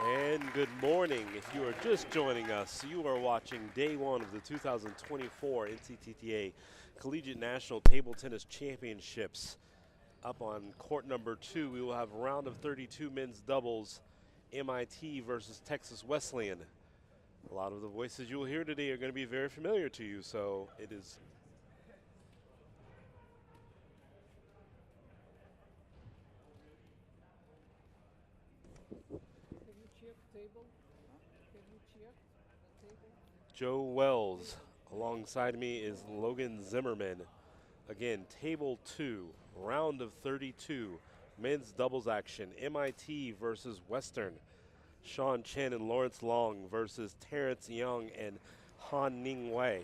And good morning. If you are just joining us, you are watching day one of the 2024 NCTTA Collegiate National Table Tennis Championships. Up on court number 2, we will have a round of 32 men's doubles, MIT versus Texas Wesleyan. A lot of the voices you will hear today are going to be very familiar to you, so it is Joe Wells. Alongside me is Logan Zimmerman. Again, table 2, round of 32, men's doubles action, MIT versus Western. Sean Chen and Lawrence Long versus Terrence Young and Han Ning Wei.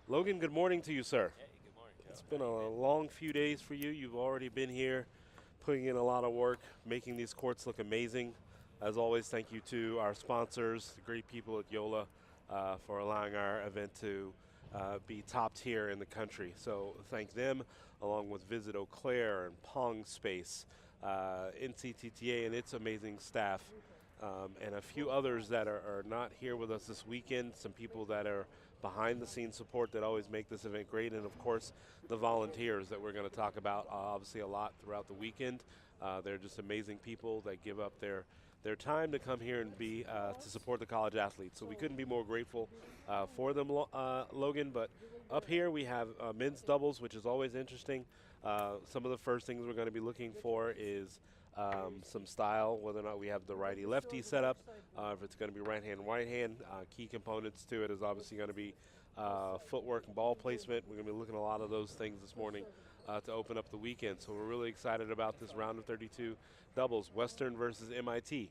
Logan, good morning to you, sir. Hey, good morning, Joe. It's been a long few days for you. You've already been here putting in a lot of work, making these courts look amazing. As always, thank you to our sponsors, the great people at Yola, for allowing our event to be top tier in the country. So thank them, along with Visit Eau Claire and Pong Space, NCTTA and its amazing staff, and a few others that are not here with us this weekend, some people that are behind the scenes support that always make this event great, and of course the volunteers that we're going to talk about obviously a lot throughout the weekend. They're just amazing people that give up their time to come here and be to support the college athletes. So we couldn't be more grateful for them, Logan. But up here we have men's doubles, which is always interesting. Some of the first things we're going to be looking for is some style, whether or not we have the righty-lefty setup, if it's going to be right-hand. Key components to it is obviously going to be footwork and ball placement. We're going to be looking at a lot of those things this morning to open up the weekend. So we're really excited about this round of 32 doubles, Western versus MIT.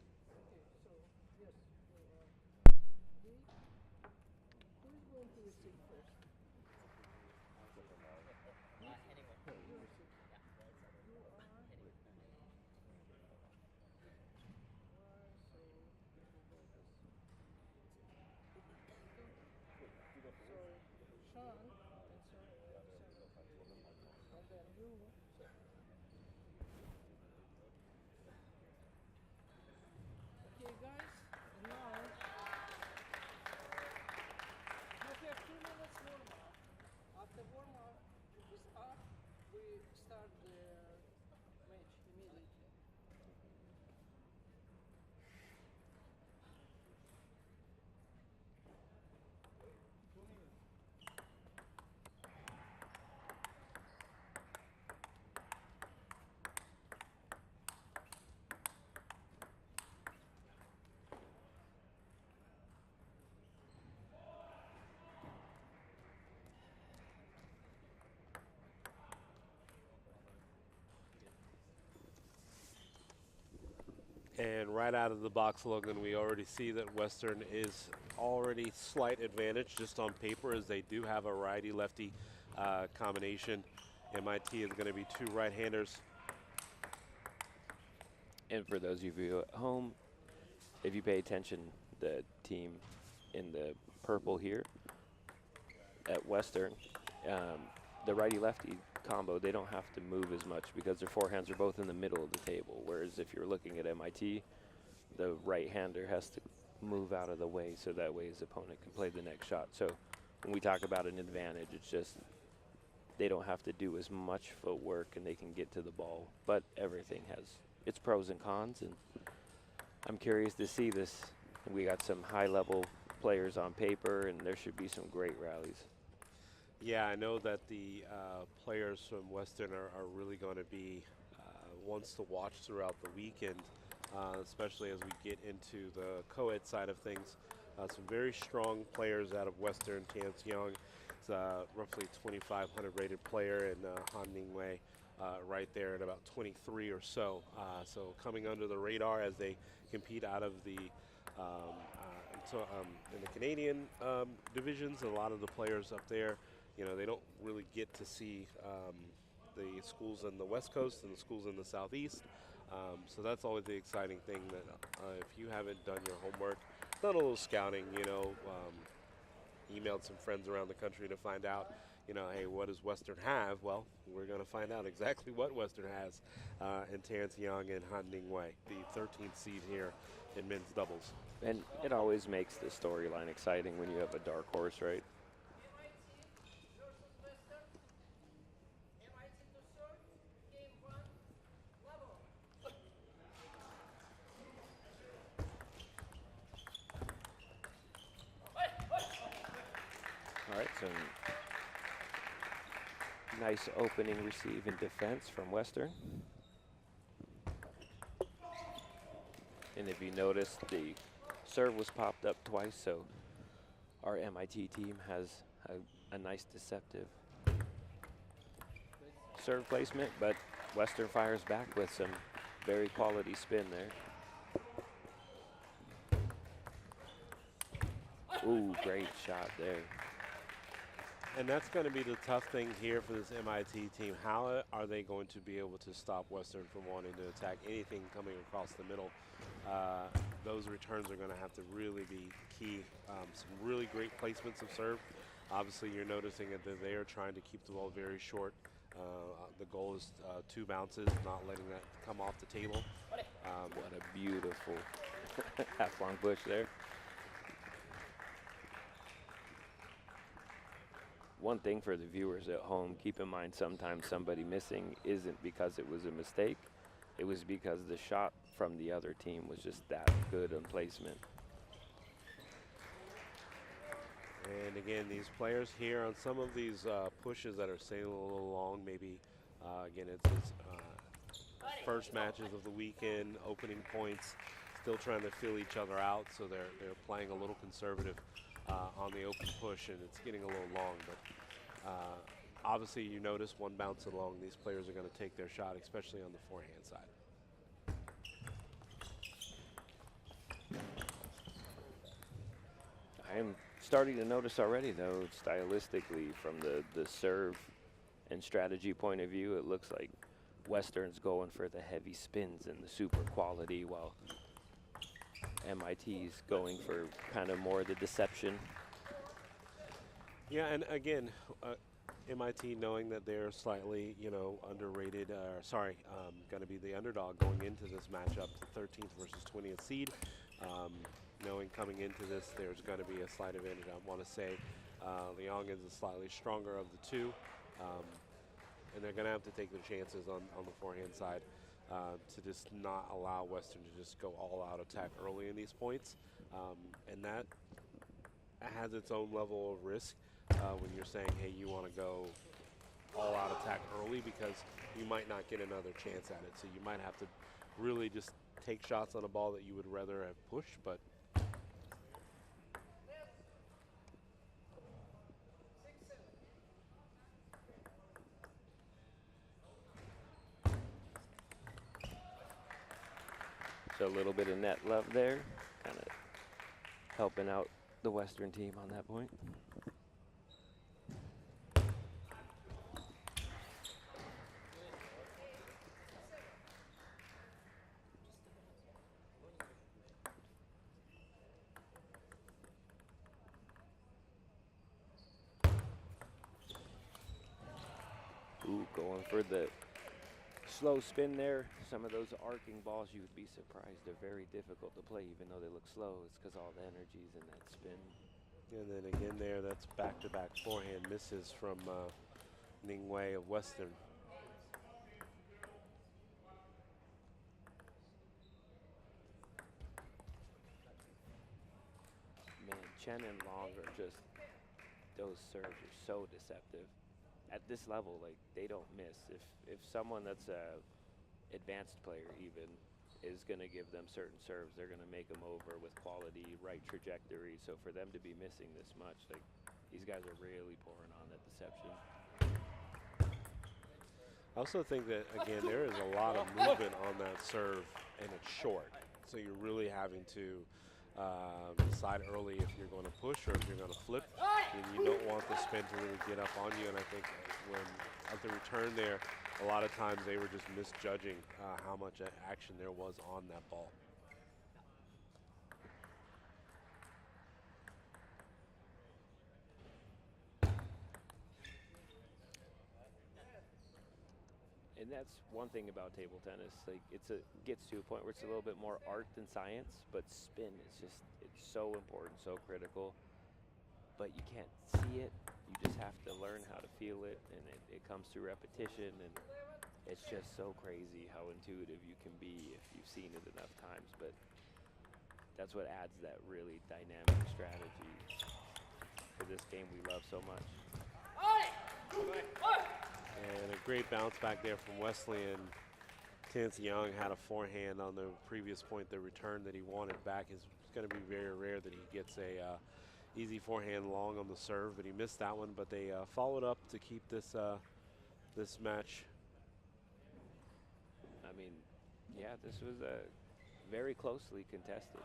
And right out of the box, Logan, we already see that Western is already slight advantage just on paper, as they do have a righty-lefty combination. MIT is going to be two right-handers. And for those of you at home, if you pay attention, the team in the purple here at Western, the righty-lefty combo, they don't have to move as much because their forehands are both in the middle of the table, whereas if you're looking at MIT, the right-hander has to move out of the way so that way his opponent can play the next shot. So when we talk about an advantage, it's just they don't have to do as much footwork and they can get to the ball, but everything has its pros and cons, and I'm curious to see this. We got some high-level players on paper, and there should be some great rallies. Yeah, I know that the players from Western are really going to be ones to watch throughout the weekend, especially as we get into the co-ed side of things. Some very strong players out of Western. Terrence Young is roughly 2,500 rated player, and Han Ning Wei right there at about 23 or so. So coming under the radar as they compete out of the in the Canadian divisions. A lot of the players up there, you know, they don't really get to see the schools in the West Coast and the schools in the Southeast. So that's always the exciting thing, that if you haven't done your homework, done a little scouting, you know, emailed some friends around the country to find out, you know, hey, what does Western have? Well, we're going to find out exactly what Western has in Terrence Young and Han Ning Wei, the 13th seed here in men's doubles. And it always makes the storyline exciting when you have a dark horse, right? All right, so nice opening receive and defense from Western. And if you notice, the serve was popped up twice, so our MIT team has a nice deceptive serve placement, but Western fires back with some very quality spin there. Ooh, great shot there. And that's going to be the tough thing here for this MIT team. How are they going to be able to stop Western from wanting to attack anything coming across the middle? Those returns are going to have to really be key. Some really great placements of serve. Obviously, you're noticing that they are trying to keep the ball very short. The goal is 2 bounces, not letting that come off the table. What a beautiful half-long push there. One thing for the viewers at home, keep in mind sometimes somebody missing isn't because it was a mistake. It was because the shot from the other team was just that good on placement. And again, these players here on some of these pushes that are sailing a little long, maybe, again, it's first matches of the weekend, opening points, still trying to feel each other out, so they're playing a little conservative on the open push, and it's getting a little long. But obviously, you notice one bounce along, these players are going to take their shot, especially on the forehand side. I am starting to notice already, though, stylistically, from the serve and strategy point of view, it looks like Western's going for the heavy spins and the super quality, while MIT's going for kind of more the deception. Yeah, and again, MIT knowing that they're slightly, you know, underrated, going to be the underdog going into this matchup, 13th versus 20th seed. Knowing coming into this, there's going to be a slight advantage. I want to say Leong is the slightly stronger of the two, and they're going to have to take their chances on the forehand side to just not allow Western to just go all-out attack early in these points, and that has its own level of risk when you're saying, hey, you want to go all-out attack early, because you might not get another chance at it. So you might have to really just take shots on a ball that you would rather have pushed, but so a little bit of net love there, kind of helping out the Western team on that point. Ooh, going for the slow spin there. Some of those arcing balls, you would be surprised, they're very difficult to play even though they look slow. It's because all the energy's in that spin. and then again there, that's back-to-back forehand misses from Ning Wei of Western. Man, Chen and Long are just, those serves are so deceptive. At this level, like, they don't miss. If someone that's a advanced player even is going to give them certain serves, they're going to make them over with quality, right trajectory. So for them to be missing this much, like, these guys are really pouring on that deception. I also think that, again, there is a lot of movement on that serve, and it's short. So you're really having to decide early if you're going to push or if you're going to flip. And you don't want the spin to really get up on you. And I think when at the return there, a lot of times they were just misjudging how much action there was on that ball. And that's one thing about table tennis. Like gets to a point where it's a little bit more art than science, but spin is it's so important, so critical. But you can't see it. You just have to learn how to feel it, and it comes through repetition. And it's just so crazy how intuitive you can be if you've seen it enough times. But that's what adds that really dynamic strategy for this game we love so much. And a great bounce back there from Wesleyan. Terrence Young had a forehand on the previous point. The return that he wanted back is going to be very rare that he gets a easy forehand long on the serve, but he missed that one. But they followed up to keep this this match. I mean, yeah, this was very closely contested.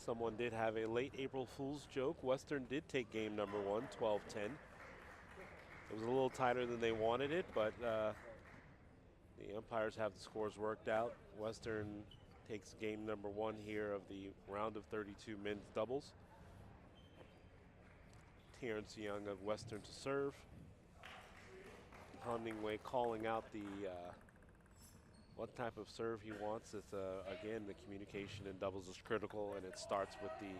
Someone did have a late April Fool's joke. Western did take game number 1, 12-10. It was a little tighter than they wanted it, but the umpires have the scores worked out. Western takes game number 1 here of the round of 32 men's doubles. Terrence Young of Western to serve. Honningway calling out the what type of serve he wants. It's again, the communication in doubles is critical, and it starts with the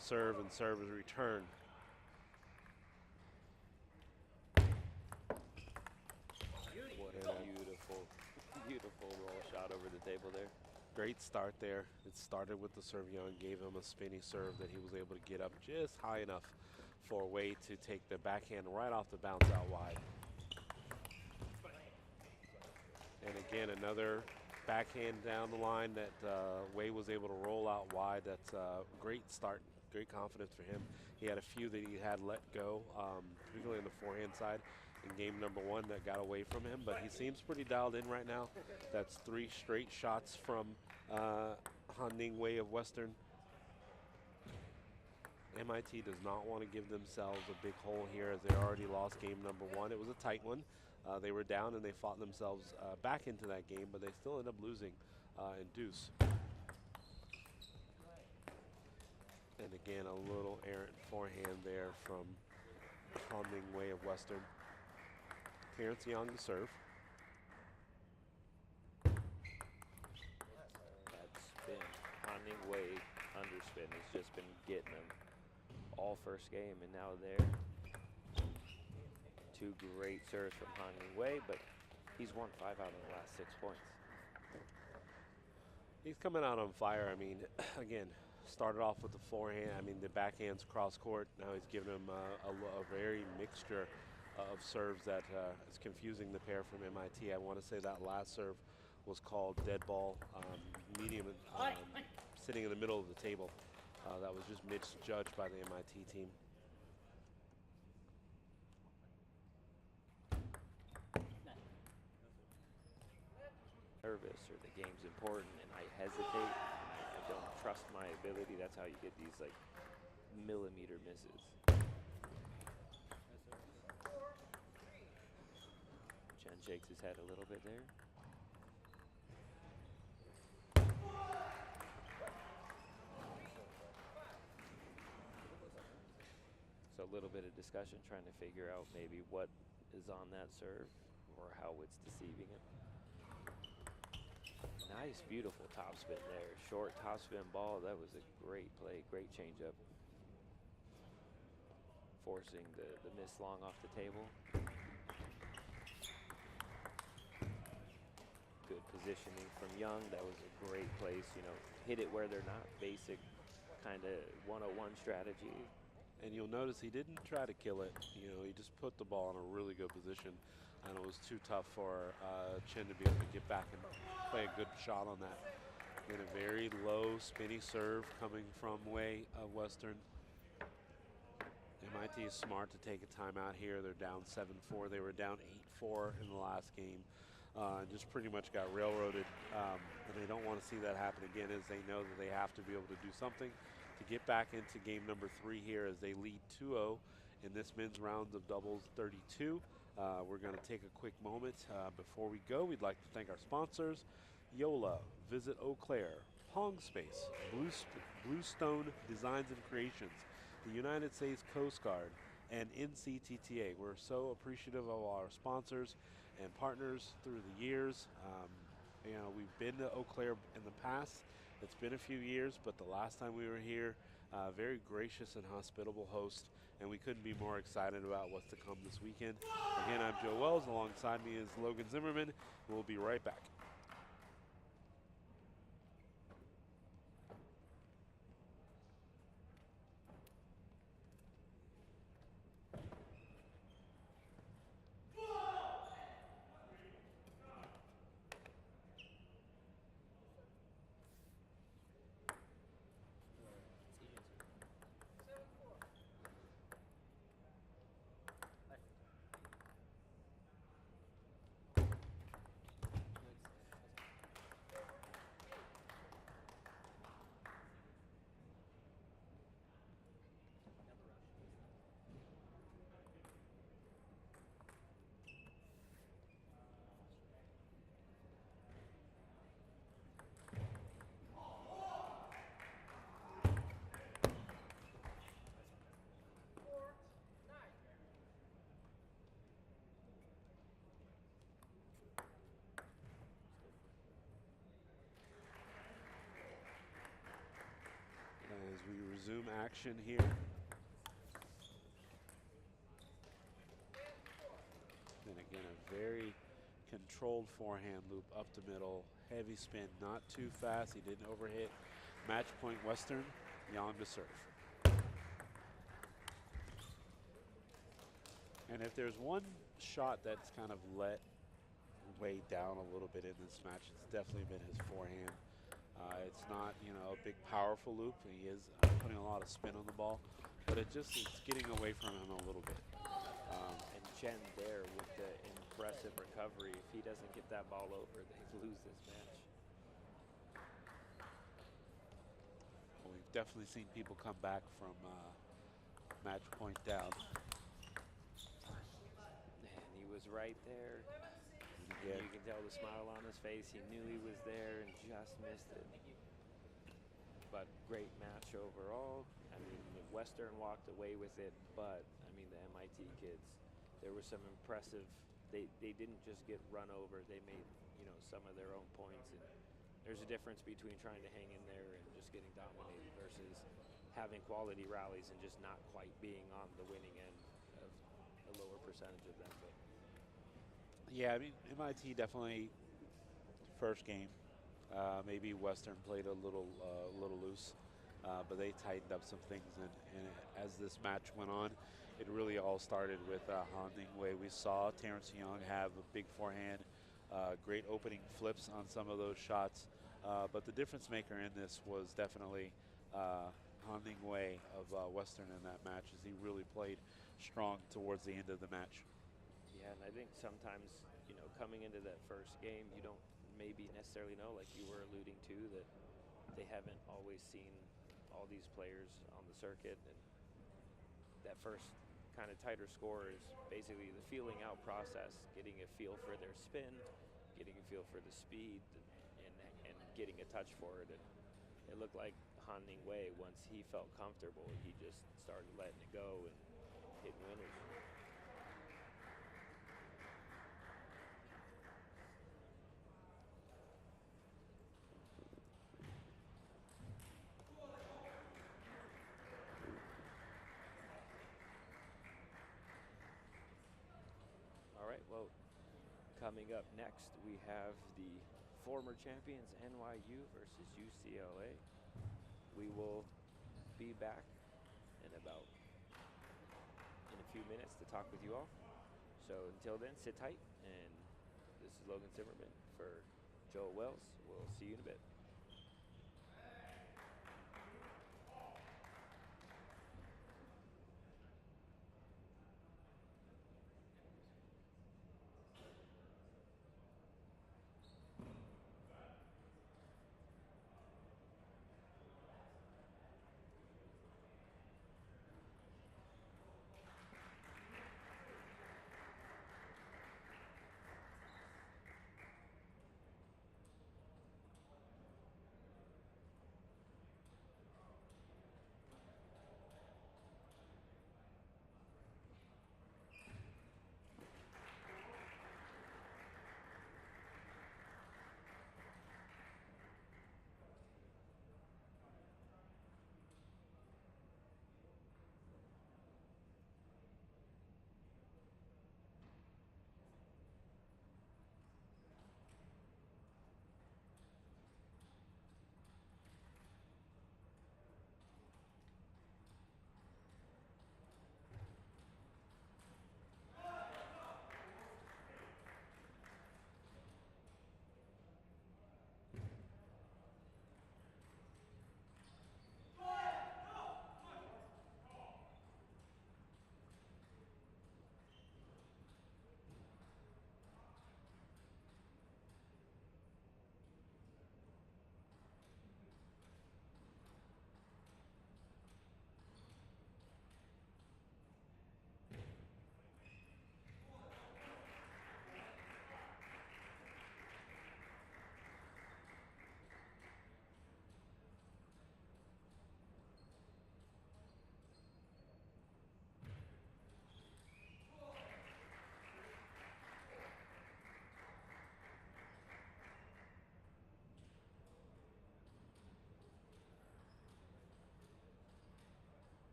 serve and serve is return. What a beautiful roll shot over the table there. Great start there. It started with the serve. Young gave him a spinny serve that he was able to get up just high enough for Wade to take the backhand right off the bounce out wide. And again, another backhand down the line that Wade was able to roll out wide. That's a great start, great confidence for him. He had a few that he had let go, particularly on the forehand side in game number 1 that got away from him, but he seems pretty dialed in right now. That's 3 straight shots from Honningway of Western. MIT does not want to give themselves a big hole here as they already lost game number 1. It was a tight one. They were down and they fought themselves back into that game, but they still ended up losing in deuce. And again, a little errant forehand there from Honningway of Western. Terrence Young to serve. That spin, Honningway underspin has just been getting him all first game, and now there. 2 great serves from Honningway, but he's won 5 out of the last 6 points. He's coming out on fire. I mean, again, started off with the forehand. I mean, the backhand's cross court. Now he's giving him a very mixture of serves that is confusing the pair from MIT. I want to say that last serve was called dead ball, medium, sitting in the middle of the table. That was just misjudged by the MIT team. Nervous or the game's important and I hesitate, I don't trust my ability. That's how you get these like millimeter misses. Chen shakes his head a little bit there. So a little bit of discussion trying to figure out maybe what is on that serve or how it's deceiving him. Nice, beautiful topspin there. Short topspin ball. That was a great play, great changeup. Forcing the miss long off the table. Good positioning from Young. That was a great place. You know, hit it where they're not. Basic kind of 101 strategy. And you'll notice he didn't try to kill it. You know, he just put the ball in a really good position, and it was too tough for Chen to be able to get back and play a good shot on that. Again, a very low spinny serve coming from way of Western. MIT is smart to take a timeout here. They're down 7-4. They were down 8-4 in the last game. Just pretty much got railroaded. And they don't want to see that happen again, as they know that they have to be able to do something to get back into game number 3 here as they lead 2-0 in this men's round of doubles 32. We're going to take a quick moment. Before we go, we'd like to thank our sponsors, Yola, Visit Eau Claire, Pong Space, Bluestone Designs and Creations, the United States Coast Guard, and NCTTA. We're so appreciative of our sponsors and partners through the years. You know, we've been to Eau Claire in the past. It's been a few years, but the last time we were here, very gracious and hospitable host, and we couldn't be more excited about what's to come this weekend. Again, I'm Joe Wells. Alongside me is Logan Zimmerman. We'll be right back. As we resume action here. Then again, a very controlled forehand loop up the middle. Heavy spin, not too fast. He didn't overhit. Match point Western, Yang to serve. And if there's one shot that's kind of let way down a little bit in this match, it's definitely been his forehand. It's not, you know, a big powerful loop. He is putting a lot of spin on the ball, but it's getting away from him a little bit. And Chen there with the impressive recovery. If he doesn't get that ball over, they lose this match. Well, we've definitely seen people come back from match point down. And he was right there. Yeah. You can tell the smile on his face. He knew he was there and just missed it. But great match overall. I mean, Western walked away with it, but I mean, the MIT kids, there was some impressive, they didn't just get run over. They made, you know, some of their own points. And there's a difference between trying to hang in there and just getting dominated versus having quality rallies and just not quite being on the winning end of a lower percentage of them. But Yeah, I mean, MIT definitely first game. Maybe Western played a little loose, but they tightened up some things. And as this match went on, it really all started with Han Ningwei. We saw Terrence Young have a big forehand, great opening flips on some of those shots. But the difference maker in this was definitely Han Ningwei of Western in that match, as he really played strong towards the end of the match. yeah, and I think sometimes, you know, coming into that first game, you don't maybe necessarily know, like you were alluding to, that they haven't always seen all these players on the circuit. And that first kind of tighter score is basically the feeling out process, getting a feel for their spin, getting a feel for the speed, and getting a touch for it. And it looked like Han Ningwei, once he felt comfortable, he just started letting it go and hitting winners. All right, well, coming up next, we have the former champions NYU versus UCLA. We will be back in a few minutes to talk with you all. So until then, sit tight. And this is Logan Zimmerman for Joel Wells. We'll see you in a bit.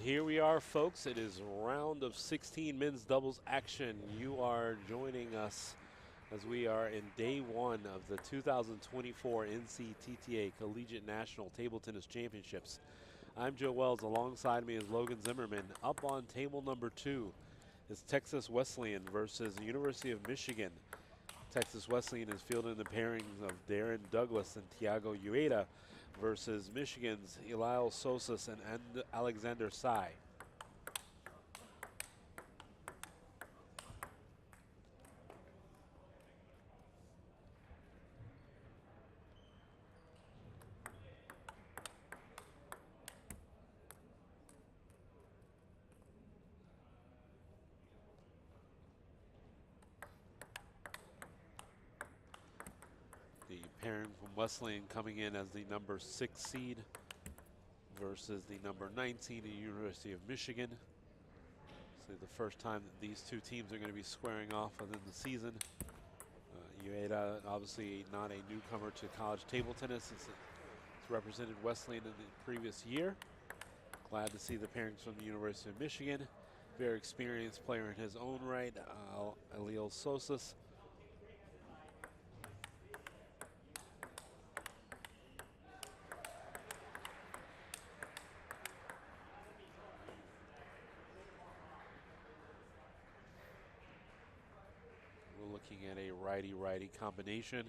here we are, folks. It is round of 16 men's doubles action. You are joining us as we are in day one of the 2024 NCTTA Collegiate National Table Tennis Championships. I'm Joe Wells. Alongside me is Logan Zimmerman. Up on table number 2 is Texas Wesleyan versus the University of Michigan. Texas Wesleyan is fielding the pairings of Darren Douglas and Thiago Ueda versus Michigan's Eliel Sosas and Alexander Sai. The pairing from Wesleyan coming in as the number 6 seed versus the number 9 seed at the University of Michigan. So the first time that these two teams are going to be squaring off within the season. Ueda, obviously not a newcomer to college table tennis. It's represented Wesleyan in the previous year. Glad to see the pairings from the University of Michigan. Very experienced player in his own right, Eliel Sosas. We're looking at a righty-righty combination,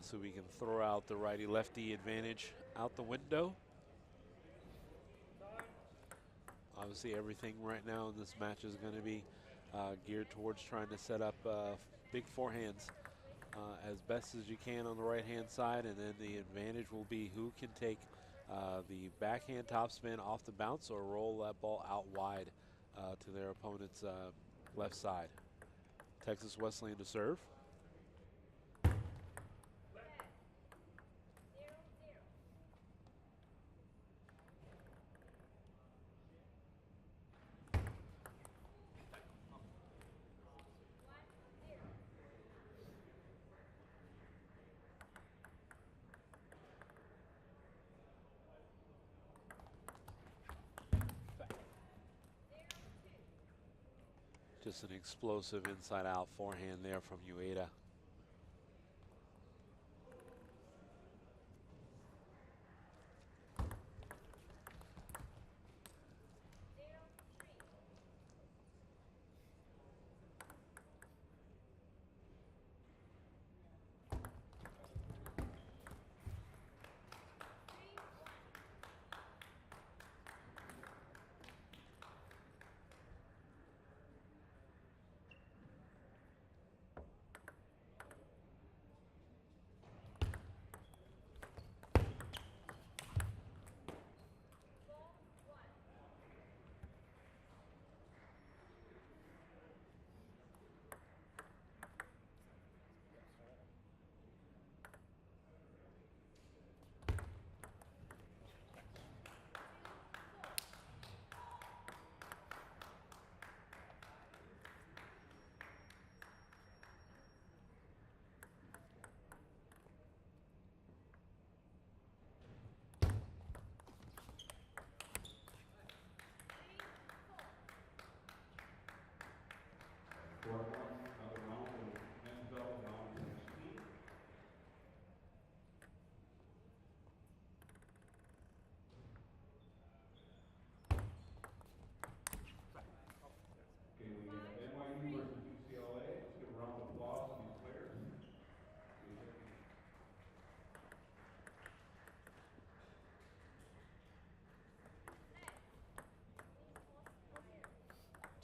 so we can throw out the righty-lefty advantage out the window. Obviously, everything right now in this match is going to be geared towards trying to set up big forehands as best as you can on the right-hand side, and then the advantage will be who can take the backhand topspin off the bounce or roll that ball out wide to their opponent's left side. Texas Wesleyan to serve. Just an explosive inside-out forehand there from Ueda. Another round of men's doubles, round 16. Okay, we have NYU versus UCLA. Let's give a round of applause to these players.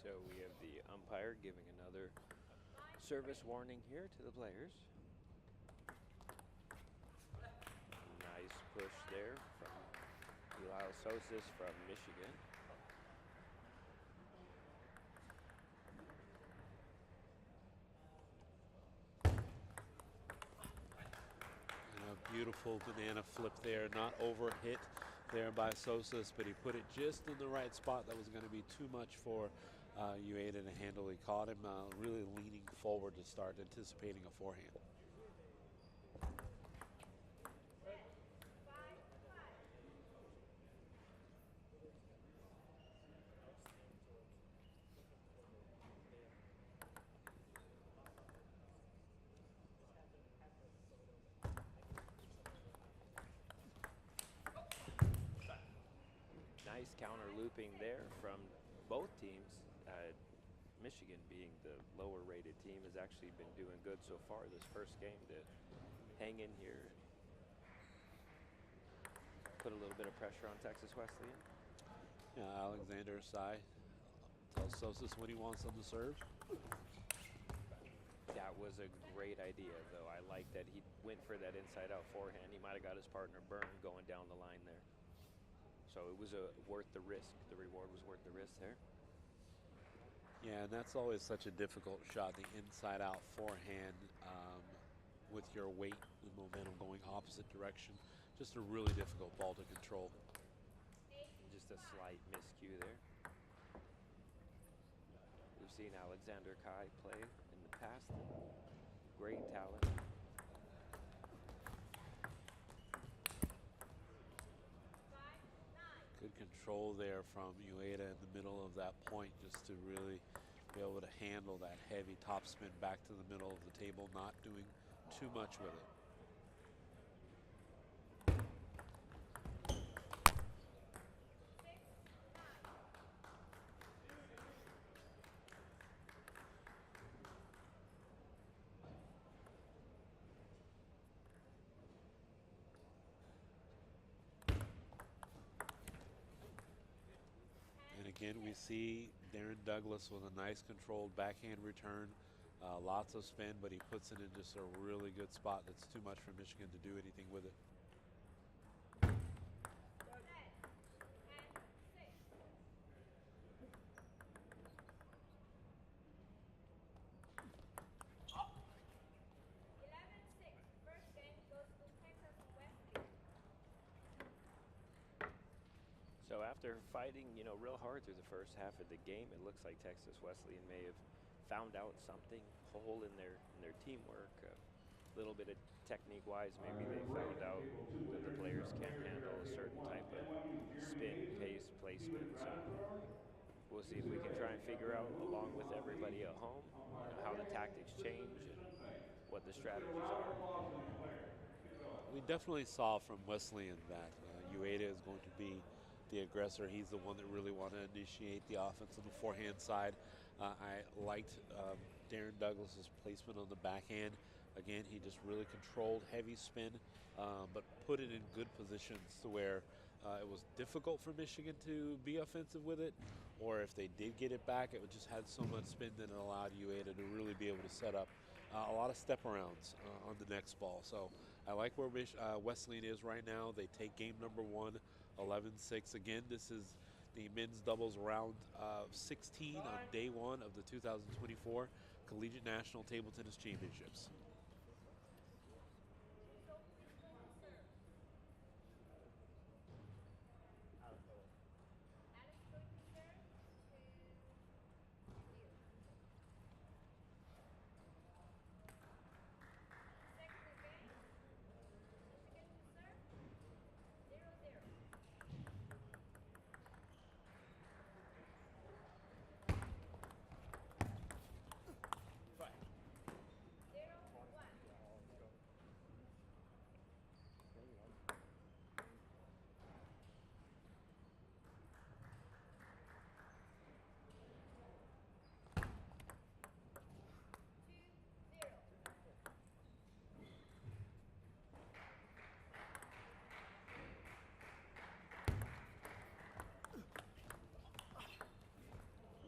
So we have the umpire giving another service warning here to the players. Nice push there from Eliel Sosas from Michigan. And a beautiful banana flip there, not over hit there by Sosas, but he put it just in the right spot. That was going to be too much for Ueda to handle. He caught him really leaning forward to start anticipating a forehand. nice counter looping there from both teams. Michigan, being the lower rated team, has actually been doing good so far this first game to hang in here, put a little bit of pressure on Texas Wesleyan. Yeah, Alexander Sai tells Sosis when he wants them to serve. That was a great idea, though. I like that he went for that inside-out forehand. He might have got his partner burned going down the line there. So it was worth the risk. The reward was worth the risk there. Yeah, and that's always such a difficult shot, the inside-out forehand with your weight and momentum going opposite direction. Just a really difficult ball to control. Just a slight miscue there. We've seen Alexander Kai play in the past. Great talent. Good control there from Ueda in the middle of that point, just to really be able to handle that heavy topspin back to the middle of the table, not doing too much with it. And again, we see Darren Douglas with a nice controlled backhand return. Lots of spin, but he puts it in just a really good spot that's too much for Michigan to do anything with it. So after fighting, real hard through the first half of the game, it looks like Texas Wesleyan may have found out something, hole in their teamwork. A little bit of technique-wise, maybe they found out that the players can't handle a certain type of spin, pace, placement. So we'll see if we can try and figure out, along with everybody at home, how the tactics change and what the strategies are. We definitely saw from Wesleyan that Ueda is going to be the aggressor. He's the one that really wanted to initiate the offense on the forehand side. I liked Darren Douglas's placement on the backhand. Again, he just really controlled heavy spin, but put it in good positions to where it was difficult for Michigan to be offensive with it, or if they did get it back, it just had so much spin that it allowed Ueda to really be able to set up a lot of step arounds on the next ball. So I like where Wesleyan is right now. They take game number 1, 11-6. Again, this is the men's doubles round 16 on day 1 of the 2024 Collegiate National Table Tennis Championships.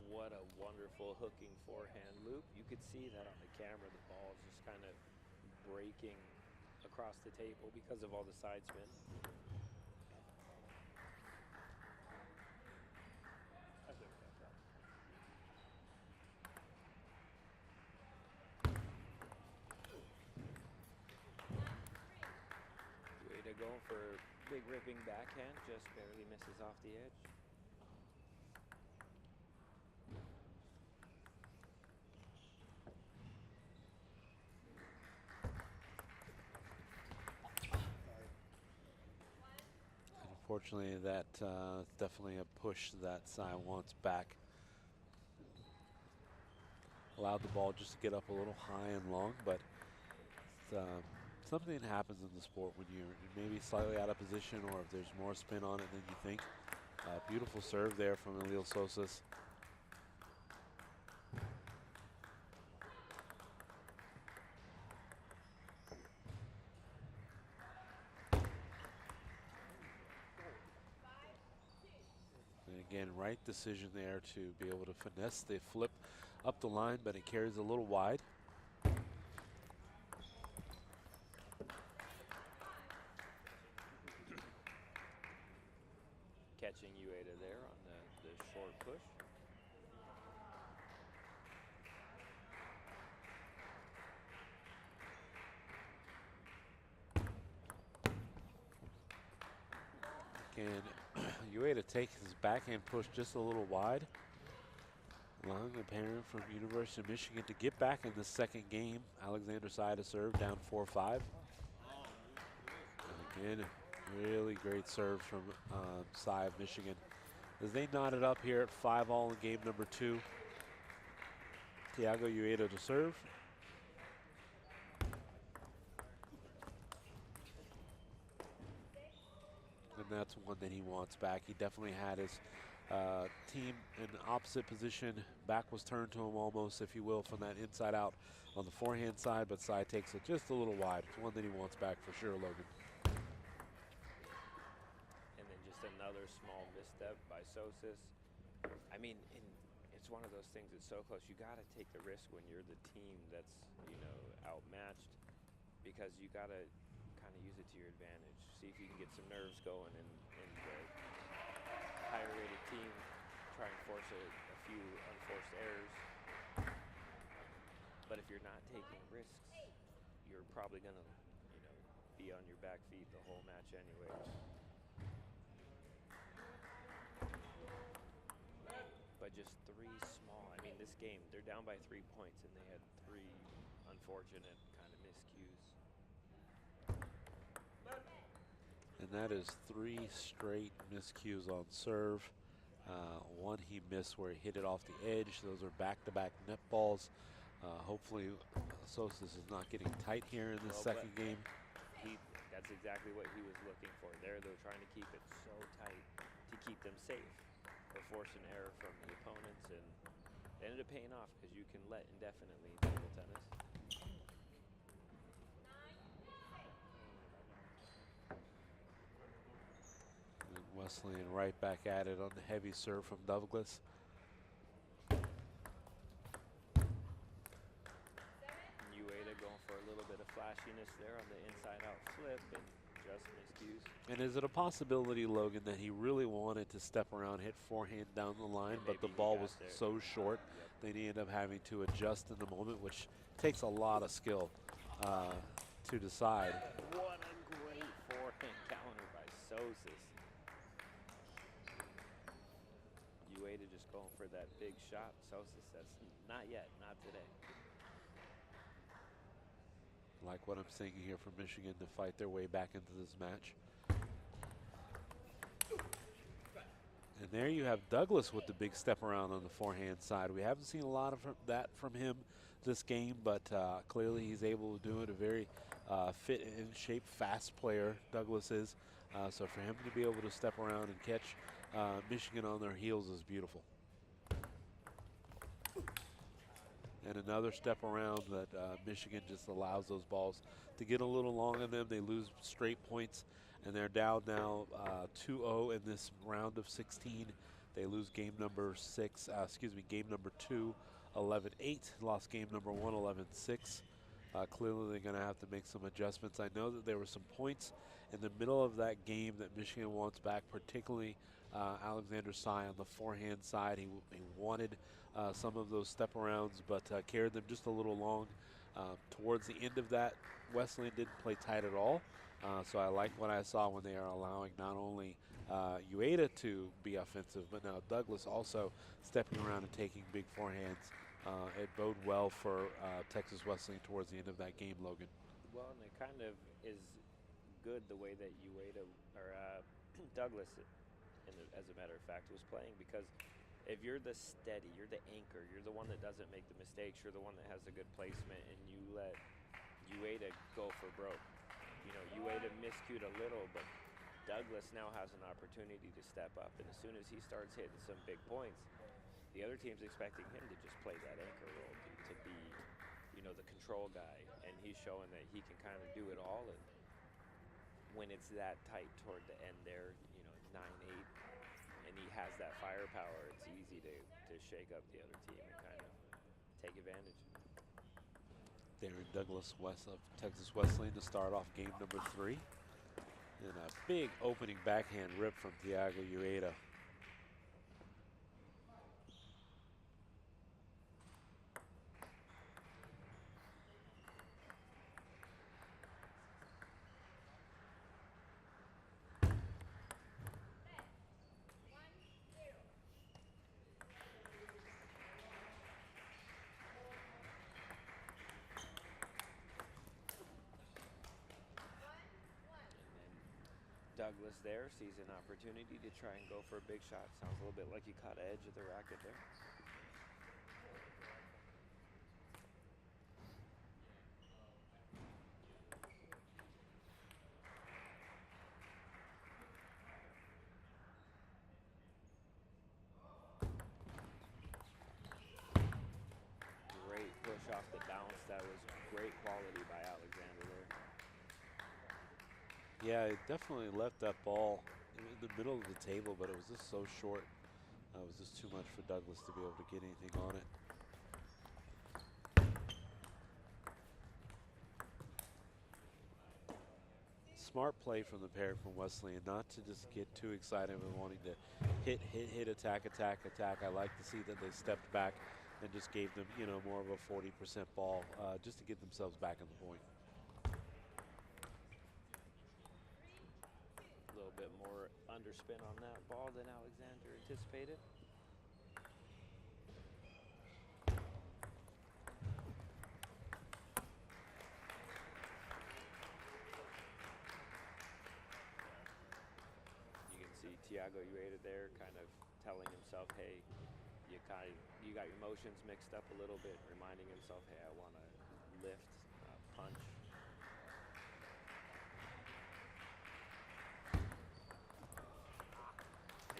What a wonderful hooking forehand loop. You could see that on the camera. The ball is just kind of breaking across the table because of all the side spin. Way to go for big ripping backhand, just barely misses off the edge. Unfortunately, that's definitely a push that Sai wants back. Allowed the ball just to get up a little high and long, but it's something that happens in the sport when you're maybe slightly out of position, or if there's more spin on it than you think. Beautiful serve there from Elil Sosas. And again, right decision there to be able to finesse the flip up the line, but it carries a little wide. Catching Ueda there on the short push. Can Ueda take his backhand push just a little wide, allowing the parent from University of Michigan to get back in the second game. Alexander Sai to serve, down 4-5. And again, really great serves from Sai of Michigan. As they knotted up here at 5-all in game number 2. Thiago Ueda to serve. And that's one that he wants back. He definitely had his team in opposite position. Back was turned to him almost, if you will, from that inside out on the forehand side, but Sai takes it just a little wide. It's one that he wants back for sure, Logan. And then just another small misstep by Sosas. I mean, it's one of those things that's so close. You got to take the risk when you're the team that's, you know, outmatched, because you got to kind of use it to your advantage. See if you can get some nerves going, and the higher rated team try and force a few unforced errors. But if you're not taking risks, you're probably going to, you know, be on your back feet the whole match anyway. But just three small, I mean, this game, they're down by 3 points, and they had 3 unfortunate kind of miscues. And that is 3 straight miscues on serve. One he missed where he hit it off the edge. Those are back-to-back net balls. Hopefully, Sosas is not getting tight here in this second game. That's exactly what he was looking for there. They're trying to keep it so tight to keep them safe or force an error from the opponents, and it ended up paying off because you can let indefinitely in table tennis. And Wesleyan right back at it on the heavy serve from Douglas. Ueda going for a little bit of flashiness there on the inside-out flip, and just miscues. And is it a possibility, Logan, that he really wanted to step around, hit forehand down the line, but the ball was so short, they ended up having to adjust in the moment, which takes a lot of skill to decide. What a great forehand counter by Sosas. Ueda just going for that big shot. Sosas says, not yet, not today. Like what I'm seeing here from Michigan to fight their way back into this match. And there you have Douglas with the big step around on the forehand side. We haven't seen a lot of that from him this game, but clearly he's able to do it. A very fit and in shape, fast player, Douglas is. So for him to be able to step around and catch Michigan on their heels is beautiful. And another step around that Michigan just allows those balls to get a little long on them. They lose straight points, and they're down now 2-0 in this round of 16. They lose game number 2, 11-8. Lost game number 1, 11-6. Clearly they're going to have to make some adjustments. I know that there were some points in the middle of that game that Michigan wants back, particularly Alexander Sai on the forehand side. He wanted some of those step arounds, but carried them just a little long. Towards the end of that, Wesleyan didn't play tight at all. So I like what I saw when they are allowing not only Ueda to be offensive, but now Douglas also stepping around and taking big forehands. It bode well for Texas Wesleyan towards the end of that game, Logan. Well, and it kind of is good the way that Ueda, or Douglas, as a matter of fact, was playing, because if you're the steady, you're the anchor, you're the one that doesn't make the mistakes, you're the one that has the good placement, and you let Ueda go for broke. You know, Ueda miscued a little, but Douglas now has an opportunity to step up, and as soon as he starts hitting some big points, the other team's expecting him to just play that anchor role, to be, you know, the control guy, and he's showing that he can kind of do it all. And when it's that tight toward the end there, you know, 9-8, and he has that firepower, it's easy to shake up the other team and kind of take advantage. Darren Douglas West of Texas Wesleyan to start off game number 3. And a big opening backhand rip from Thiago Ueda. Douglas there sees an opportunity to try and go for a big shot. Sounds a little bit like he caught edge of the racket there. Great push off the bounce. That was great quality by Alexander there. Yeah, it definitely left that ball in the middle of the table, but it was just so short. It was just too much for Douglas to be able to get anything on it. Smart play from the pair from Wesleyan, not to just get too excited and wanting to hit, attack. I like to see that they stepped back and just gave them, you know, more of a 40% ball just to get themselves back in the point. A little bit more underspin on that ball than Alexander anticipated. You can see Thiago Ueda there kind of telling himself, hey, you got your motions mixed up a little bit, reminding himself, hey, I want to lift, punch.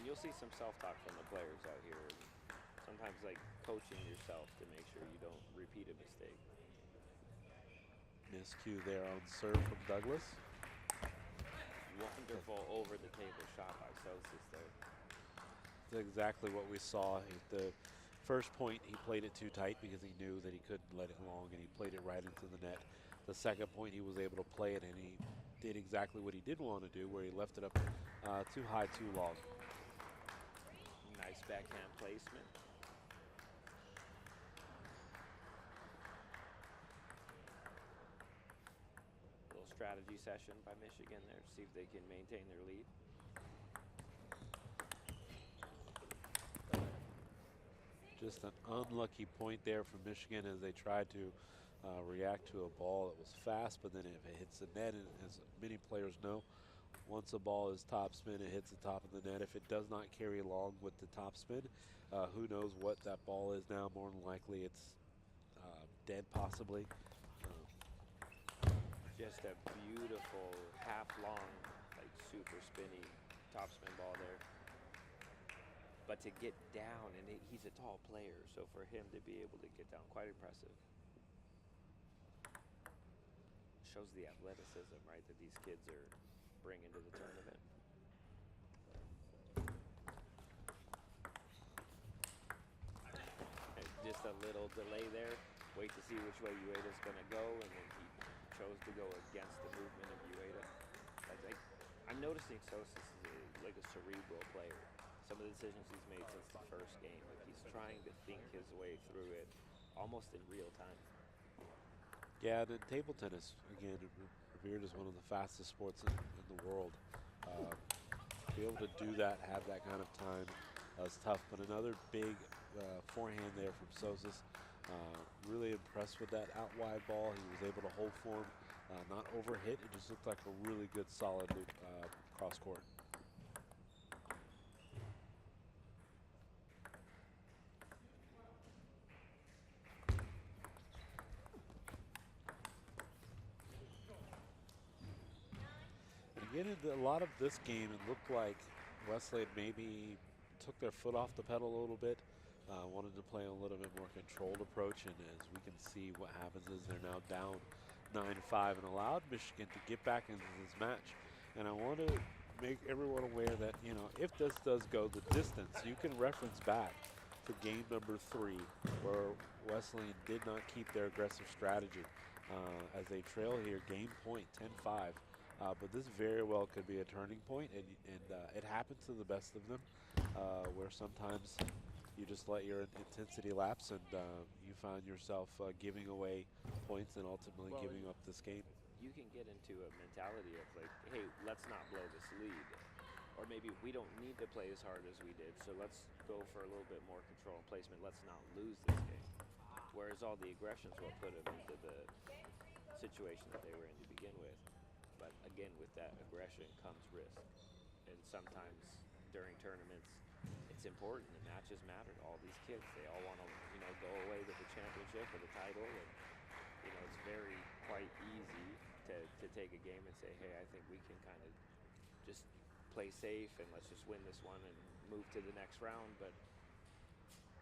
You'll see some self-talk from the players out here. Sometimes like coaching yourself to make sure you don't repeat a mistake. Miscue there on serve from Douglas. Wonderful over the table shot by Sosis there. That's exactly what we saw. The first point, he played it too tight because he knew that he couldn't let it long, and he played it right into the net. The second point, he was able to play it, and he did exactly what he did want to do, where he left it up too high, too long. Nice backhand placement. Little strategy session by Michigan there to see if they can maintain their lead. Just an unlucky point there from Michigan as they tried to react to a ball that was fast, but then if it hits the net, and as many players know, once a ball is topspin, it hits the top of the net. If it does not carry along with the topspin, who knows what that ball is now. More than likely it's dead possibly. Just a beautiful half-long, like super spinny topspin ball there. But to get down, and he's a tall player, so for him to be able to get down, quite impressive. Shows the athleticism, right, that these kids are bringing to the tournament. And just a little delay there. Wait to see which way Ueda's going to go, and then he chose to go against the movement of Ueda. I'm noticing Sosis is like a cerebral player. Some of the decisions he's made since the first game, like he's trying to think his way through it almost in real time. Yeah, and in table tennis, again, revered as one of the fastest sports in the world. Be able to do that, have that kind of time, is tough. But another big forehand there from Sosis. Really impressed with that out wide ball. He was able to hold form, not overhit. It just looked like a really good, solid loop cross court. Again, in a lot of this game, it looked like Wesleyan maybe took their foot off the pedal a little bit, wanted to play a little bit more controlled approach, and as we can see, what happens is they're now down 9-5 and allowed Michigan to get back into this match. And I want to make everyone aware that, you know, if this does go the distance, you can reference back to game number 3, where Wesleyan did not keep their aggressive strategy as they trail here, game point 10-5. But this very well could be a turning point, and it happens to the best of them, where sometimes you just let your intensity lapse, and you find yourself giving away points and ultimately giving up this game. You can get into a mentality of like, hey, let's not blow this lead. Or maybe we don't need to play as hard as we did, so let's go for a little bit more control and placement. Let's not lose this game. Whereas all the aggression is what put them into the situation that they were in to begin with. But again, with that aggression comes risk. And sometimes during tournaments, it's important. The matches matter to all these kids. They all want to, you know, go away with the championship or the title. And, you know, it's very quite easy to take a game and say, hey, I think we can kind of just play safe and let's just win this one and move to the next round. But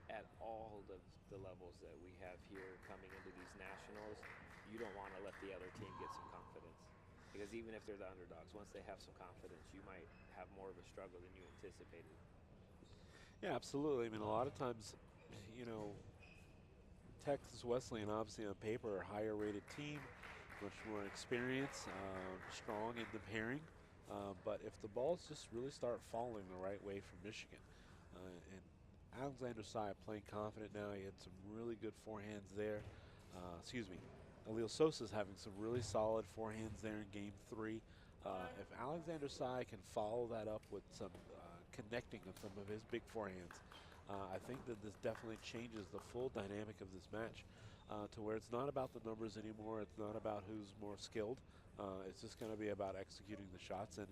at all of the levels that we have here coming into these nationals, you don't want to let the other team get some confidence. Because even if they're the underdogs, once they have some confidence, you might have more of a struggle than you anticipated. Yeah, absolutely. I mean, a lot of times, you know, Texas Wesleyan, obviously on paper, are a higher rated team, much more experience, strong in the pairing. But if the balls just really start falling the right way from Michigan, and Alexander Sy playing confident now, he had some really good forehands there. Excuse me. Alil Sosa's having some really solid forehands there in game 3. If Alexander Sy can follow that up with some connecting of some of his big forehands, I think that this definitely changes the full dynamic of this match to where it's not about the numbers anymore. It's not about who's more skilled. It's just going to be about executing the shots. And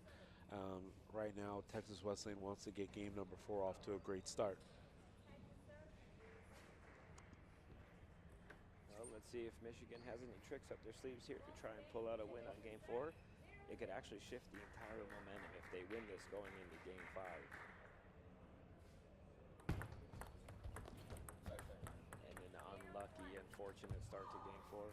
right now, Texas Wesleyan wants to get game number 4 off to a great start. Well, let's see if Michigan has any tricks up their sleeves here to try and pull out a win on game 4. It could actually shift the entire momentum if they win this going into game 5. And an unlucky, unfortunate start to game 4.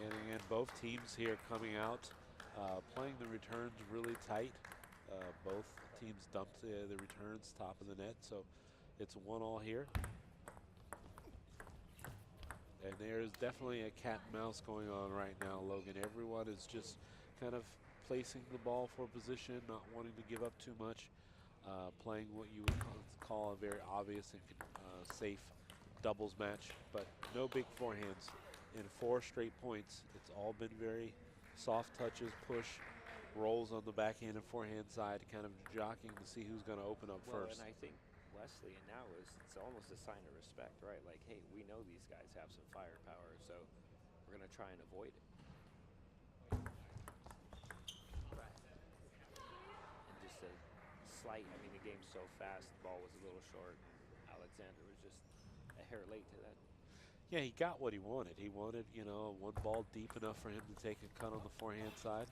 And again, both teams here coming out, playing the returns really tight. Both teams dumped the returns top of the net, so it's 1-1 here. And there's definitely a cat and mouse going on right now, Logan. Everyone is just kind of placing the ball for position, not wanting to give up too much, playing what you would call a very obvious and safe doubles match, but no big forehands. In 4 straight points, it's all been very soft touches, push, rolls on the backhand and forehand side, kind of jockeying to see who's going to open up first. And I think Wesleyan now it's almost a sign of respect, right? Like, hey, we know these guys have some firepower, so we're going to try and avoid it. And just a slight, I mean, the game's so fast, the ball was a little short. Alexander was just a hair late to that. Yeah, he got what he wanted. He wanted, you know, one ball deep enough for him to take a cut on the forehand side.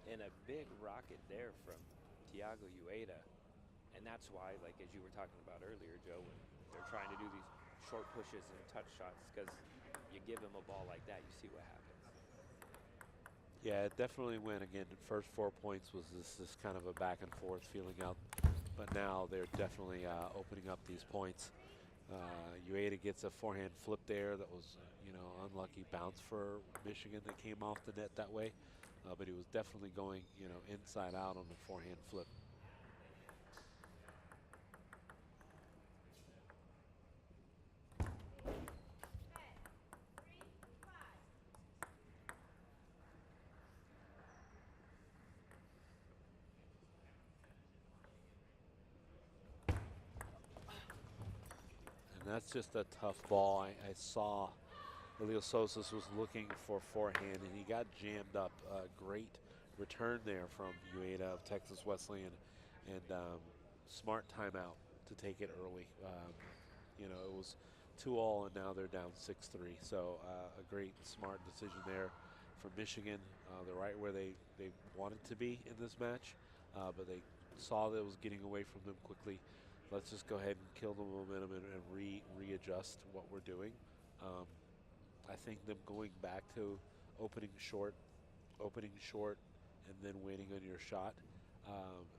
And a big rocket there from Thiago Ueda. And that's why, like as you were talking about earlier, Joe, when they're trying to do these short pushes and touch shots, because you give him a ball like that, you see what happens. Yeah, it definitely went, again, the first 4 points was this kind of a back and forth feeling out. But now they're definitely opening up these points. Ueda gets a forehand flip there that was, you know, unlucky bounce for Michigan that came off the net that way. But he was definitely going, you know, inside out on the forehand flip. And that's just a tough ball. I saw Elio Sosas was looking for forehand, and he got jammed up. Great return there from Ueda of Texas Wesleyan, and smart timeout to take it early. You know, it was 2-all, and now they're down 6-3. So a great, smart decision there from Michigan. They're right where they wanted to be in this match, but they saw that it was getting away from them quickly. Let's just go ahead and kill the momentum and readjust what we're doing. I think them going back to opening short, and then waiting on your shot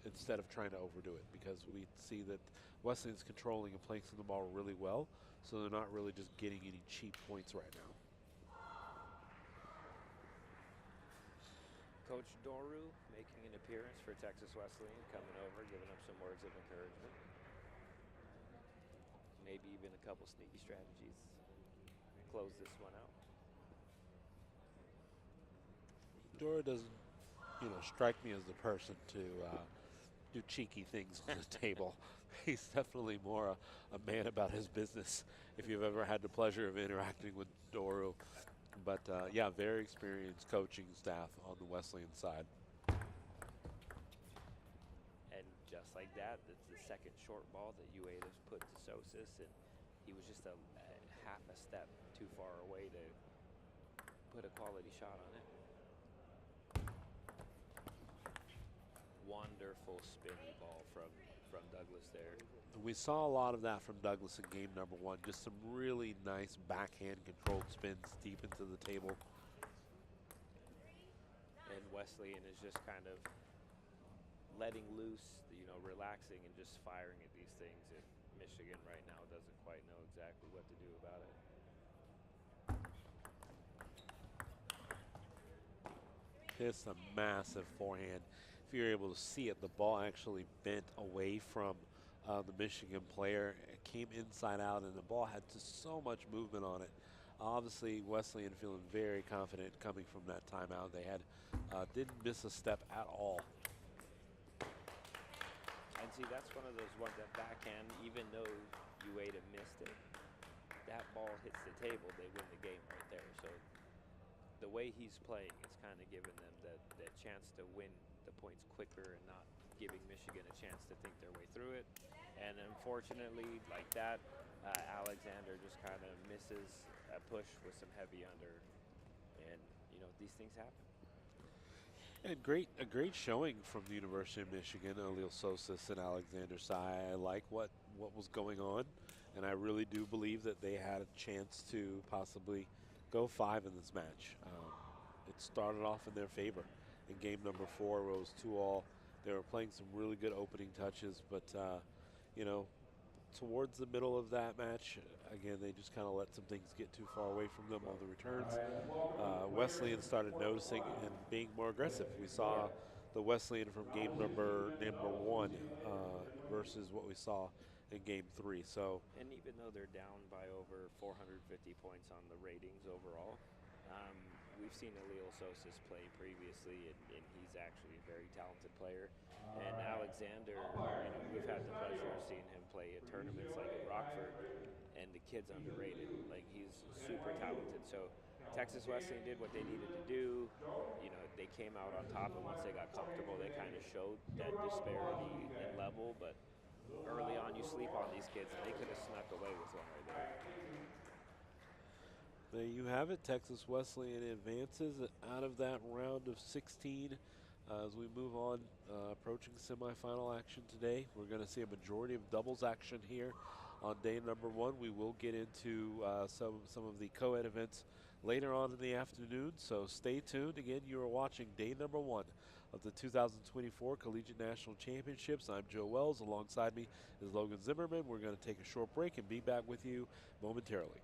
instead of trying to overdo it, because we see that Wesleyan's controlling and placing the ball really well, so they're not really just getting any cheap points right now. Coach Doru making an appearance for Texas Wesleyan, coming over, giving them some words of encouragement. Maybe even a couple sneaky strategies. Close this one out. Dora doesn't, strike me as the person to do cheeky things on the table. He's definitely more a man about his business, if you've ever had the pleasure of interacting with Doru. But yeah, very experienced coaching staff on the Wesleyan side. And just like that, it's the second short ball that UADA's put to Sosas, and he was just a half a step too far away to put a quality shot on it. Wonderful spinny ball from Douglas there. We saw a lot of that from Douglas in game number 1. Just some really nice backhand controlled spins deep into the table. And Wesleyan is just kind of letting loose, relaxing and just firing at these things. And Michigan right now doesn't quite know exactly what to do about it. It's a massive forehand. If you're able to see it, the ball actually bent away from the Michigan player. It came inside out, and the ball had just so much movement on it. Obviously, Wesleyan feeling very confident coming from that timeout. They had didn't miss a step at all. And see, that's one of those ones that backhand, even though UADA missed it, that ball hits the table, they win the game right there. So the way he's playing is kind of giving them the chance to win the points quicker and not giving Michigan a chance to think their way through it. And unfortunately, like that, Alexander just kind of misses a push with some heavy under. And, these things happen. And a great showing from the University of Michigan, Elio Sosas and Alexander Sai. I like what was going on, and I really do believe that they had a chance to possibly go 5 in this match. It started off in their favor in game number 4, where it was 2-all. They were playing some really good opening touches, but towards the middle of that match, again, they just kind of let some things get too far away from them on the returns. Wesleyan started noticing and being more aggressive. We saw the Wesleyan from game number 1 versus what we saw in game 3. So, and even though they're down by over 450 points on the ratings overall, we've seen Elio Sosas play previously, and he's actually a very talented player. And Alexander, we've had the pleasure of seeing him play at tournaments like at Rockford, and the kid's underrated. Like, he's super talented. So Texas Wesleyan did what they needed to do. They came out on top, and once they got comfortable, they kind of showed that disparity in level. But early on, you sleep on these kids, and they could have snuck away with one right there. There you have it. Texas Wesleyan advances out of that round of 16. As we move on, approaching semifinal action today, we're going to see a majority of doubles action here on day number 1. We will get into some of the co-ed events later on in the afternoon, so stay tuned. Again, you are watching day number 1 of the 2024 Collegiate National Championships. I'm Joe Wells. Alongside me is Logan Zimmerman. We're going to take a short break and be back with you momentarily.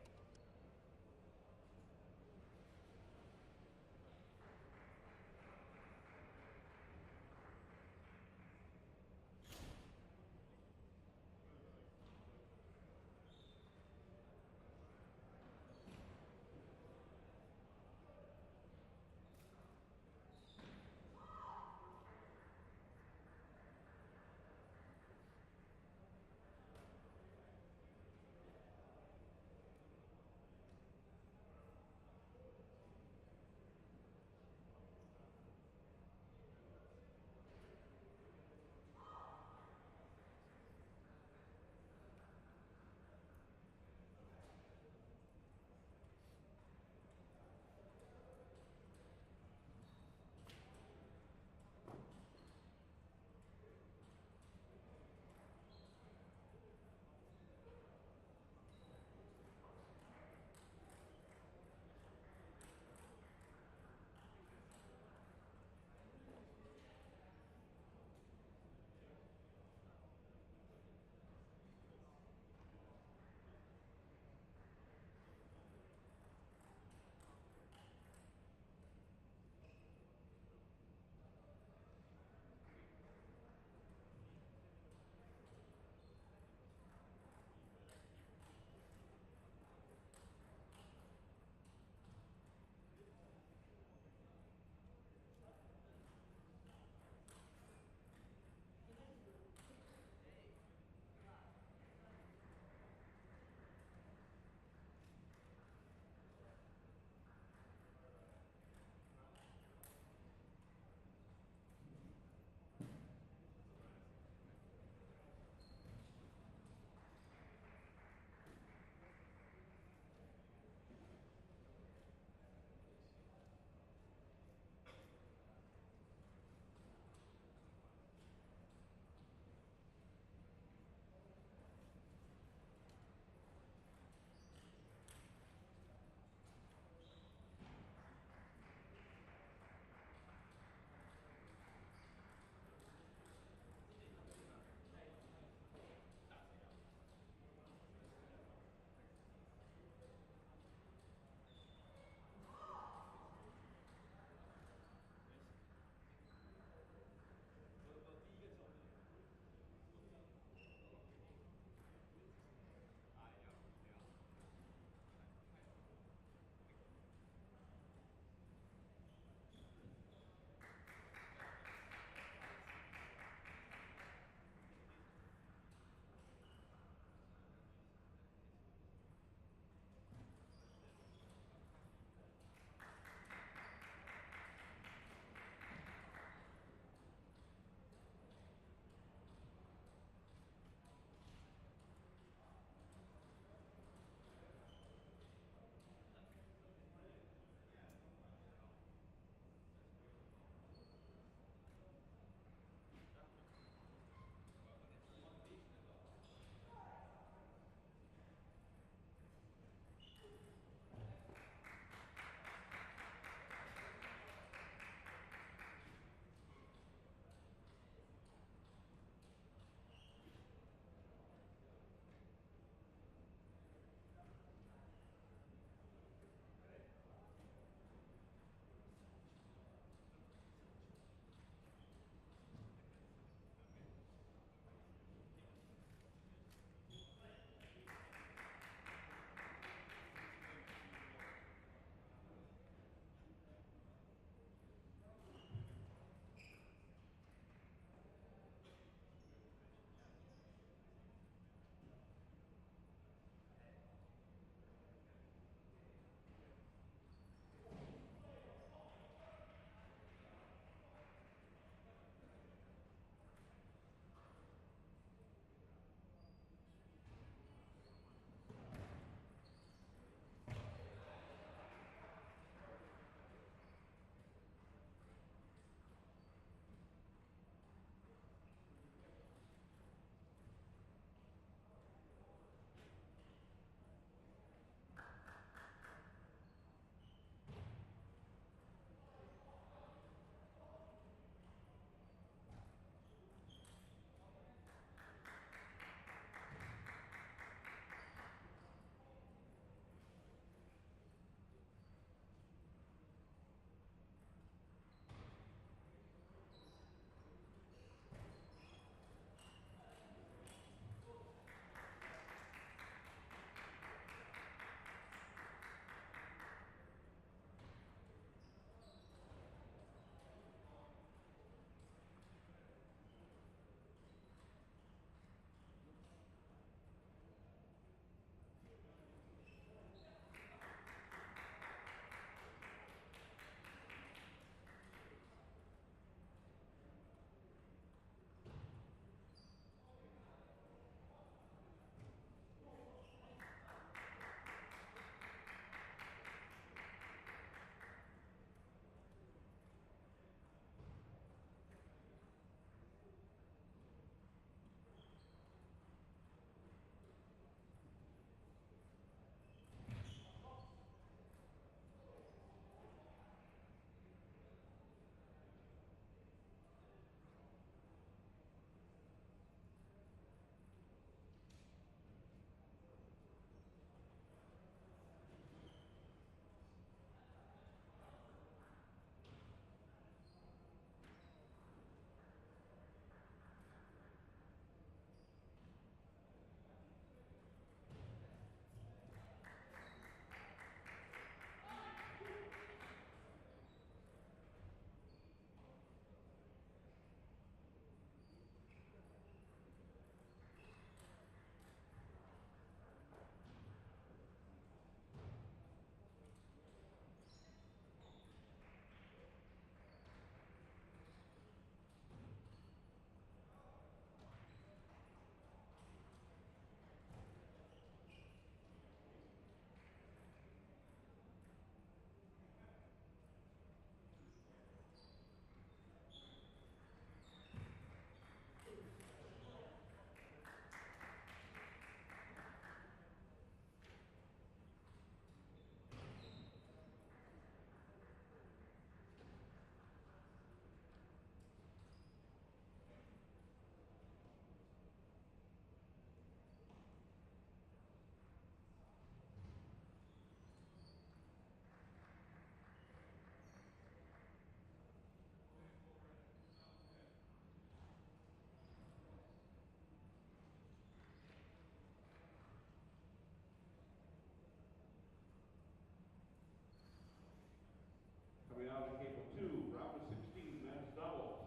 Coming out of table 2, round of 16, men's doubles.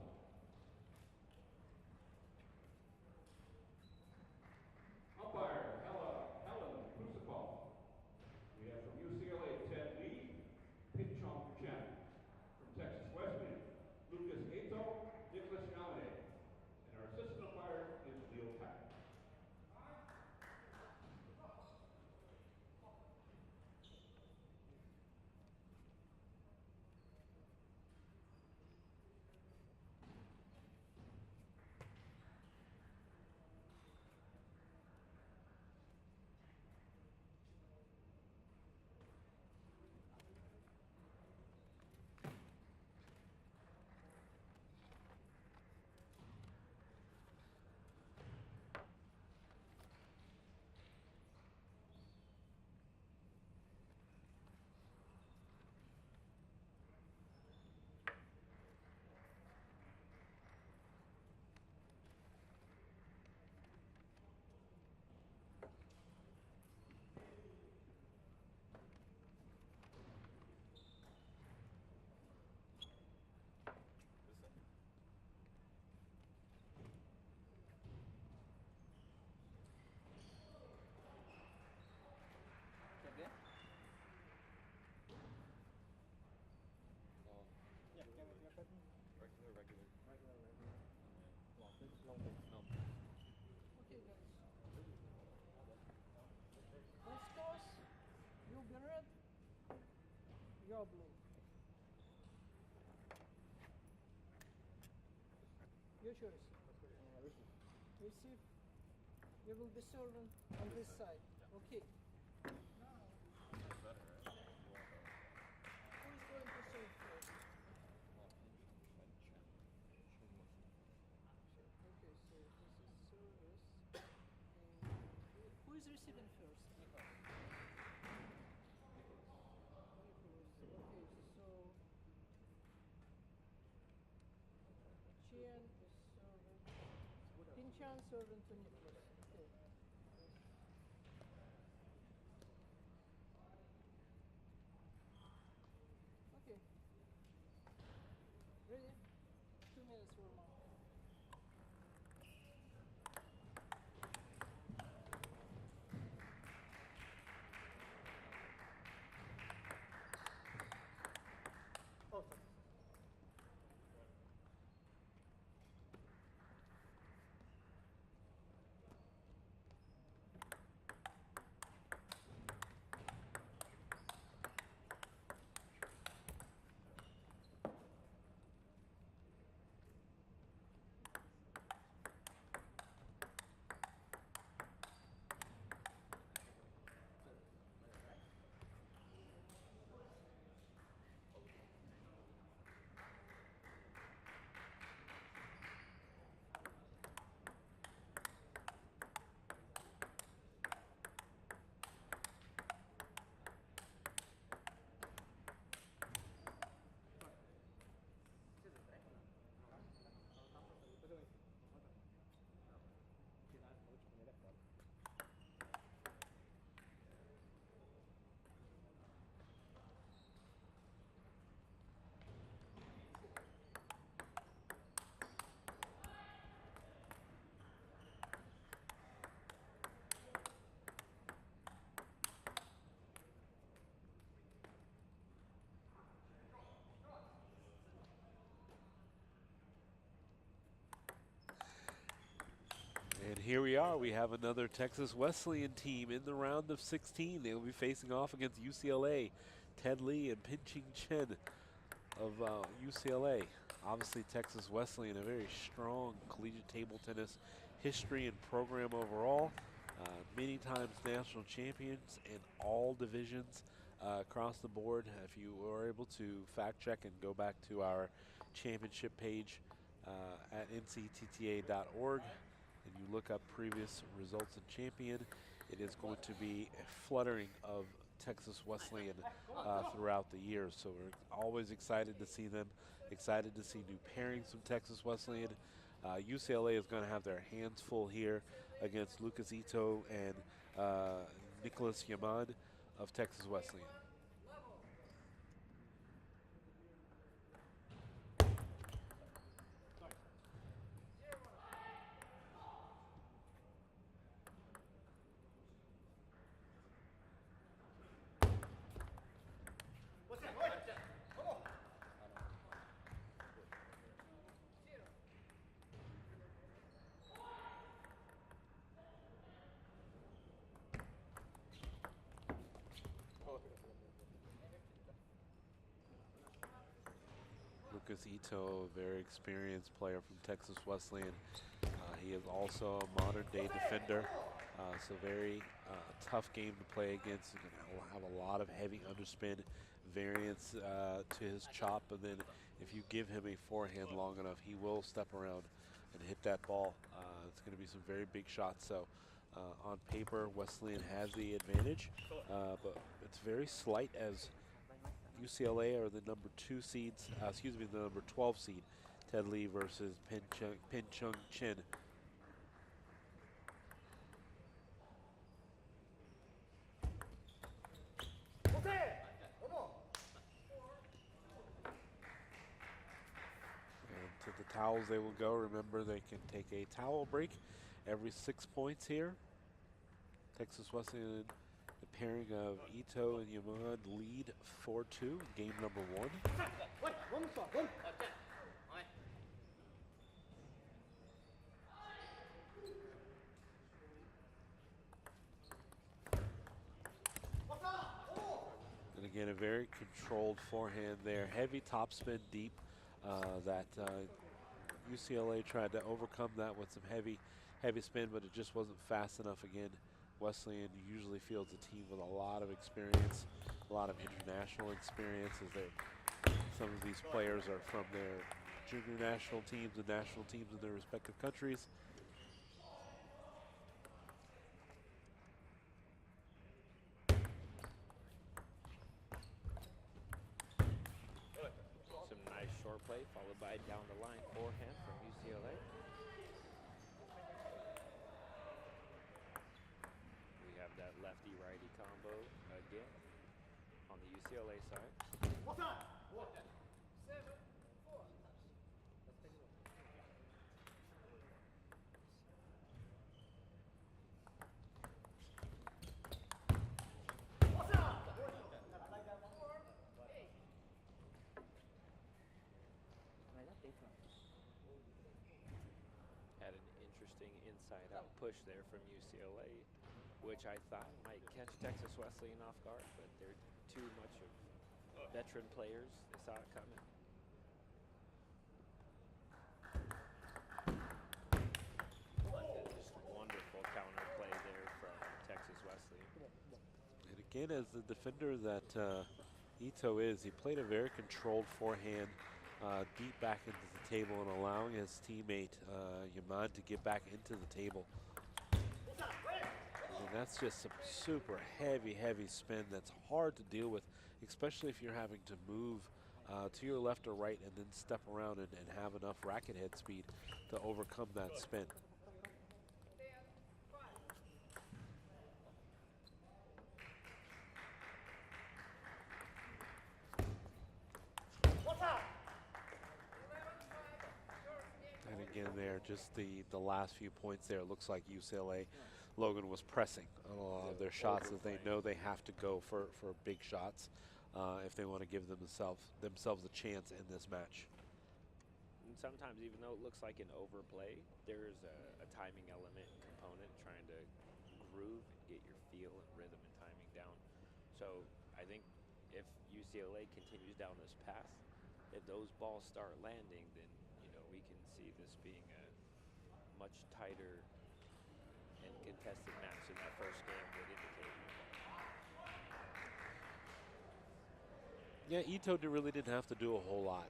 Umpire, Helen Crucible. We have from UCLA, Ted Lee, Pinchong Chen. From Texas Wesleyan, Lucas Ato, Nicholas Yamane. And our assistant umpire is Leo Pack. Okay, guys. Let's toss. You be red. You're blue. Your choice. Receive. You will be serving on this side. Okay. Who is going to serve first? Okay, so this is service. Who is receiving first? Nicholas. Okay, so Chen is serving. Pinchan serving to Nicholas. Okay. Okay. Ready? 2 minutes for a moment. And here we are. We have another Texas Wesleyan team in the round of 16. They will be facing off against UCLA. Ted Lee and Pinching Chen of UCLA. Obviously, Texas Wesleyan, a very strong collegiate table tennis history and program overall. Many times national champions in all divisions across the board. If you were able to fact check and go back to our championship page at nctta.org, and you look up previous results and champion, it is going to be a fluttering of Texas Wesleyan throughout the year. So we're always excited to see them, excited to see new pairings from Texas Wesleyan. UCLA is going to have their hands full here against Lucas Ito and Nicholas Yaman of Texas Wesleyan. Lucas Ito, a very experienced player from Texas Wesleyan. He is also a modern-day defender, so very tough game to play against. He's going to have a lot of heavy underspin variance to his chop, and then if you give him a forehand long enough, he will step around and hit that ball. It's going to be some very big shots. So on paper, Wesleyan has the advantage, but it's very slight as UCLA are the number 2 seeds, the number 12 seed, Ted Lee versus Pin Chung Chin. And to the towels they will go. Remember, they can take a towel break every 6 points here. Texas Wesleyan, the pairing of Ito and Yaman lead 4-2 in game number 1. And again, a very controlled forehand there. Heavy topspin deep that UCLA tried to overcome that with some heavy spin, but it just wasn't fast enough again. Wesleyan usually fields a team with a lot of experience, a lot of international experience, as some of these players are from their junior national teams and national teams in their respective countries. Some nice short play followed by down the line forehand from UCLA. We have that lefty-righty combo again on the UCLA side. Had an interesting inside-out push there from UCLA, which I thought might catch Texas Wesleyan off guard, but they're too much of veteran players. They saw it coming. Just wonderful counter play there from Texas Wesleyan. And again, as the defender that Ito is, he played a very controlled forehand deep back into the table and allowing his teammate Yaman to get back into the table. And that's just some super heavy spin that's hard to deal with, especially if you're having to move to your left or right and then step around and have enough racket head speed to overcome that spin. And again there, just the last few points there, it looks like UCLA, Logan was pressing on a lot of their shots as they know they have to go for big shots if they want to give themselves a chance in this match. And sometimes, even though it looks like an overplay, there's a timing element and component trying to groove, get your feel and rhythm and timing down. So I think if UCLA continues down this path, if those balls start landing, then we can see this being a much tighter and contested match than that first game would indicate. Yeah, Ito really didn't have to do a whole lot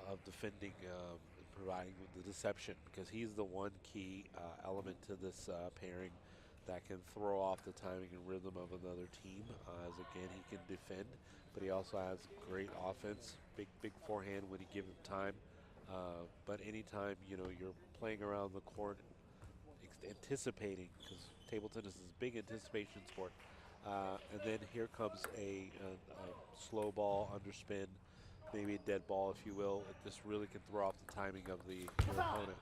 of defending and providing with the deception, because he's the one key element to this pairing that can throw off the timing and rhythm of another team. As again, he can defend, but he also has great offense, big forehand when you give him time. But anytime you're playing around the court, anticipating, because table tennis is a big anticipation sport. And then here comes a slow ball, underspin, maybe a dead ball, if you will. It just really can throw off the timing of your opponent.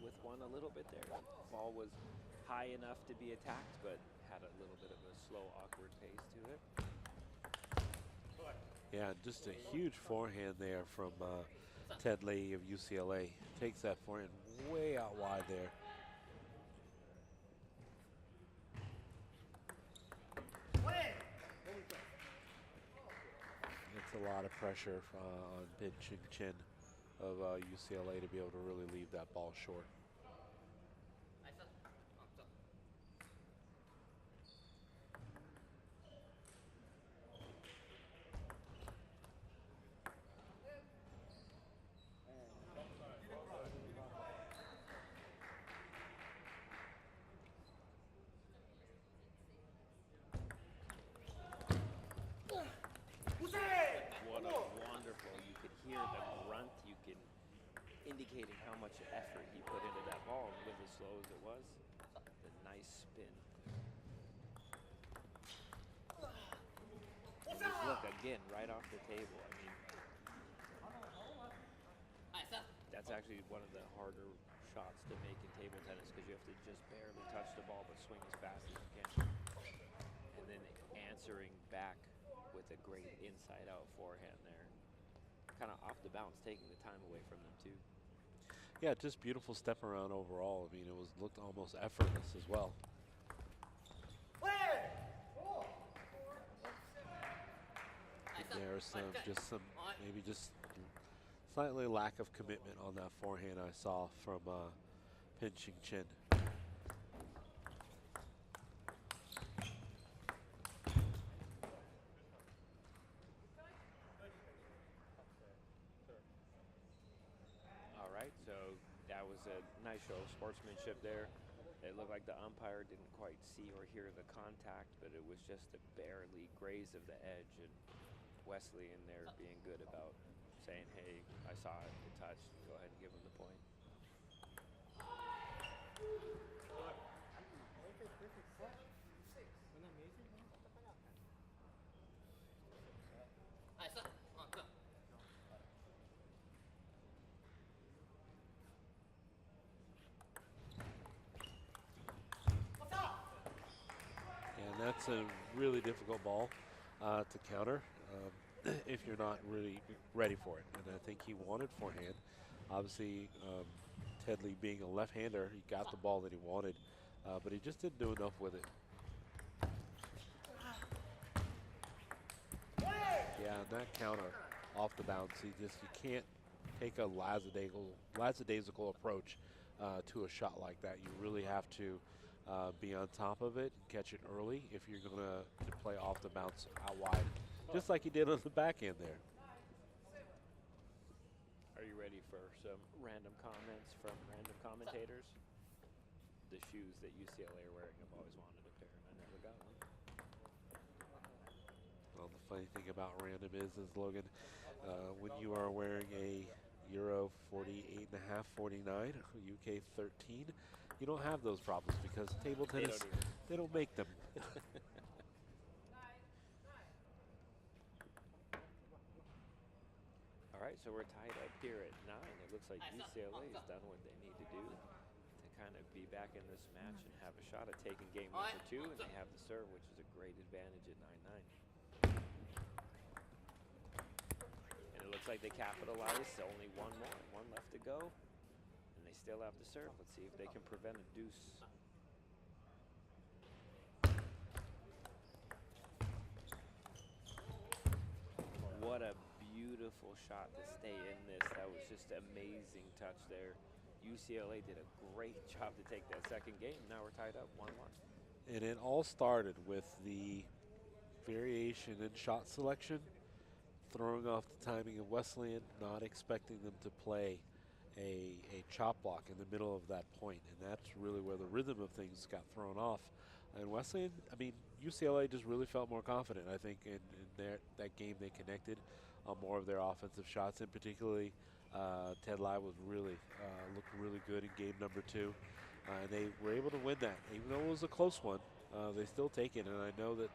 with one a little bit there. The ball was high enough to be attacked, but had a little bit of a slow, awkward pace to it. Yeah, just a huge forehand there from Ted Lee of UCLA. Takes that forehand way out wide there. It's a lot of pressure on Pin Ching Chin of UCLA to be able to really leave that ball short. What a wonderful, you could hear the grunt, you can indicating how much effort he put into that ball with as slow as it was. The nice spin. And just look again, right off the table. I mean, that's actually one of the harder shots to make in table tennis because you have to just barely touch the ball but swing as fast as you can. And then answering back with a great inside-out forehand there. Kind of off the bounce, taking the time away from them too. Yeah, just beautiful step around overall. I mean, it looked almost effortless as well. There's maybe just slightly lack of commitment on that forehand I saw from Pin Ching Chin. All right, so that was a nice show of sportsmanship there. It looked like the umpire didn't quite see or hear the contact, but it was just a barely graze of the edge, and Wesleyan there being good about saying, hey, I saw it, it touched, go ahead and give him the point. And that's a really difficult ball to counter if you're not really ready for it. And I think he wanted forehand. Obviously, Ted Lee being a left-hander, he got the ball that he wanted, but he just didn't do enough with it. Yeah, and that counter off the bounce, you can't take a lackadaisical approach to a shot like that. You really have to be on top of it and catch it early if you're going to play off the bounce out wide, just like he did on the backhand there. Are you ready for some random comments from random commentators? The shoes that UCLA are wearing, I've always wanted a pair and I never got one. Well, the funny thing about random is Logan, when you are wearing a Euro 48.5, 49, UK 13, you don't have those problems because table tennis, they don't make them. All right, so we're tied up here at 9. It looks like UCLA has done what they need to do to kind of be back in this match and have a shot at taking game number 2, and they have the serve, which is a great advantage at 9-9. And it looks like they capitalized. Only one more, one left to go, and they still have the serve. Let's see if they can prevent a deuce. What a beautiful shot to stay in this. That was just amazing touch there. UCLA did a great job to take that second game. Now we're tied up 1-1. And it all started with the variation in shot selection, throwing off the timing of Wesleyan, not expecting them to play a chop block in the middle of that point. And that's really where the rhythm of things got thrown off. And Wesleyan, I mean, UCLA just really felt more confident, I think, in that game. They connected on more of their offensive shots, and particularly Ted Lee was looked really good in game number 2. And they were able to win that. Even though it was a close one, they still take it. And I know that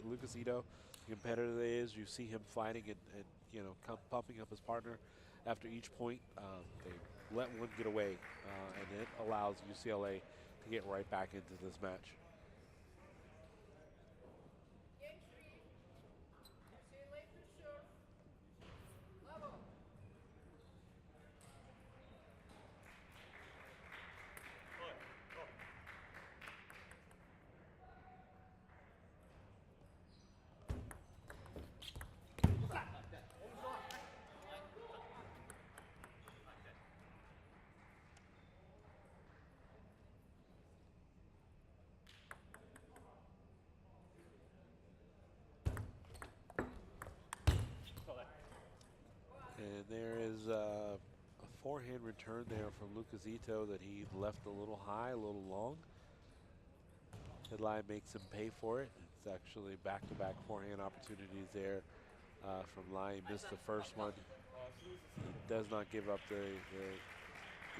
Lucas Ito, the competitor that is, you see him fighting and pumping up his partner after each point. They let one get away, and it allows UCLA to get right back into this match. And there is a forehand return there from Lucas Ito that he left a little high, a little long. Headline makes him pay for it. It's actually back-to-back forehand opportunities there from Lai. He missed the first one. He does not give up the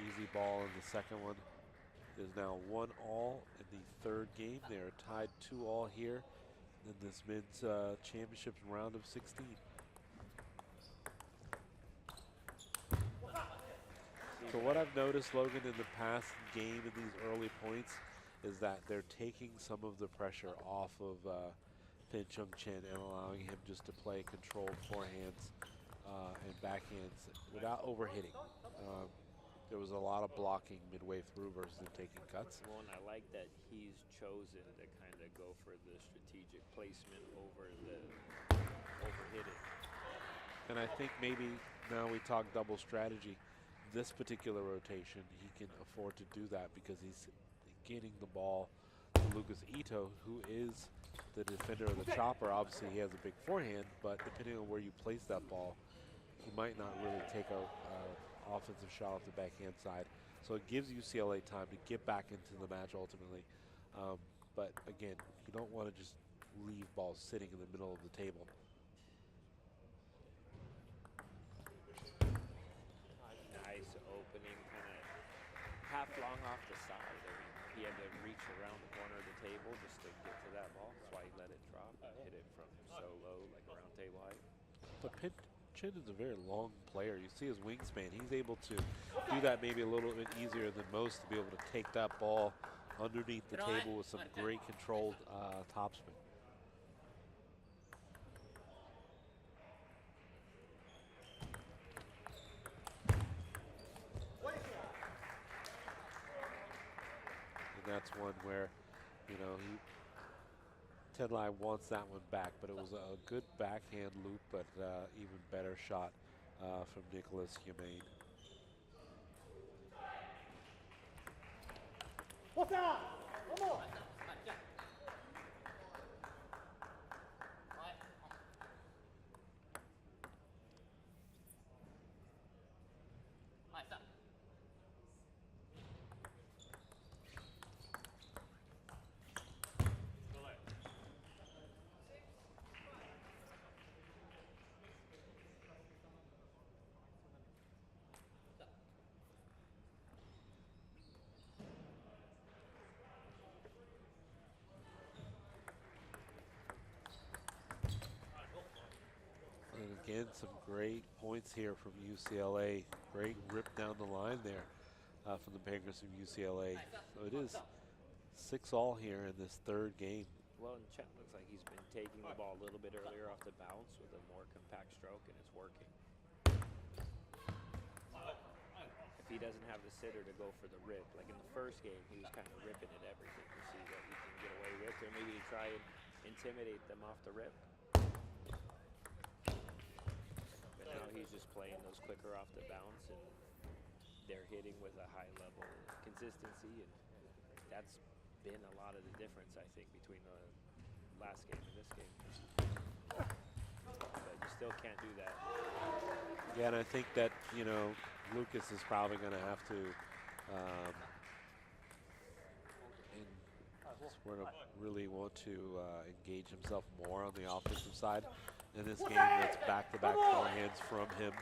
easy ball in the second one. Is now 1-all in the third game. They are tied 2-all here in this men's championships round of 16. So what I've noticed, Logan, in the past game in these early points is that they're taking some of the pressure off of Pin Chung Chen and allowing him just to play controlled forehands and backhands without overhitting. There was a lot of blocking midway through versus him taking cuts. Well, and I like that he's chosen to kind of go for the strategic placement over the overhitting. And I think maybe now we talk double strategy. This particular rotation, he can afford to do that because he's getting the ball to Lucas Ito, who is the defender of the chopper. Obviously, he has a big forehand, but depending on where you place that ball, he might not really take a offensive shot off the backhand side. So it gives UCLA time to get back into the match ultimately. But again, you don't want to just leave balls sitting in the middle of the table. Nice opening, kind of half long off the side. I mean, he had to reach around the corner of the table just to get to that ball. That's why he let it drop. Hit it from so low, like around table height. But Chin is a very long player. You see his wingspan. He's able to do that maybe a little bit easier than most, to be able to take that ball underneath the table with some great controlled topspin. And that's one where, you know, Ted Lai wants that one back, but it was a good backhand loop, but even better shot from Nicholas Humane. And again, some great points here from UCLA. Great rip down the line there from the Panthers of UCLA. So it is 6-all here in this third game. Well, and Chen looks like he's been taking the ball a little bit earlier off the bounce with a more compact stroke, and it's working. If he doesn't have the sitter to go for the rip, like in the first game, he was kind of ripping at everything to see what he can get away with, or maybe to try and intimidate them off the rip. But now he's just playing those quicker off the bounce, and they're hitting with a high level of consistency, and that's been a lot of the difference, I think, between the last game and this game. But you still can't do that. Yeah, and I think that, you know, Lucas is probably going to have to really want to engage himself more on the offensive side. In this game, it's back-to-back forehands from him.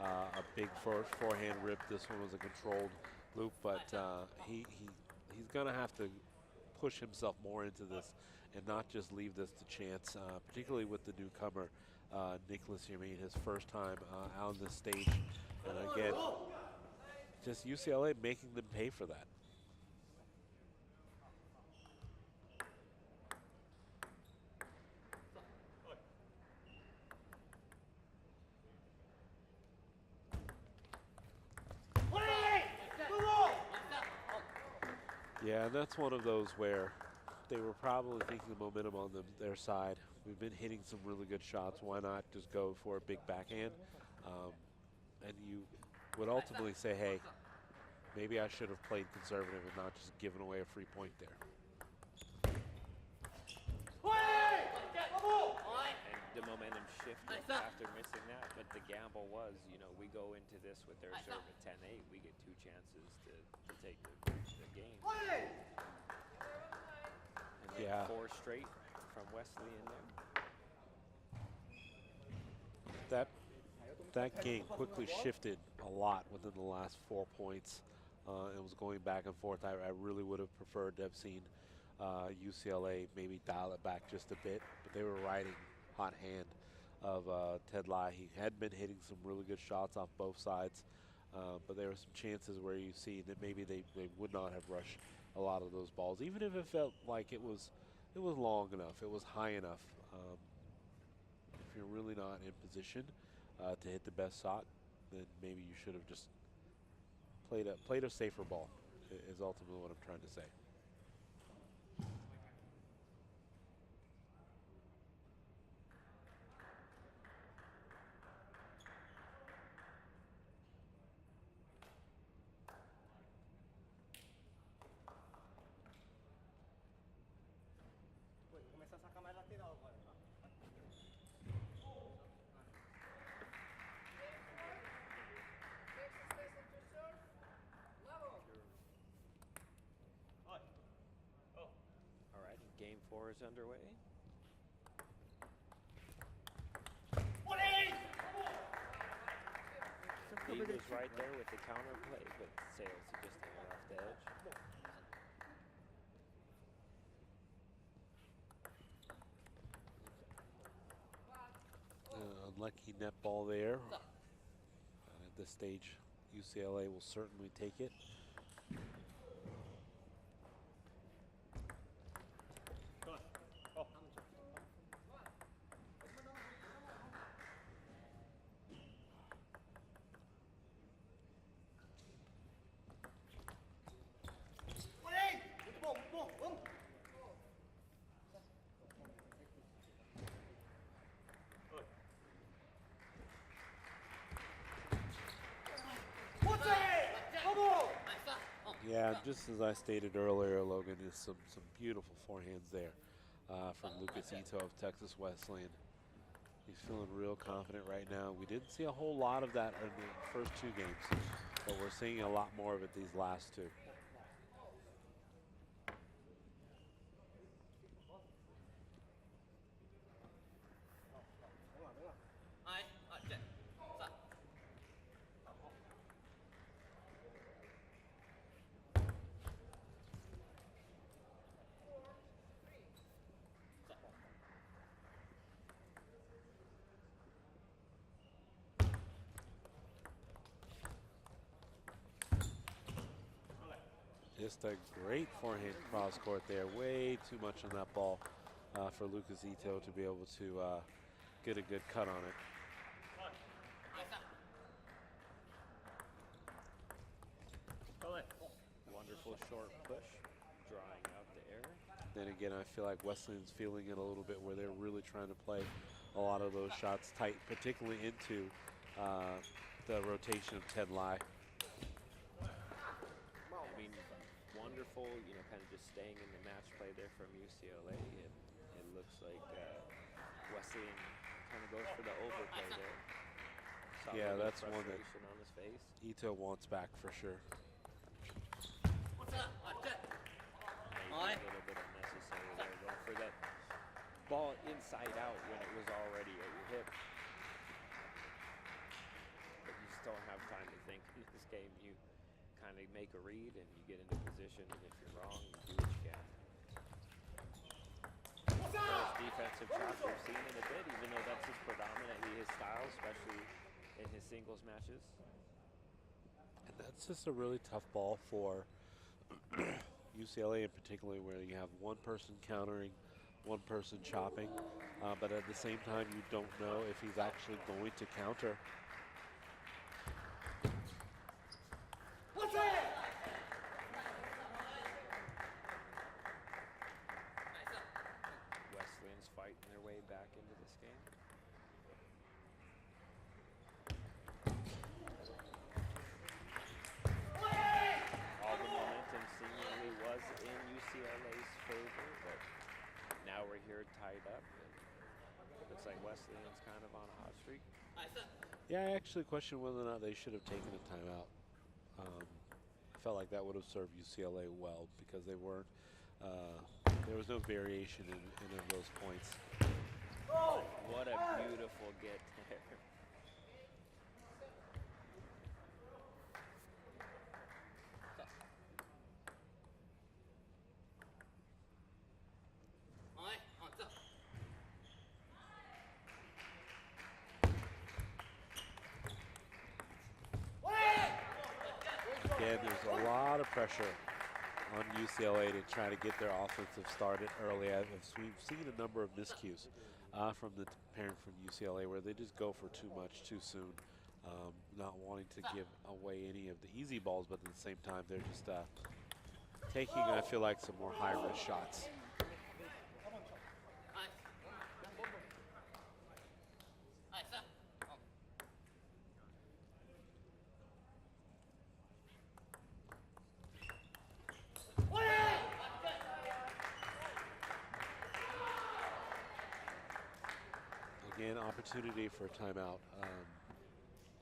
A big forehand rip. This one was a controlled loop, but he's going to have to push himself more into this and not just leave this to chance, particularly with the newcomer, Nicholas Humane, his first time out on this stage. And again, just UCLA making them pay for that. Yeah, and that's one of those where they were probably thinking the momentum on their side. We've been hitting some really good shots. Why not just go for a big backhand? And you would ultimately say, hey, maybe I should have played conservative and not just given away a free point there. And the momentum shifted after missing that, but the gamble was, you know, we go into this with their serve at 10-8, we get 2 chances to take the game. And then Yeah. 4 straight from Wesleyan there. That game quickly shifted a lot within the last 4 points. It was going back and forth. I really would have preferred to have seen UCLA maybe dial it back just a bit, but they were riding hot hand of Ted Lai. He had been hitting some really good shots off both sides, but there were some chances where you see that maybe they would not have rushed a lot of those balls, even if it felt like it was long enough, it was high enough. If you're really not in position to hit the best shot, then maybe you should have just played a safer ball, is ultimately what I'm trying to say. All right, game 4 is underway. He was right there with the counter play, but sails to just hair off the edge. Unlucky net ball there. At this stage, UCLA will certainly take it. Yeah, just as I stated earlier, Logan, is some beautiful forehands there from Lucas Ito of Texas Wesleyan. He's feeling real confident right now. We didn't see a whole lot of that in the first 2 games, but we're seeing a lot more of it these last 2. Just a great forehand cross court there. Way too much on that ball for Lucas Ito to be able to get a good cut on it. Wonderful short push, drawing out the air. Then again, I feel like Wesleyan's feeling it a little bit where they're really trying to play a lot of those shots tight, particularly into the rotation of Ted Lai. I mean, wonderful, you know, kind of just staying in the match play there from UCLA. It looks like Wesleyan kind of goes for the overplay there. Saw Yeah, a little that's one that frustration on his face. Ito wants back for sure. Maybe a little bit unnecessary there, going for that ball inside out when it was already at your hip. But you just don't have time to think in this game. You kind of make a read and you get into position, and if you're wrong, you do what you can. First defensive shots we've seen in a bit, even though that's just predominantly his style, especially in his singles matches. And That's just a really tough ball for UCLA in particular, where you have one person countering, one person chopping, but at the same time, you don't know if he's actually going to counter. Wesleyan's fighting their way back into this game. All the momentum seemingly was in UCLA's favor, but now we're here tied up. And looks like Wesleyan's kind of on a hot streak. Yeah, I actually question whether or not they should have taken a timeout. I felt like that would have served UCLA well because they weren't. There was no variation in any of those points. What a beautiful get there. Again, there's a lot of pressure on UCLA to try to get their offensive started early. As we've seen a number of miscues from the parent from UCLA where they just go for too much too soon, not wanting to give away any of the easy balls, but at the same time they're just taking, I feel like, some more high-risk shots. Again, opportunity for a timeout.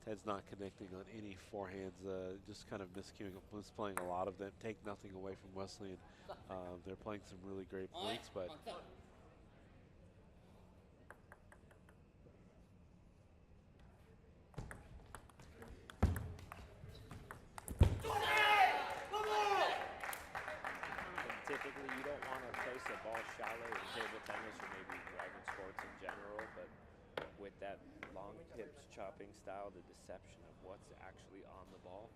Ted's not connecting on any forehands, just kind of misplaying a lot of them. Take nothing away from Wesleyan. They're playing some really great points, but typically you don't want to place a ball shallow in table tennis or maybe dragon sports in general, but with that long tips chopping style, the deception of what's actually on the ball,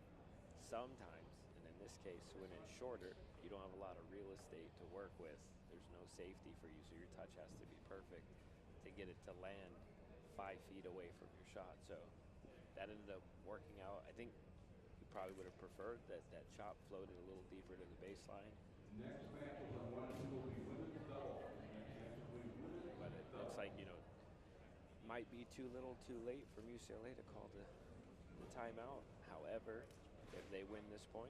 sometimes, and in this case when it's shorter, you don't have a lot of real estate to work with. There's no safety for you, so your touch has to be perfect to get it to land 5 feet away from your shot. So that ended up working out. I think you probably would have preferred that that chop floated a little deeper to the baseline. Next matches on 1 and 2 will be women's double. But it looks like, might be too little too late from UCLA to call the timeout. However, if they win this point,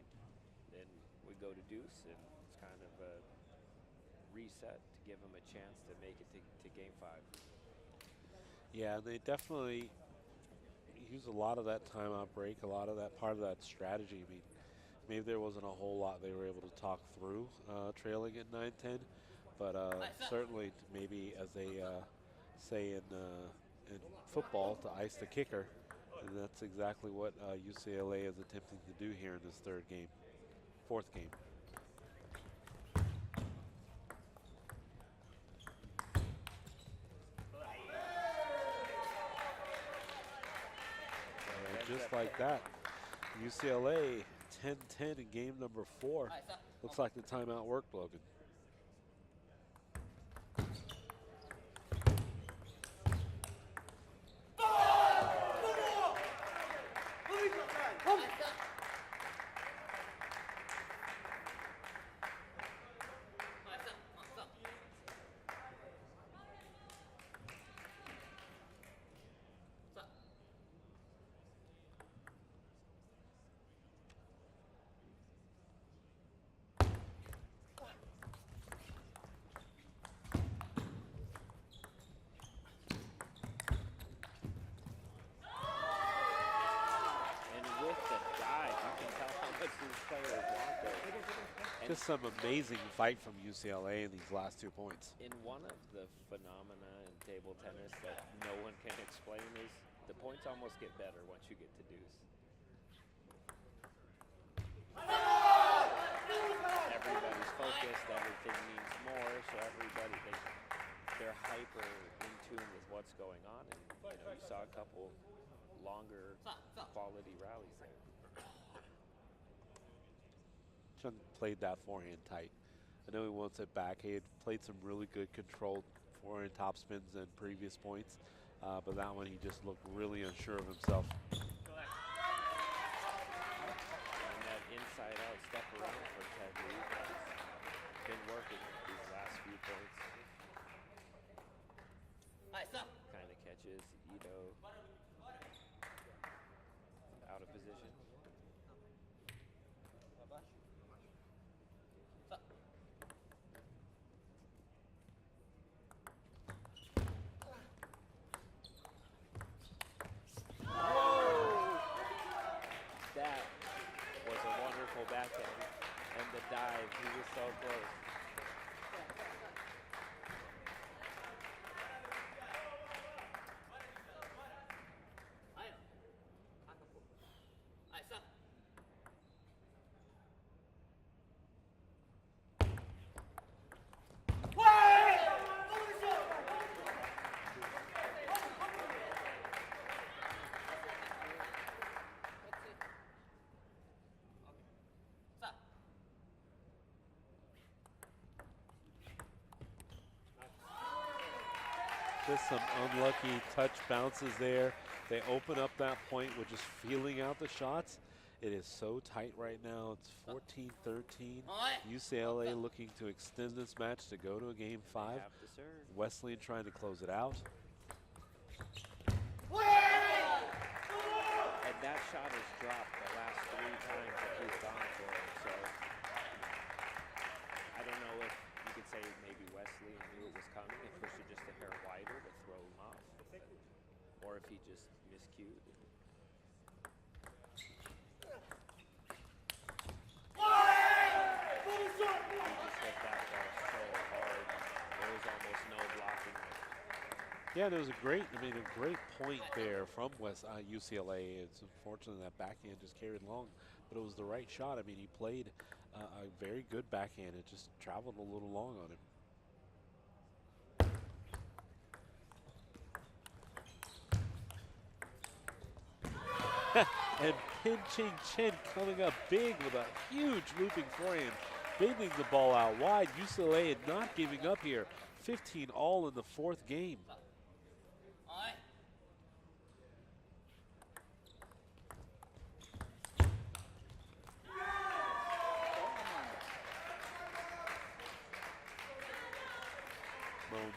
then we go to deuce, and it's kind of a reset to give them a chance to make it to game 5. yeah, they definitely use a lot of that timeout break, a lot of that part of that strategy. I mean, maybe there wasn't a whole lot they were able to talk through trailing at 9-10, but certainly maybe as they say in football, to ice the kicker, and that's exactly what UCLA is attempting to do here in this fourth game. And just like that, UCLA 10-10 in game number 4. Looks like the timeout worked, Logan. Just some amazing fight from UCLA in these last 2 points. In one of the phenomena in table tennis that no one can explain is the points almost get better once you get to deuce. Everybody's focused, everything means more, so they're hyper in tune with what's going on, and you saw a couple longer quality rallies there. Chung played that forehand tight. I know he wants it back. He had played some really good controlled forehand topspins in previous points, but that one he just looked really unsure of himself. And that inside out step around for Ted Lee has been working these last few points. Kind of catches Ito out of position. That was a wonderful backhand. And the dive, he was so close. Just some unlucky touch bounces there. They open up that point with just feeling out the shots. It is so tight right now. It's 14-13. UCLA looking to extend this match to go to a game 5. Have to serve. Wesleyan trying to close it out. And that shot has dropped the last 3 times that he's gone for it. So I don't know if you could say maybe Wesleyan knew it was coming and pushed it just a hair wider to throw him off. Or if he just miscued. He just hit that ball so hard. There was almost no blocking. Yeah, there was a great point there from UCLA. It's unfortunate that backhand just carried long, but it was the right shot. I mean, he played a very good backhand. It just traveled a little long on him. And pinching Chin coming up big with a huge looping forehand, bending the ball out wide. UCLA not giving up here. 15 all in the 4th game.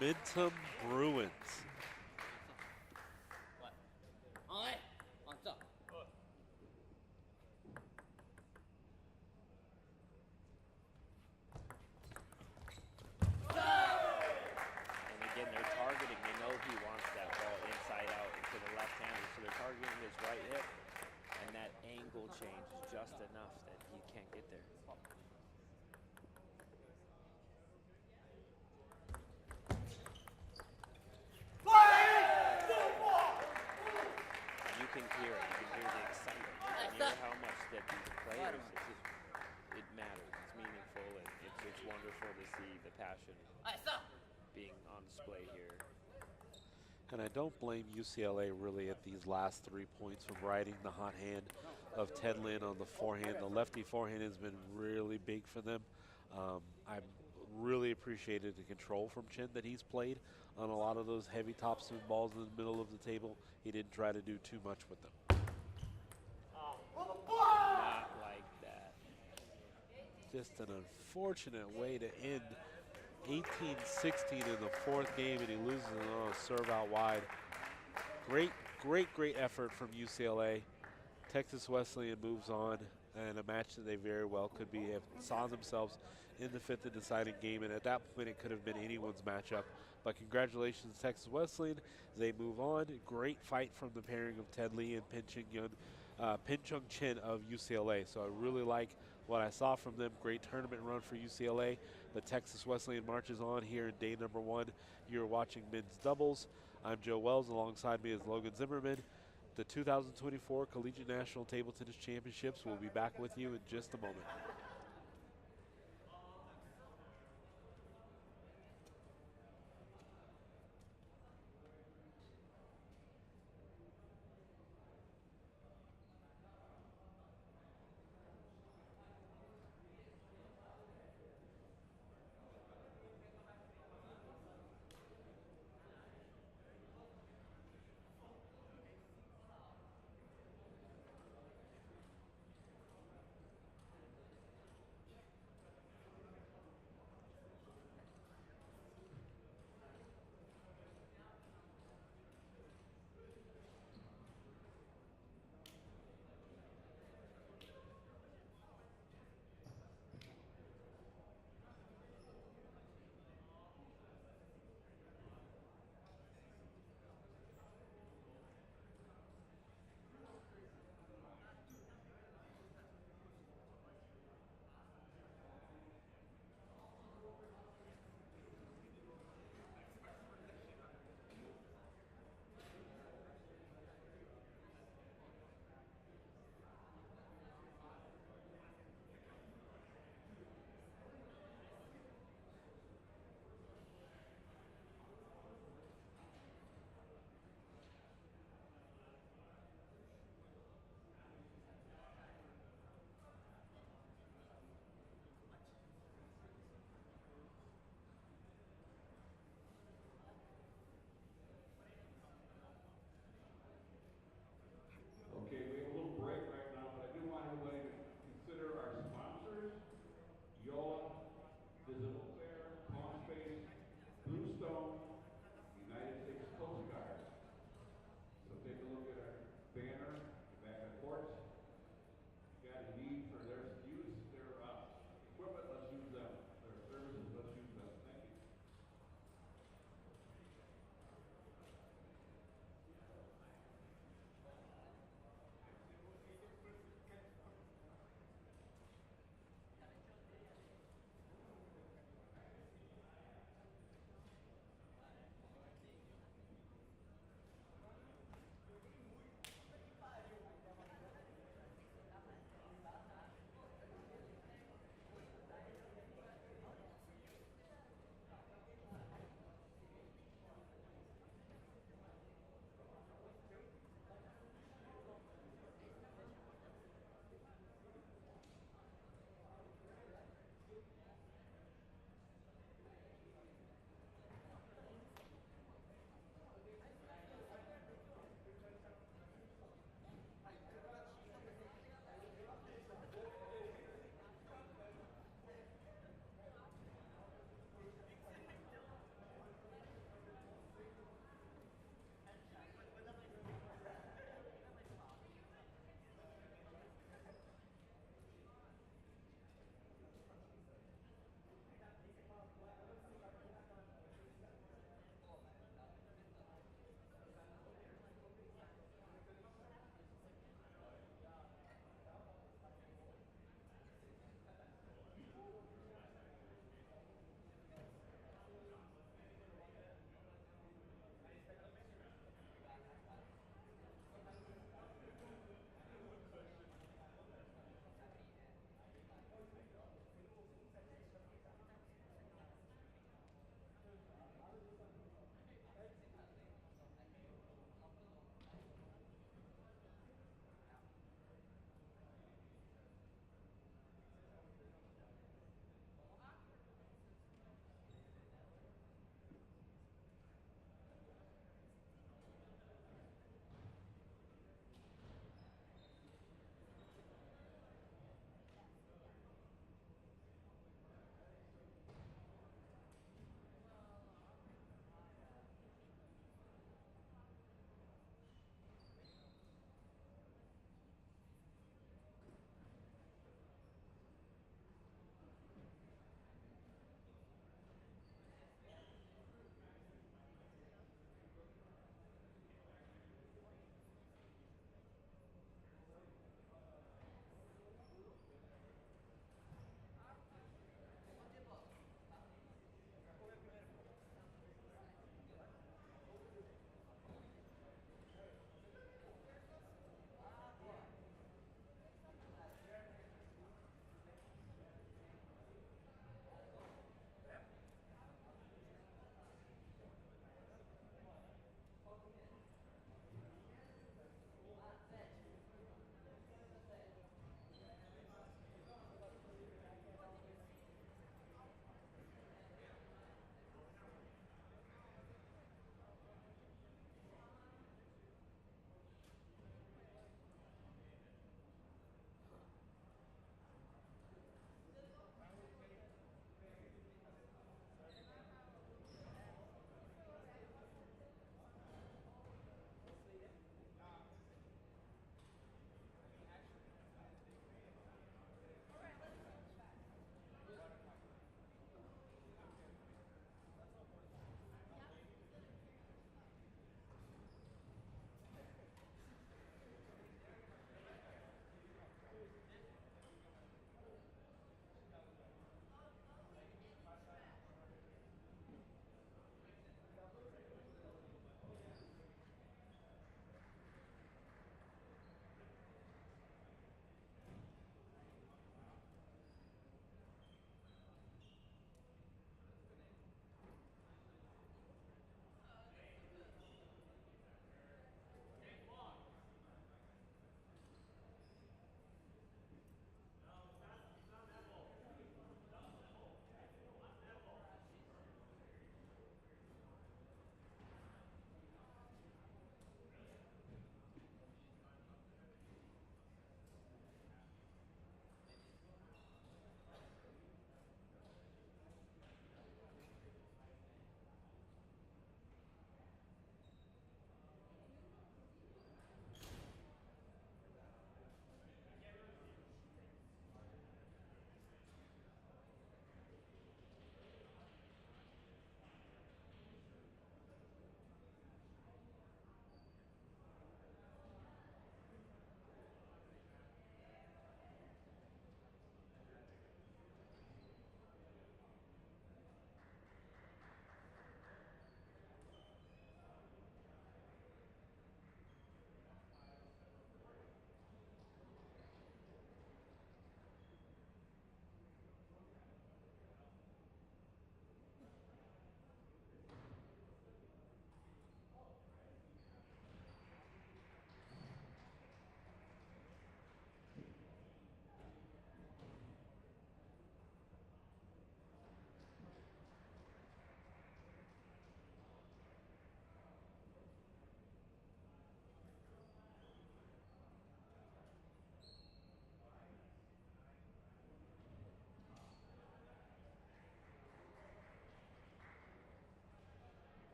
Momentum Bruins. And again, they're targeting. They know he wants that ball inside out to the left-hander, so they're targeting his right hip. And that angle change is just enough that he can't get there. You can hear it. You can hear the excitement. You can hear how much that these players, it matters. It's meaningful, and it's wonderful to see the passion being on display here. And I don't blame UCLA really at these last 3 points from riding the hot hand of Ted Lin on the forehand. The lefty forehand has been really big for them. I really appreciated the control from Chin that he's played on a lot of those heavy topspin balls in the middle of the table. He didn't try to do too much with them. Not like that. Just an unfortunate way to end 18-16 in the 4th game, and he loses on a serve out wide. Great effort from UCLA. Texas Wesleyan moves on, and a match that they very well could be have saw themselves in the 5th and deciding game, and at that point it could have been anyone's matchup. But congratulations, Texas Wesleyan. They move on. Great fight from the pairing of Ted Lee and Pin Chung Chin of UCLA. So I really like what I saw from them. Great tournament run for UCLA. The Texas Wesleyan marches on here in day number 1. You're watching men's doubles. I'm Joe Wells. Alongside me is Logan Zimmerman. The 2024 Collegiate National Table Tennis Championships will be back with you in just a moment.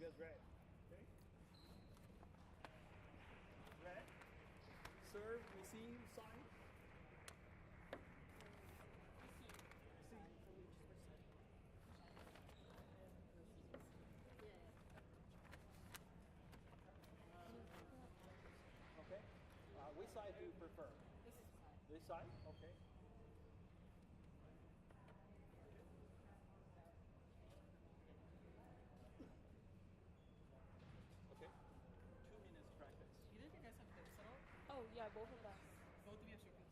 You guys ready? Okay. Red. Serve, receive, sign. Okay. Which side do you prefer? This side? Okay. Okay. 2 minutes practice. Either of you guys have hips at all? Oh, yeah, both of us. Both of you have circles.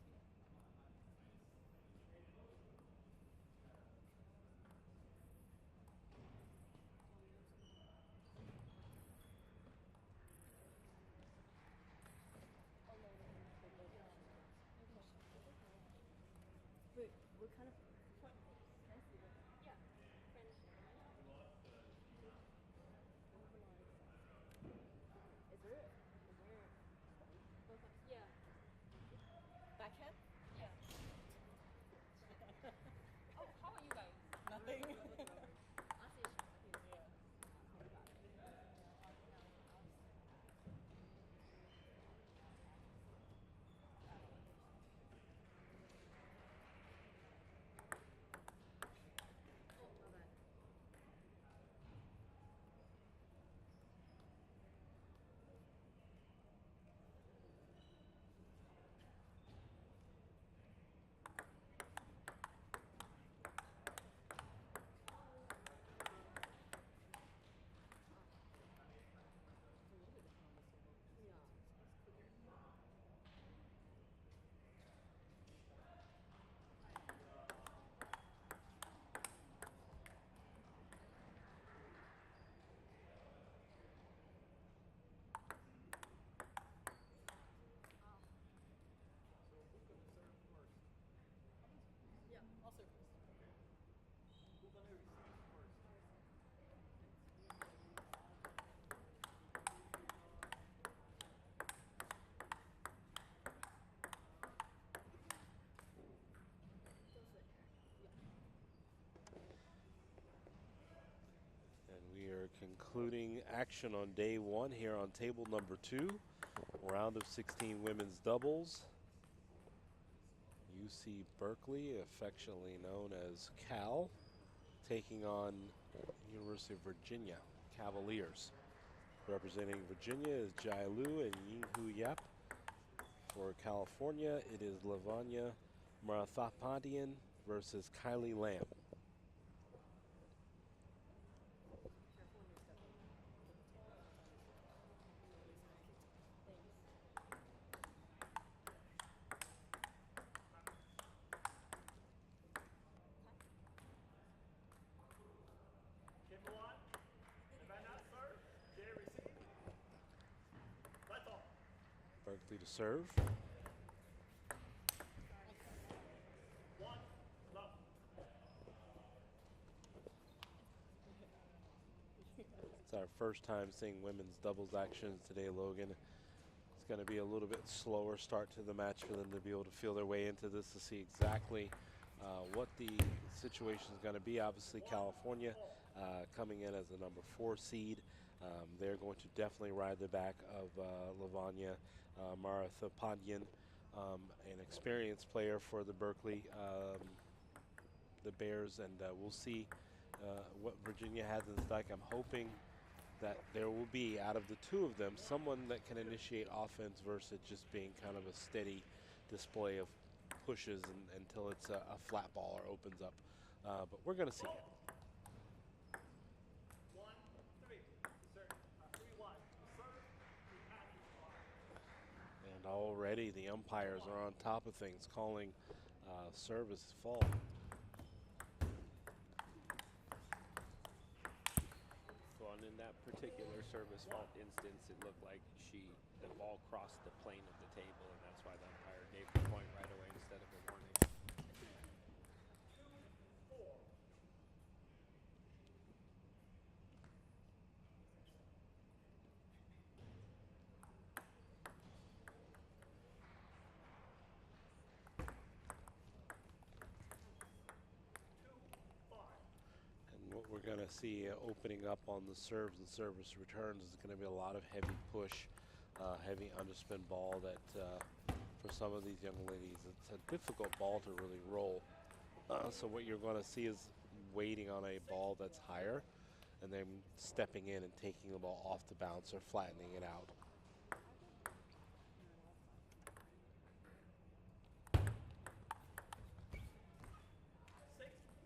Wait, what kind of... Yeah. Backhand? Yeah. Oh, how are you guys? Nothing. Yeah. I'll serve first. Who's gonna receive first? And we are concluding action on day one here on table number 2, round of 16 women's doubles. UC Berkeley, affectionately known as Cal, taking on University of Virginia Cavaliers. Representing Virginia is Jai Lu and Yinghu Yap. For California, it is Lavanya Marathapadian versus Kylie Lamb. Kimberly, Savannah, serve. Jay, receive. That's all. Berkeley to serve. One, love. It's our first time seeing women's doubles action today, Logan. It's going to be a little bit slower start to the match for them to be able to feel their way into this to see exactly what the situation is going to be. Obviously, California coming in as the number 4 seed. They're going to definitely ride the back of Lavanya Marathapadian, an experienced player for the Berkeley, the Bears, and we'll see what Virginia has in stock. I'm hoping that there will be, out of the 2 of them, someone that can initiate offense versus just being kind of a steady display of pushes until it's a flat ball or opens up. But we're going to see it. 1, 3. Serve. 3, 1. Serve. And already the umpires are on top of things, calling service fault. So in that particular service fault instance, it looked like the ball crossed the plane of the table, and that's why the umpire gave the point right away instead of a warning. And what we're going to see opening up on the serves and service returns is going to be a lot of heavy push, heavy underspin ball that for some of these young ladies, it's a difficult ball to really roll. So what you're going to see is waiting on a ball that's higher and then stepping in and taking the ball off the bounce or flattening it out.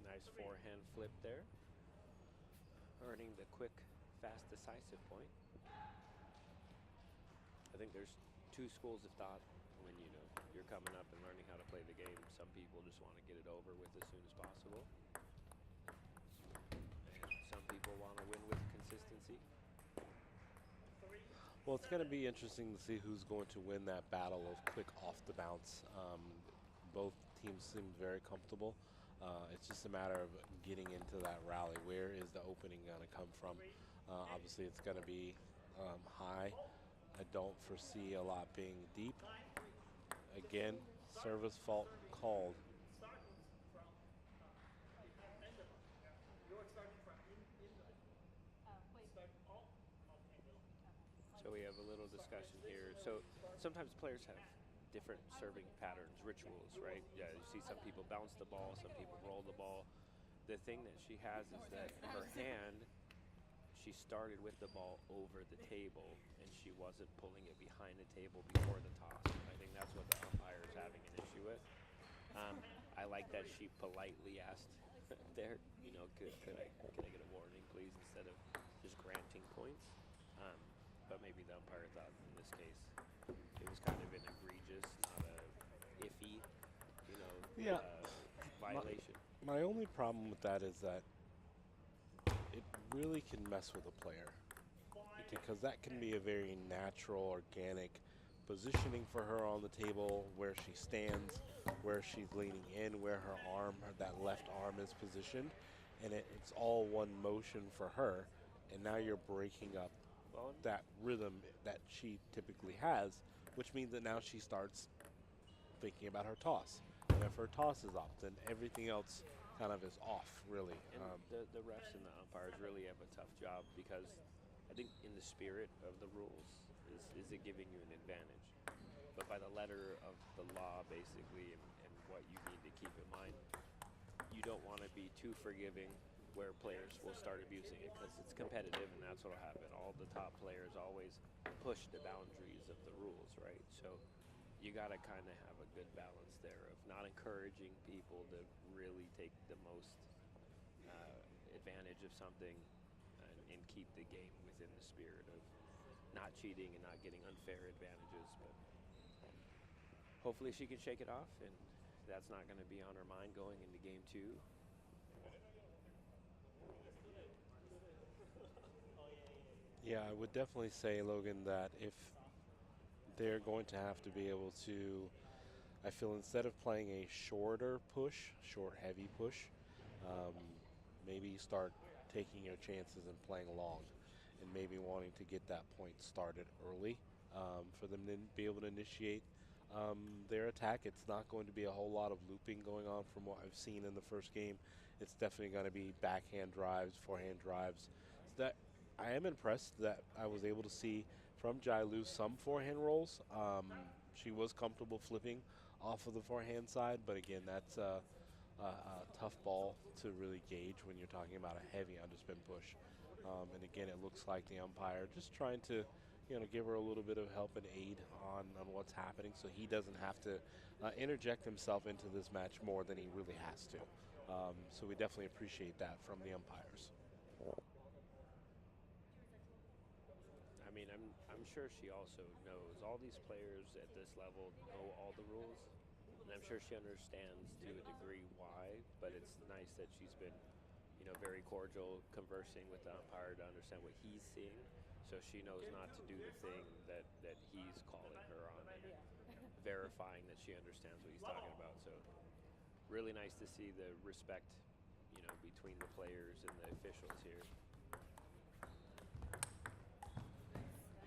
Nice forehand flip there. Earning the quick, fast, decisive point. I think there's two schools of thought when you're coming up and learning how to play the game. Some people just want to get it over with as soon as possible. And some people want to win with consistency. Well, it's going to be interesting to see who's going to win that battle of quick off the bounce. Both teams seem very comfortable. It's just a matter of getting into that rally. Where is the opening going to come from? Obviously, it's going to be high. I don't foresee a lot being deep. Again, service fault called. So we have a little discussion here. So sometimes players have different serving patterns, rituals, right? Yeah, you see some people bounce the ball, some people roll the ball. The thing that she has is that her hand, she started with the ball over the table and she wasn't pulling it behind the table before the toss. I think that's what the umpire is having an issue with. I like that she politely asked there, could I get a warning, please, instead of just granting points. But maybe the umpire thought in this case it was kind of an egregious, not a iffy, violation. My only problem with that is that it really can mess with a player because that can be a very natural, organic positioning for her on the table, where she stands, where she's leaning in, where her arm, that left arm is positioned, and it's all one motion for her, and now you're breaking up that rhythm that she typically has, which means that now she starts thinking about her toss. And if her toss is off, then everything else kind of is off, really. And the refs and the umpires really have a tough job because I think in the spirit of the rules is it giving you an advantage. But by the letter of the law, basically, and what you need to keep in mind, you don't want to be too forgiving where players will start abusing it because it's competitive and that's what will happen. All the top players always push the boundaries of the rules, right? So you got to kind of have a good balance there of not encouraging people to really take the most advantage of something and keep the game within the spirit of not cheating and not getting unfair advantages. But hopefully she can shake it off, and that's not going to be on her mind going into game 2. Yeah, I would definitely say, Logan, that if they're going to have to be able to, I feel instead of playing a shorter push, short heavy push, maybe start taking your chances and playing long and maybe wanting to get that point started early for them to be able to initiate their attack. It's not going to be a whole lot of looping going on from what I've seen in the first game. It's definitely going to be backhand drives, forehand drives. So that I am impressed that I was able to see from Jai Lu some forehand rolls. She was comfortable flipping off of the forehand side, but again, that's a tough ball to really gauge when you're talking about a heavy underspin push. And again, it looks like the umpire just trying to, give her a little bit of help and aid on what's happening, so he doesn't have to interject himself into this match more than he really has to. So we definitely appreciate that from the umpires. I mean, I'm sure she also knows all these players at this level know all the rules, and I'm sure she understands to a degree why. But it's nice that she's been, very cordial, conversing with the umpire to understand what he's seeing, so she knows not to do the thing that he's calling her on, and verifying that she understands what he's talking about. So really nice to see the respect, between the players and the officials here.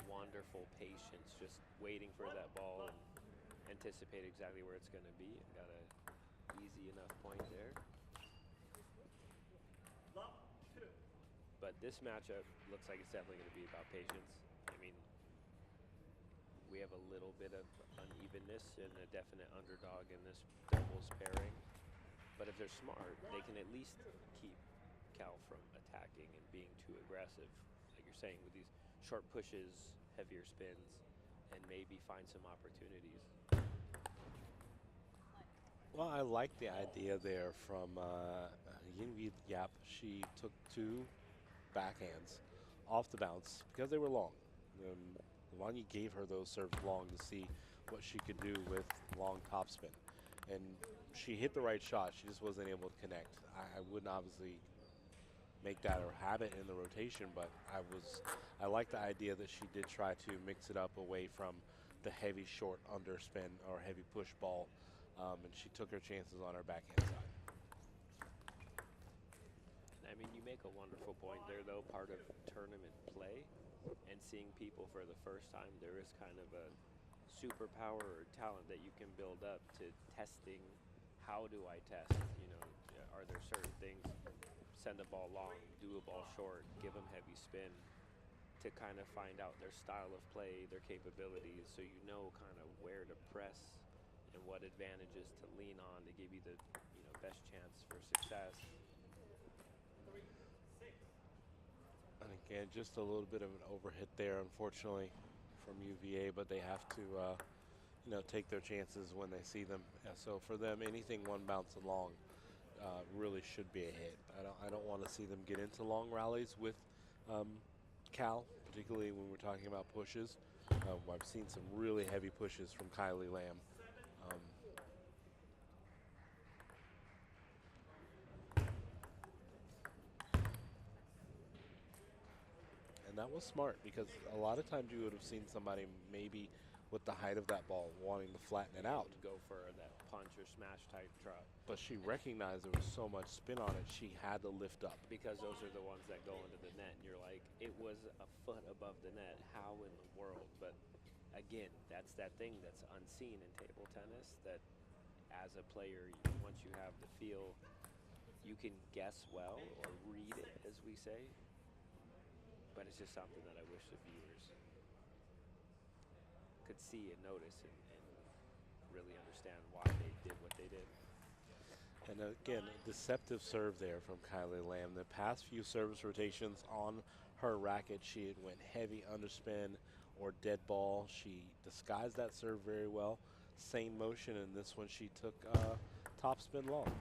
Wonderful patience, just waiting for that ball and anticipate exactly where it's going to be. Got a easy enough point there. Love 2. But this matchup looks like it's definitely going to be about patience. I mean, we have a little bit of unevenness and a definite underdog in this doubles pairing. But if they're smart, they can at least keep Cal from attacking and being too aggressive, like you're saying, with these short pushes, heavier spins, and maybe find some opportunities. Well, I like the idea there from Yingvi Yap. She took 2 backhands off the bounce because they were long. Wanya gave her those serves long to see what she could do with long topspin. And she hit the right shot. She just wasn't able to connect. I wouldn't obviously make that a habit in the rotation, but I like the idea that she did try to mix it up away from the heavy short underspin or heavy push ball, and she took her chances on her backhand side. I mean, you make a wonderful point there, though. Part of tournament play and seeing people for the first time, there is kind of a superpower or talent that you can build up to testing. How do I test? You know, are there certain things? Send a ball long, do a ball short, give them heavy spin to kind of find out their style of play, their capabilities, so you know kind of where to press and what advantages to lean on to give you the best chance for success. And again, just a little bit of an overhit there, unfortunately, from UVA, but they have to, take their chances when they see them. So for them, anything one bounce along really should be a hit. I don't want to see them get into long rallies with Cal, particularly when we're talking about pushes. I've seen some really heavy pushes from Kylie Lamb. And that was smart because a lot of times you would have seen somebody maybe with the height of that ball wanting to flatten it out. Go for that punch or smash type drop. But she recognized there was so much spin on it, she had to lift up. Because those are the ones that go into the net, and you're like, it was a foot above the net. How in the world? But again, that's that thing that's unseen in table tennis, that as a player, once you have the feel, you can guess well or read it, as we say. But it's just something that I wish the viewers could see and notice and really understand why they did what they did. And again, a deceptive serve there from Kylie Lamb. The past few service rotations on her racket, she had went heavy underspin or dead ball. She disguised that serve very well. Same motion, and this one she took topspin long.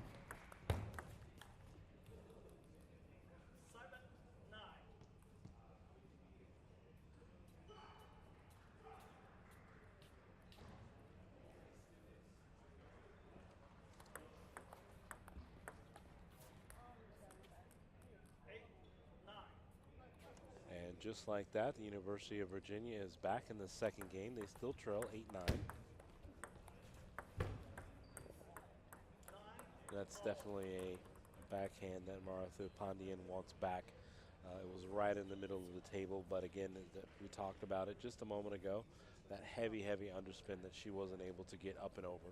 And just like that, the University of Virginia is back in the second game. They still trail 8-9. That's definitely a backhand that Maratha Pandian wants back. It was right in the middle of the table, but again, we talked about it just a moment ago, that heavy, heavy underspin that she wasn't able to get up and over.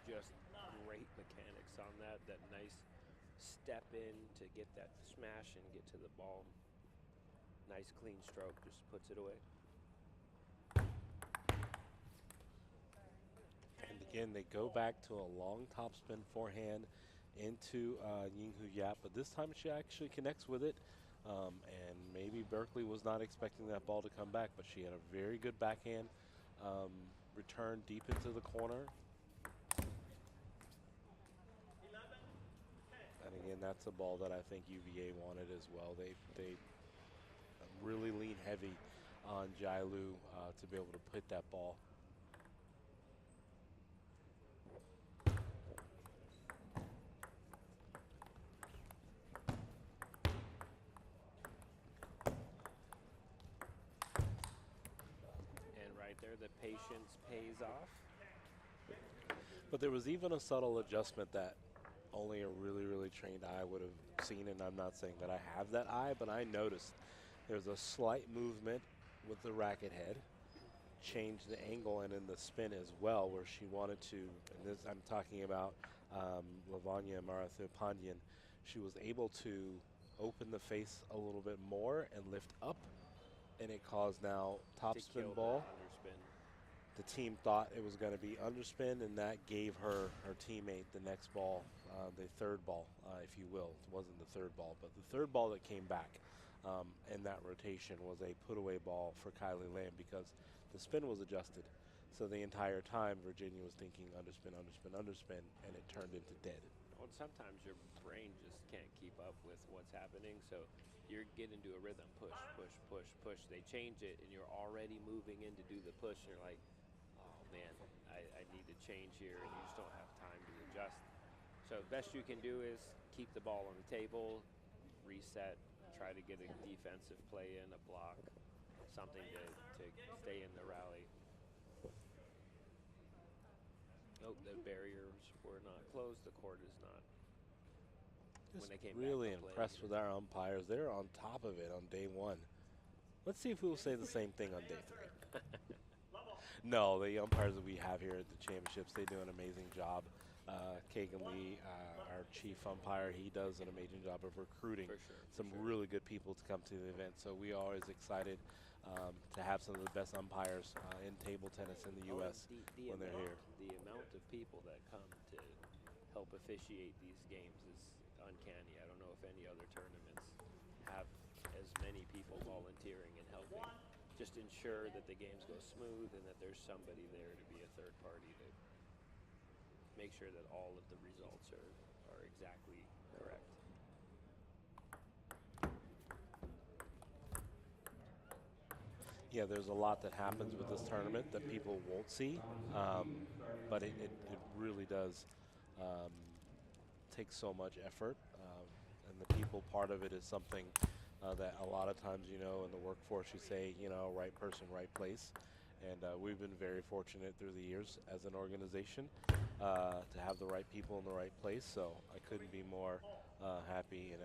Just great mechanics on that. That nice step in to get that smash and get to the ball. Nice clean stroke, just puts it away. And again, they go back to a long topspin forehand into Yinghu Yap, but this time she actually connects with it. And maybe Berkeley was not expecting that ball to come back, but she had a very good backhand return deep into the corner. And again, that's a ball that I think UVA wanted as well. They really lean heavy on Jailu to be able to put that ball. And right there, the patience pays off. But there was even a subtle adjustment that only a really, really trained eye would have seen, and I'm not saying that I have that eye, but I noticed there's a slight movement with the racket head, changed the angle and in the spin as well, where she wanted to, and this I'm talking about Lavanya Marathopandian, she was able to open the face a little bit more and lift up, and it caused now top To spin kill the ball. underspin. The team thought it was going to be underspin, and that gave her teammate the next ball, the third ball, if you will. It wasn't the third ball, but the third ball that came back in that rotation was a put-away ball for Kylie Lamb because the spin was adjusted. So the entire time, Virginia was thinking underspin, underspin, underspin, and it turned into dead. Well, sometimes your brain just can't keep up with what's happening, so you get into a rhythm. Push, push, push, push. They change it, and you're already moving in to do the push, and you're like, oh, man, I need to change here, and you just don't have time to adjust. So the best you can do is keep the ball on the table, reset, try to get a defensive play in, a block, something to stay in the rally. Oh, the barriers were not closed. The court is not. Just When they came really back to play impressed here. with our umpires. They're on top of it on day one. Let's see if we'll say the same thing on day 3. No, the umpires that we have here at the championships, they do an amazing job. Kagan Lee, our chief umpire, he does an amazing job of recruiting For sure, for some sure. really good people to come to the event. So we are always excited to have some of the best umpires in table tennis in the U.S. when they're here. The amount of people that come to help officiate these games is uncanny. I don't know if any other tournaments have as many people volunteering and helping. Just ensure that the games go smooth and that there's somebody there to be a third party to make sure that all of the results are exactly correct. Yeah, there's a lot that happens with this tournament that people won't see, but it really does take so much effort, and the people part of it is something that a lot of times, in the workforce you say, right person, right place, and we've been very fortunate through the years as an organization to have the right people in the right place, so I couldn't be more happy, and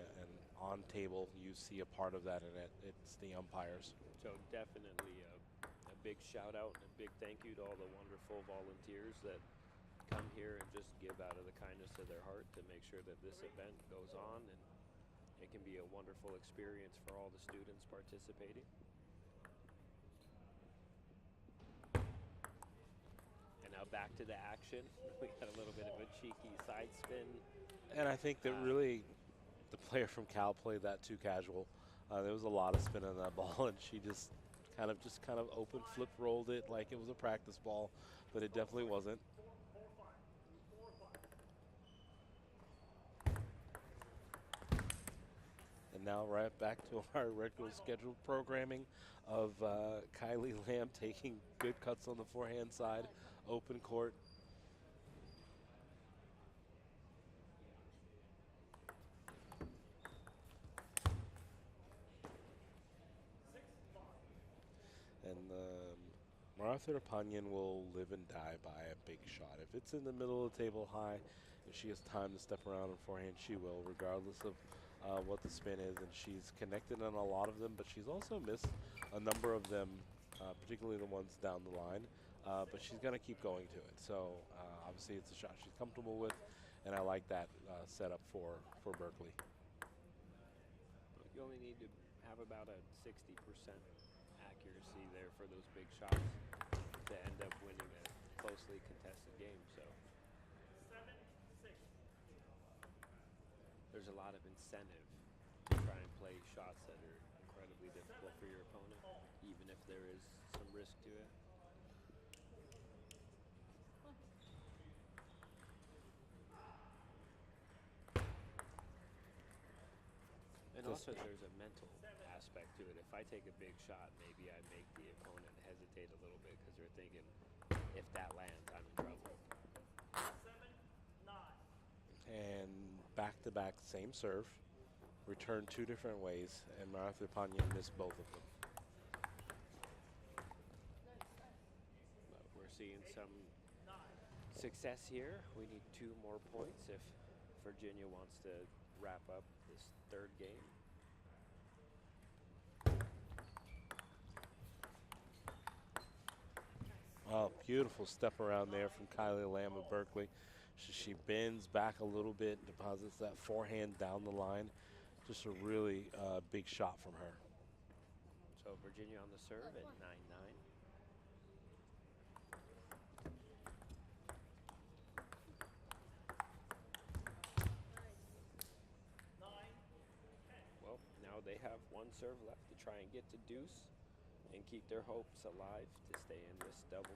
on table you see a part of that, and it's the umpires. So definitely a big shout out and a big thank you to all the wonderful volunteers that come here and just give out of the kindness of their heart to make sure that this event goes on, and it can be a wonderful experience for all the students participating. And now back to the action. We got a little bit of a cheeky side spin. And I think that really the player from Cal played that too casual. There was a lot of spin on that ball, and she just kind of open flip rolled it like it was a practice ball, but it definitely wasn't. And now right back to our regular scheduled programming of Kylie Lamb taking good cuts on the forehand side, open court. And Marathopandian will live and die by a big shot. If it's in the middle of the table high, if she has time to step around on forehand, she will, regardless of what the spin is. And she's connected on a lot of them, but she's also missed a number of them, particularly the ones down the line. But she's going to keep going to it. So obviously it's a shot she's comfortable with, and I like that setup for Berkeley. You only need to have about a 60% accuracy there for those big shots to end up winning a closely contested game. So there's a lot of incentive to try and play shots that are incredibly difficult for your opponent, even if there is some risk to it. And also there's a mental aspect to it. If I take a big shot, maybe I make the opponent hesitate a little bit because they're thinking, if that lands, I'm in trouble. 7-9. And back-to-back, same serve, returned 2 different ways, and Marathopandian missed both of them. But we're seeing some success here. We need 2 more points if Virginia wants to wrap up this third game. Beautiful step around there from Kylie Lamb of Berkeley. She bends back a little bit, deposits that forehand down the line. Just a really big shot from her. So Virginia on the serve at 9-9. Well, now they have one serve left to try and get to deuce and keep their hopes alive to stay in this doubles.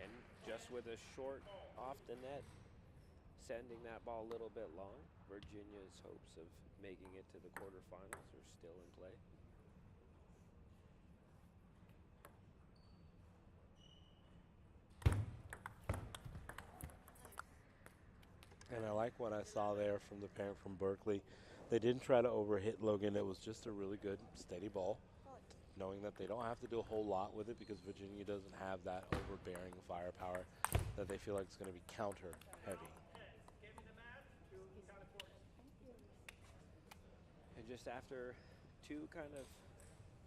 And just with a short off the net, sending that ball a little bit long, Virginia's hopes of making it to the quarterfinals are still in play. And I like what I saw there from the parent from Berkeley. They didn't try to overhit Logan. It was just a really good, steady ball, knowing that they don't have to do a whole lot with it because Virginia doesn't have that overbearing firepower that they feel like it's going to be counter heavy. And just after two kind of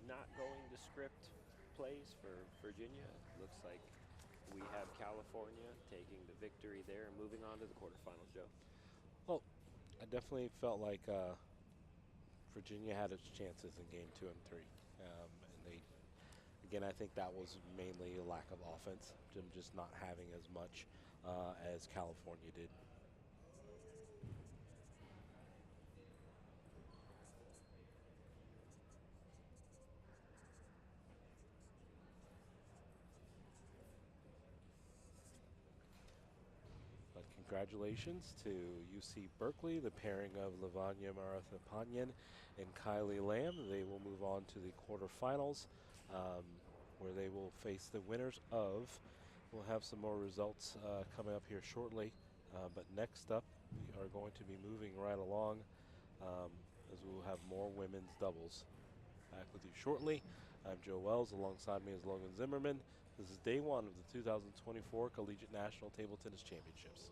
not going to script plays for Virginia, looks like we have California taking the victory there and moving on to the quarterfinals, Joe. Well, I definitely felt like Virginia had its chances in game 2 and 3. And they, again, I think that was mainly a lack of offense, them just not having as much as California did. But congratulations to UC Berkeley, the pairing of Lavanya Marathapanyan and Kylie Lamb. They will move on to the quarterfinals, where they will face the winners of. We'll have some more results coming up here shortly. But next up, we are going to be moving right along as we will have more women's doubles. Back with you shortly. I'm Joe Wells. Alongside me is Logan Zimmerman. This is day one of the 2024 Collegiate National Table Tennis Championships.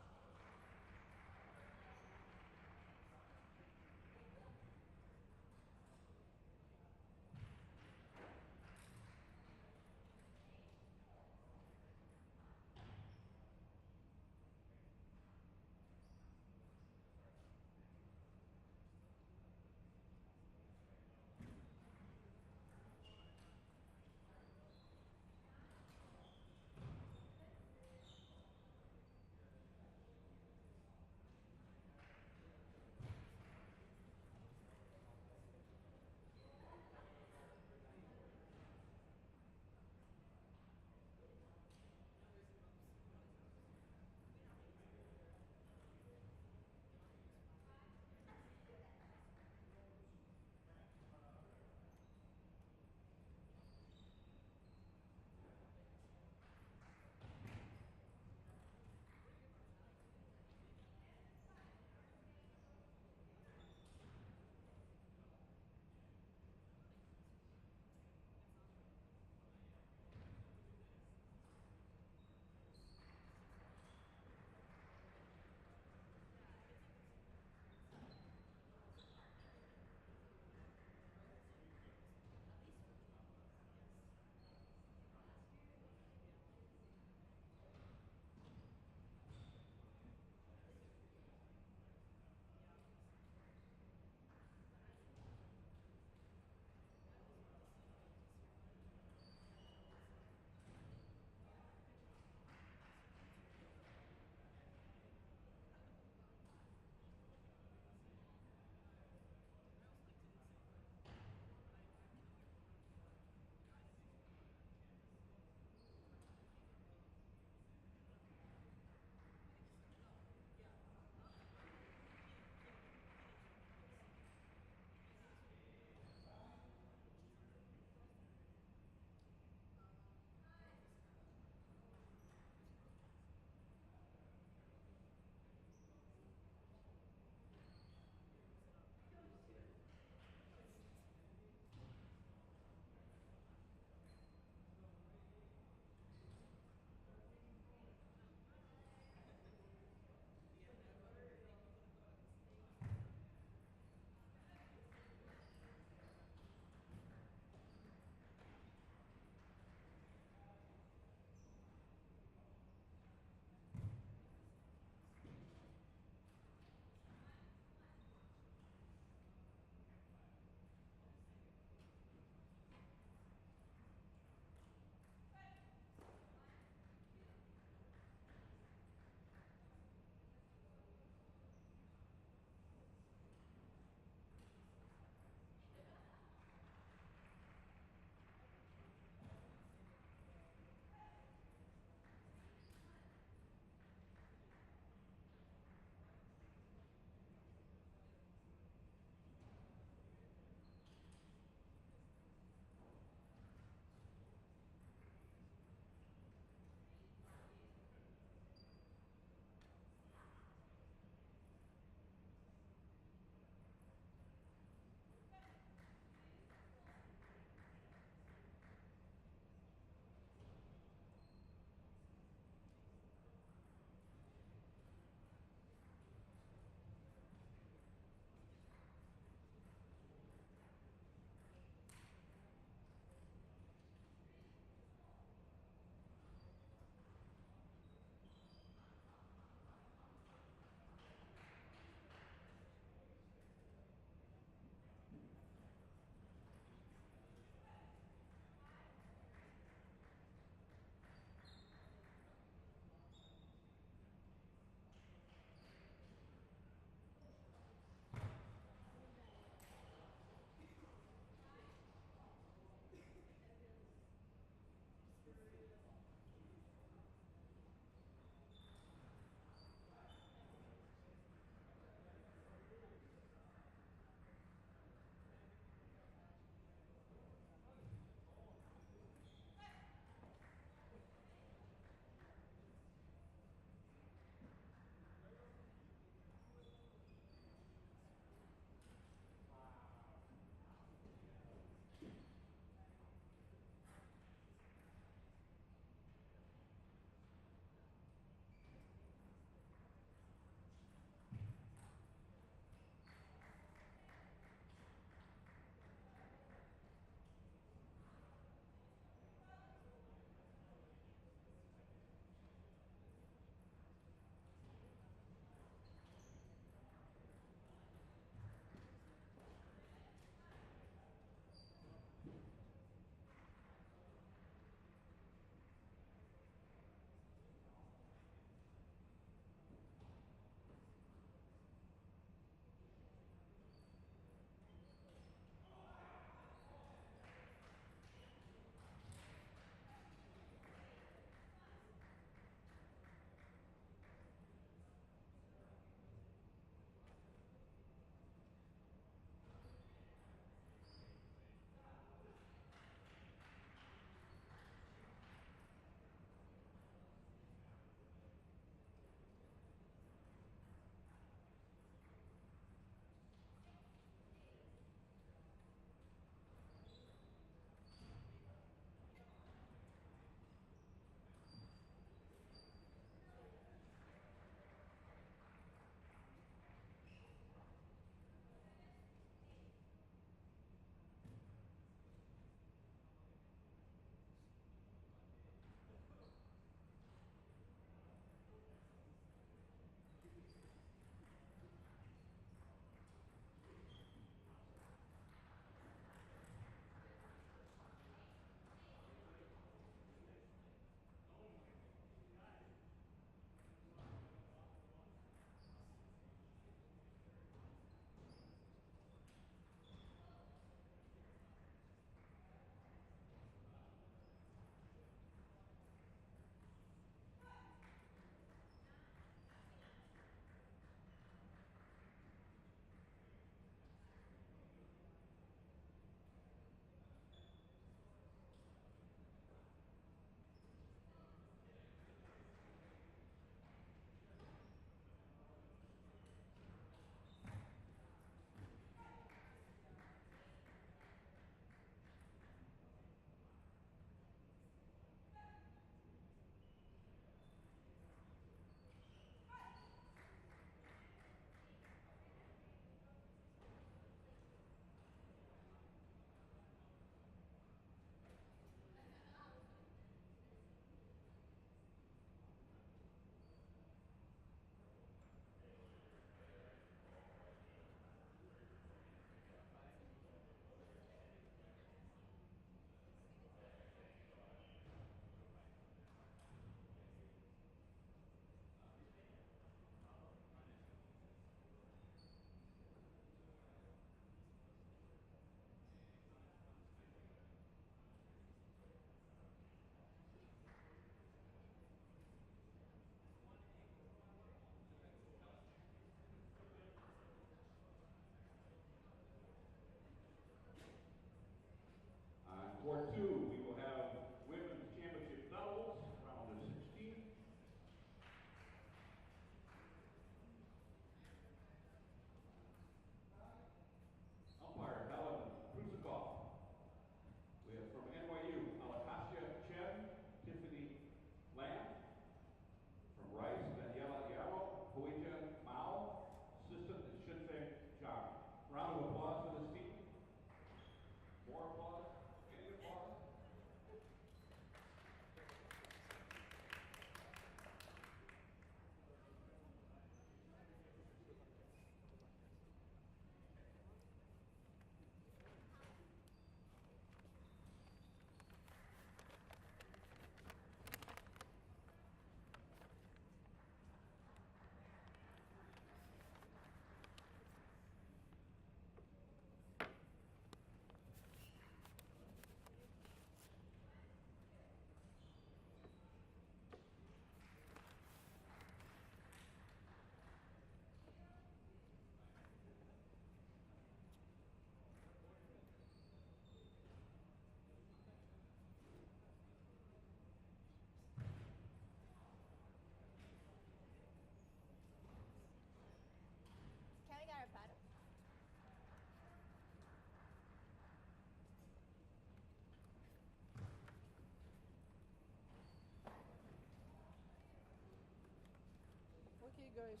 guys,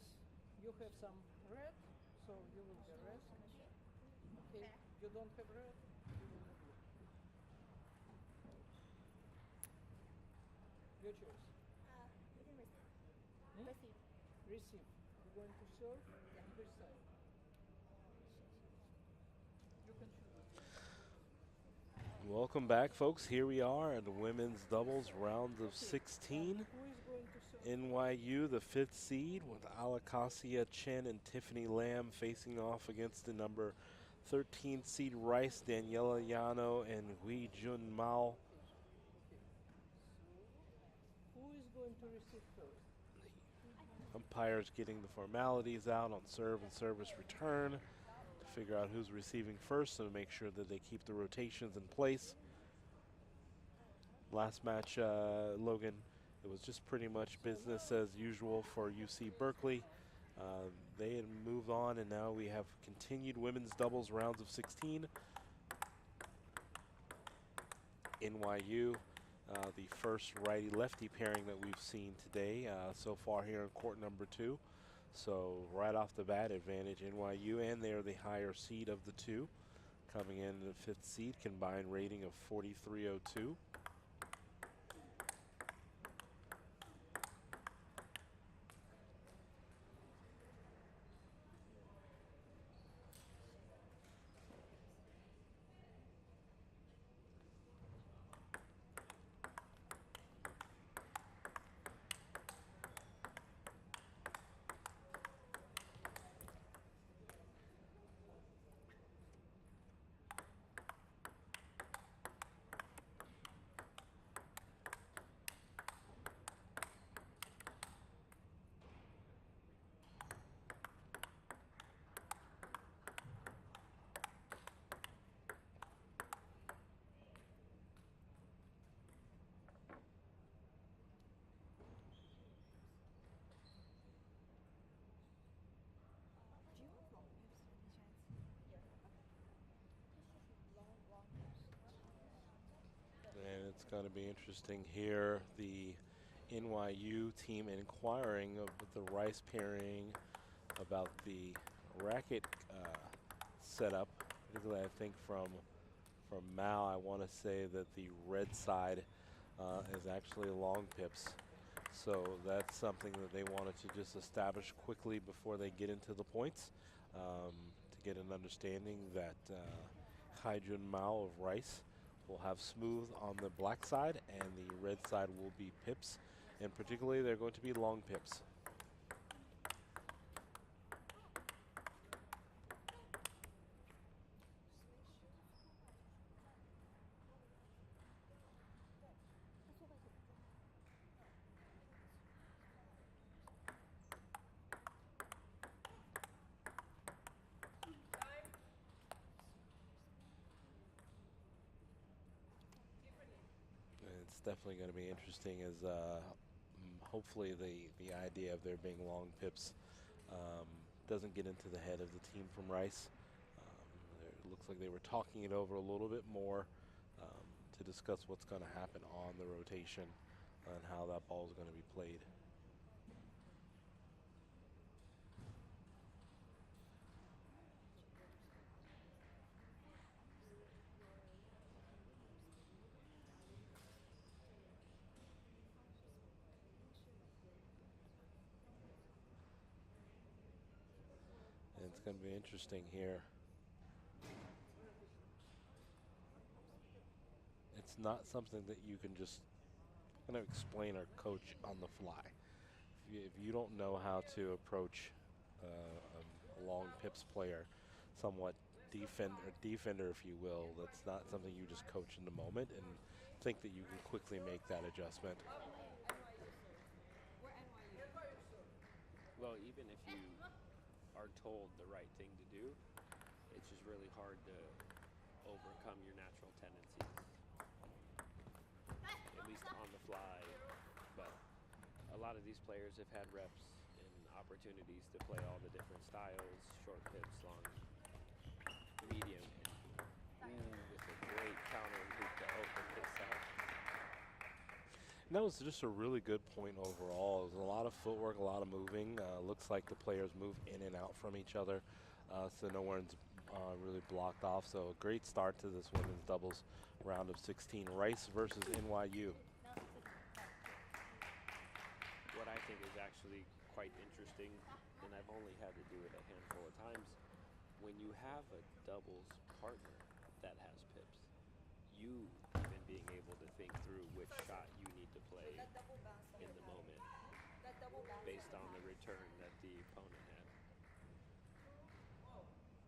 you have some red, so you will be red. Okay. You don't have red, you will be blue. Your choice. Receive. You're going to serve on which side? You can choose. Welcome back, folks. Here we are at the women's doubles round of 16. Who is going to serve? NYU, the 5th seed, with Alakasia Chen and Tiffany Lamb facing off against the number 13 seed Rice, Daniela Yano and Hui Jun Mao. Who is going to receive first? Umpires getting the formalities out on serve and service return to figure out who's receiving first and make sure that they keep the rotations in place. Last match, Logan, it was just pretty much business as usual for UC Berkeley. They had moved on, and now we have continued women's doubles rounds of 16. NYU, the first righty-lefty pairing that we've seen today so far here in court number 2. So right off the bat, advantage NYU, and they're the higher seed of the two. Coming in the 5th seed, combined rating of 43.02. And it's going to be interesting here. The NYU team inquiring of the Rice pairing about the racket setup. Particularly, I think from Mao, I want to say that the red side is actually long pips. So that's something that they wanted to just establish quickly before they get into the points, to get an understanding that Haijun Mao of Rice will have smooth on the black side, and the red side will be pips, and particularly they're going to be long pips. It's definitely going to be interesting as hopefully the idea of there being long pips doesn't get into the head of the team from Rice. It looks like they were talking it over a little bit more to discuss what's going to happen on the rotation and how that ball is going to be played. And it's going to be interesting here. It's not something that you can just kind of explain or coach on the fly. If you don't know how to approach a long pips player, somewhat defender, if you will, that's not something you just coach in the moment and think that you can quickly make that adjustment. Well, even if you are told the right thing to do, it's just really hard to overcome your natural tendencies, at least on the fly. But a lot of these players have had reps and opportunities to play all the different styles, short pips, long, medium, and with a great counter hoop to open this up. And that was just a really good point overall. It was a lot of footwork, a lot of moving. Looks like the players move in and out from each other, so no one's really blocked off. So a great start to this women's doubles round of 16. Rice versus NYU. What I think is actually quite interesting, and I've only had to do it a handful of times, when you have a doubles partner that has pips, you even being able to think through which shot you need to play in the moment based on the return that the opponent had.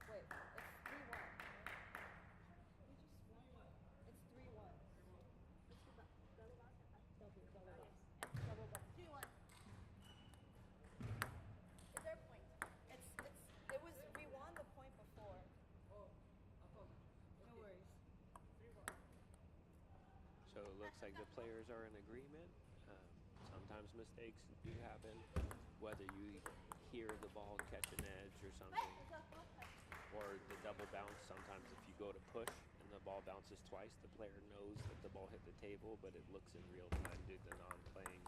Wait, it's 3-1. We just won. It's 3-1. It's the double bounce. Double bounce. Double bounce. 3-1. Is there a point? It was we won the point before. No worries. 3-1. So it looks like the players are in agreement. Sometimes mistakes do happen, whether you hear the ball catch an edge or something, or the double bounce. Sometimes if you go to push and the ball bounces twice, the player knows that the ball hit the table, but it looks in real time to the non-playing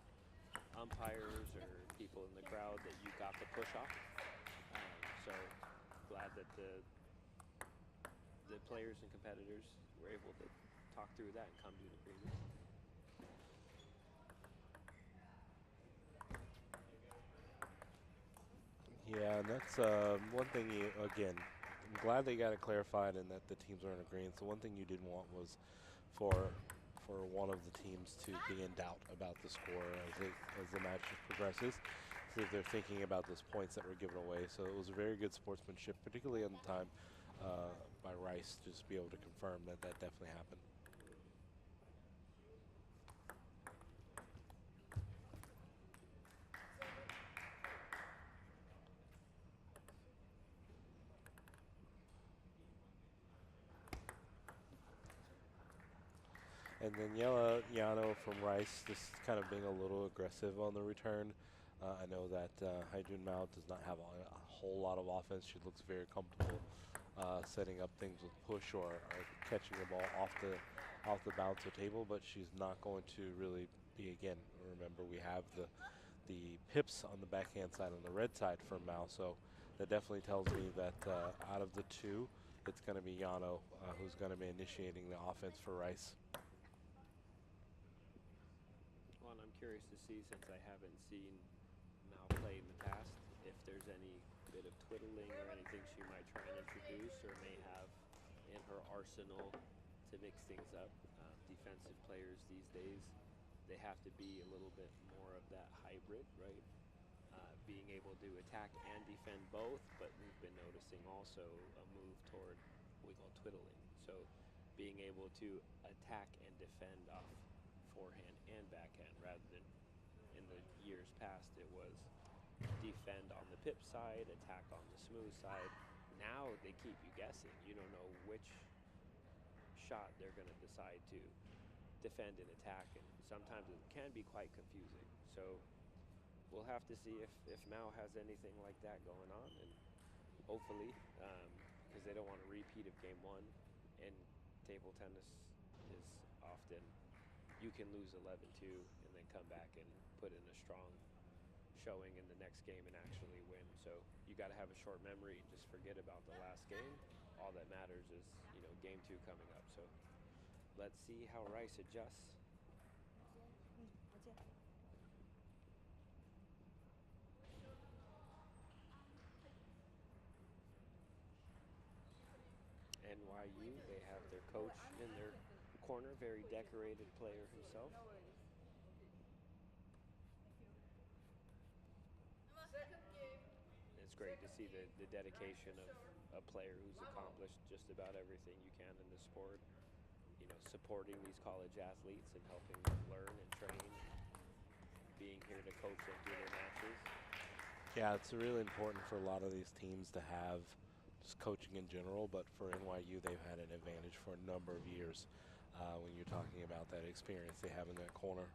umpires or people in the crowd that you got the push off. So glad that the players and competitors were able to talk through that and come to an agreement. Yeah, and that's one thing again, I'm glad they got it clarified and that the teams are in agreement. So one thing you didn't want was for one of the teams to be in doubt about the score as the match progresses. So if they're thinking about those points that were given away. So it was a very good sportsmanship, particularly on the time by Rice, just to be able to confirm that that definitely happened. And then Yano from Rice just kind of being a little aggressive on the return. I know that Haijun Mao does not have a whole lot of offense. She looks very comfortable setting up things with push or catching the ball off the bouncer table, but she's not going to really be, again, remember we have the pips on the backhand side on the red side for Mao, so that definitely tells me that out of the two, it's going to be Yano who's going to be initiating the offense for Rice. Well, and I'm curious to see, since I haven't seen Mao play in the past, if there's any bit of twiddling or anything she might try and introduce or may have in her arsenal to mix things up. Defensive players these days, they have to be a little bit more of that hybrid, right? Being able to attack and defend both, but we've been noticing also a move toward what we call twiddling. So being able to attack and defend off forehand and backhand, rather than in the years past it was defend on the pip side, attack on the smooth side. Now they keep you guessing. You don't know which shot they're going to decide to defend and attack, and sometimes it can be quite confusing. So we'll have to see if Mao has anything like that going on, and hopefully, because they don't want a repeat of game one, and table tennis is often you can lose 11-2 and then come back and put in a strong showing in the next game and actually win. So you got to have a short memory and just forget about the last game. All that matters is, game two coming up. So let's see how Rice adjusts. NYU, they have their coach in their corner, very decorated player himself. It's great to see the dedication of a player who's accomplished just about everything you can in the sport. Supporting these college athletes and helping them learn and train, being here to coach them through their matches. Yeah, it's really important for a lot of these teams to have just coaching in general, but for NYU, they've had an advantage for a number of years when you're talking about that experience they have in that corner.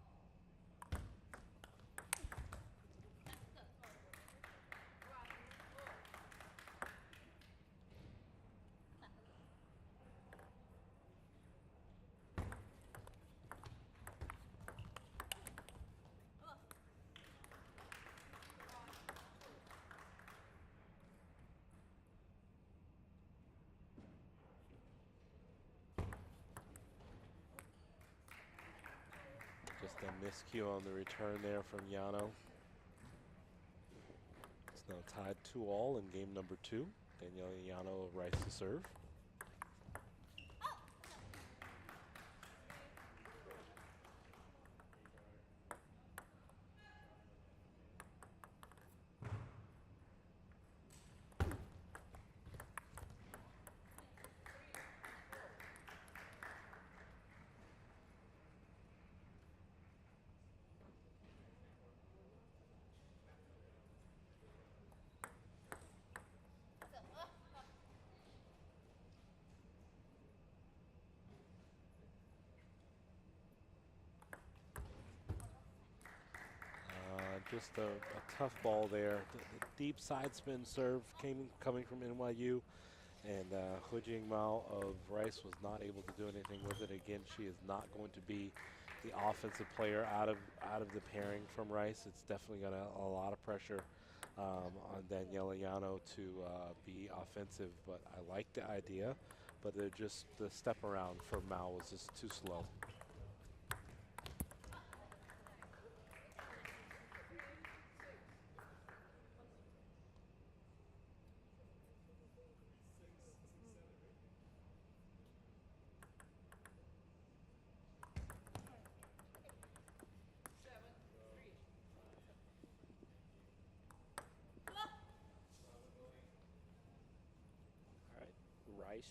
Miscue on the return there from Yano. It's now tied 2-all in game number 2. Danielle Yano of Rice to serve. Just a tough ball there. The deep side spin serve coming from NYU, and Hu Jingmao of Rice was not able to do anything with it. Again, she is not going to be the offensive player out of the pairing from Rice. It's definitely got a lot of pressure on Daniela Yano to be offensive, but I like the idea, but the step around for Mao was just too slow.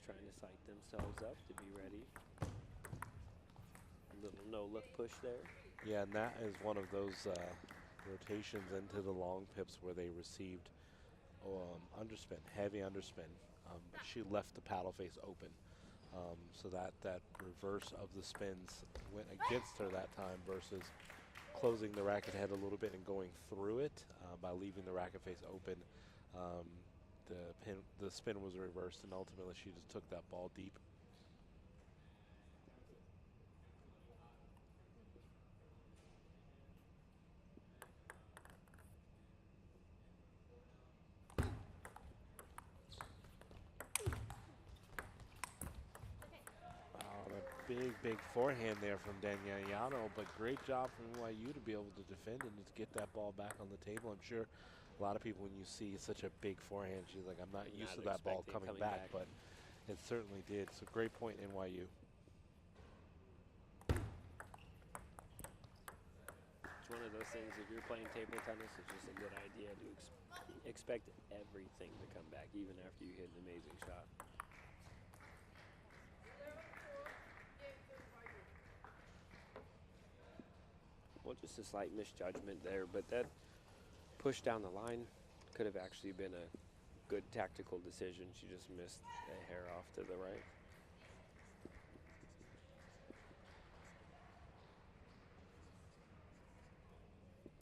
Trying to psych themselves up to be ready. A little no-look push there. Yeah, and that is one of those rotations into the long pips where they received underspin, heavy underspin, but she left the paddle face open. So that reverse of the spins went against her that time versus closing the racket head a little bit and going through it by leaving the racket face open. The spin was reversed, and ultimately she just took that ball deep. Big forehand there from Danielle Yano, but great job from NYU to be able to defend and to get that ball back on the table. I'm sure a lot of people, when you see such a big forehand, she's like, I'm not used to that ball coming back, but it certainly did. So great point, NYU. It's one of those things, if you're playing table tennis, it's just a good idea to expect everything to come back, even after you hit an amazing shot. Well, just a slight misjudgment there, but that push down the line could have actually been a good tactical decision. She just missed a hair off to the right.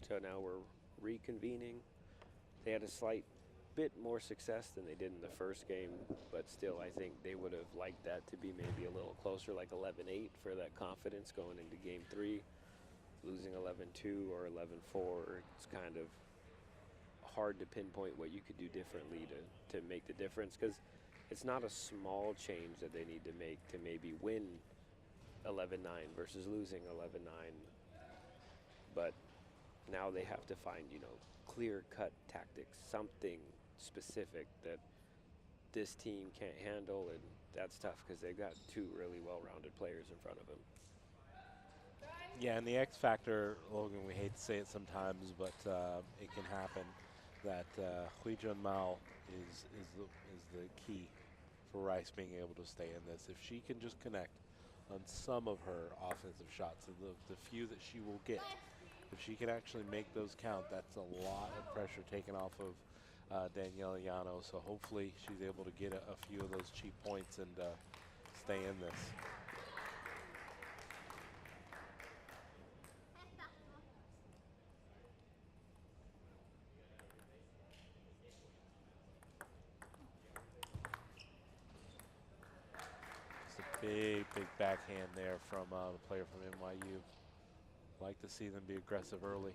So now we're reconvening. They had a slight bit more success than they did in the first game, but still I think they would have liked that to be maybe a little closer, like 11-8 for that confidence going into game 3. Losing 11-2 or 11-4, it's kind of hard to pinpoint what you could do differently to make the difference, because it's not a small change that they need to make to maybe win 11-9 versus losing 11-9, but now they have to find, clear-cut tactics, something specific that this team can't handle, and that's tough because they've got 2 really well-rounded players in front of them. Yeah, and the X factor, Logan, we hate to say it sometimes, but it can happen, that Hui Junmao is the key for Rice being able to stay in this. If she can just connect on some of her offensive shots, and the few that she will get, if she can actually make those count, that's a lot of pressure taken off of Danielle Yano. So hopefully she's able to get a few of those cheap points and stay in this. Big backhand there from the player from NYU. Like to see them be aggressive early.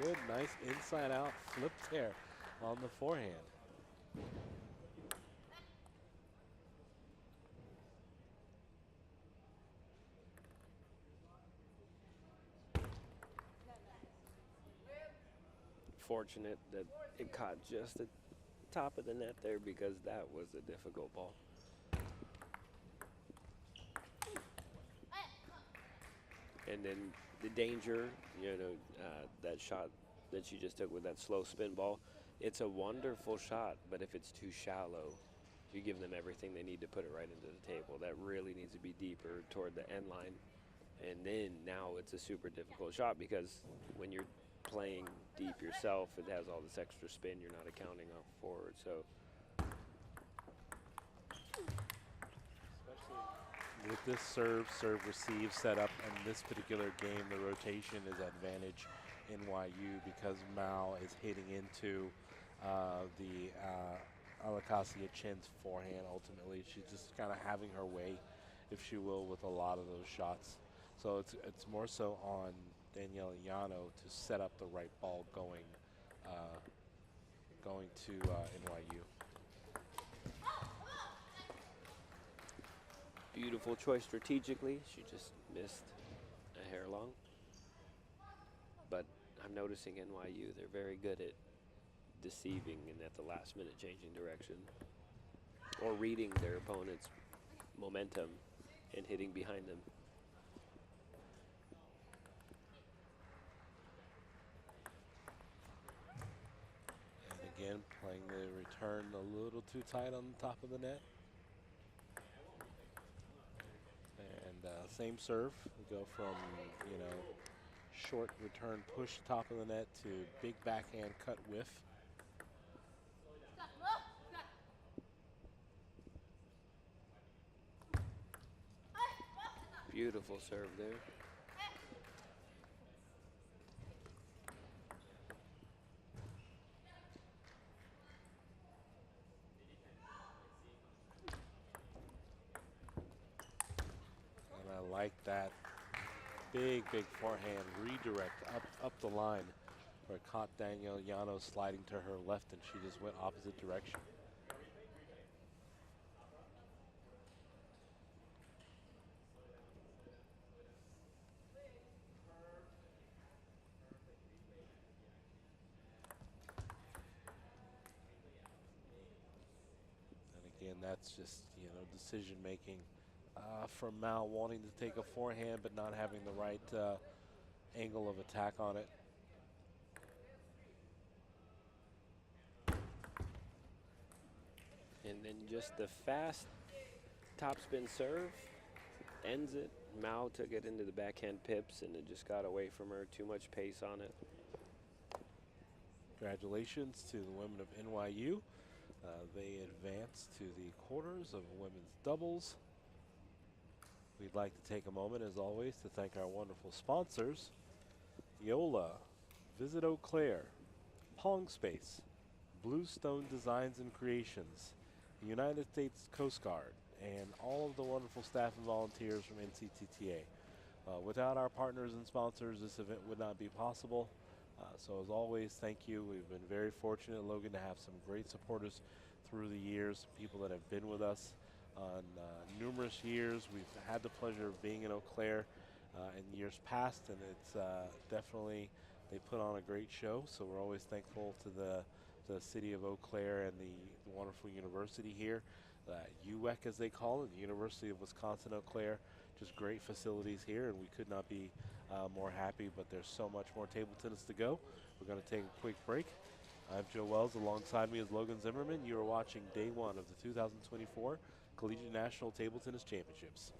good, nice inside out flip there on the forehand. Fortunate that it caught just the top of the net there because that was a difficult ball. And then the danger, that shot that she just took with that slow spin ball, it's a wonderful shot, but if it's too shallow, you give them everything they need to put it right into the table. That really needs to be deeper toward the end line. And then now it's a super difficult shot because when you're playing deep yourself, it has all this extra spin you're not accounting for. So with this serve receive setup in this particular game, the rotation is advantage NYU because Mao is hitting into the Alakasia Chen's forehand. Ultimately, she's just kind of having her way, if she will, with a lot of those shots. So it's more so on Danielle Yano to set up the right ball going to NYU. beautiful choice strategically. She just missed a hair long. But I'm noticing NYU, they're very good at deceiving and at the last minute changing direction or reading their opponent's momentum and hitting behind them. And again, playing the return a little too tight on the top of the net. And same serve. We go from, short return push top of the net to big backhand cut whiff. Beautiful serve there. And I like that big forehand redirect up the line where it caught Danielle Yano sliding to her left and she just went opposite direction. And that's just, decision making from Mao wanting to take a forehand but not having the right angle of attack on it. And then just the fast topspin serve ends it. Mao took it into the backhand pips and it just got away from her. Too much pace on it. Congratulations to the women of NYU. They advance to the quarters of women's doubles. We'd like to take a moment, as always, to thank our wonderful sponsors: Yola, Visit Eau Claire, Pong Space, Bluestone Designs and Creations, the United States Coast Guard, and all of the wonderful staff and volunteers from NCTTA. Without our partners and sponsors, this event would not be possible. So as always, thank you. We've been very fortunate, Logan, to have some great supporters through the years, people that have been with us on numerous years. We've had the pleasure of being in Eau Claire in years past, and it's definitely, they put on a great show. So we're always thankful to the city of Eau Claire and the wonderful university here. UWEC, as they call it, the University of Wisconsin-Eau Claire. Just great facilities here, and we could not be more happy, but there's so much more table tennis to go. We're going to take a quick break. I'm Joe Wells. Alongside me is Logan Zimmerman. You are watching day one of the 2024 Collegiate National Table Tennis Championships.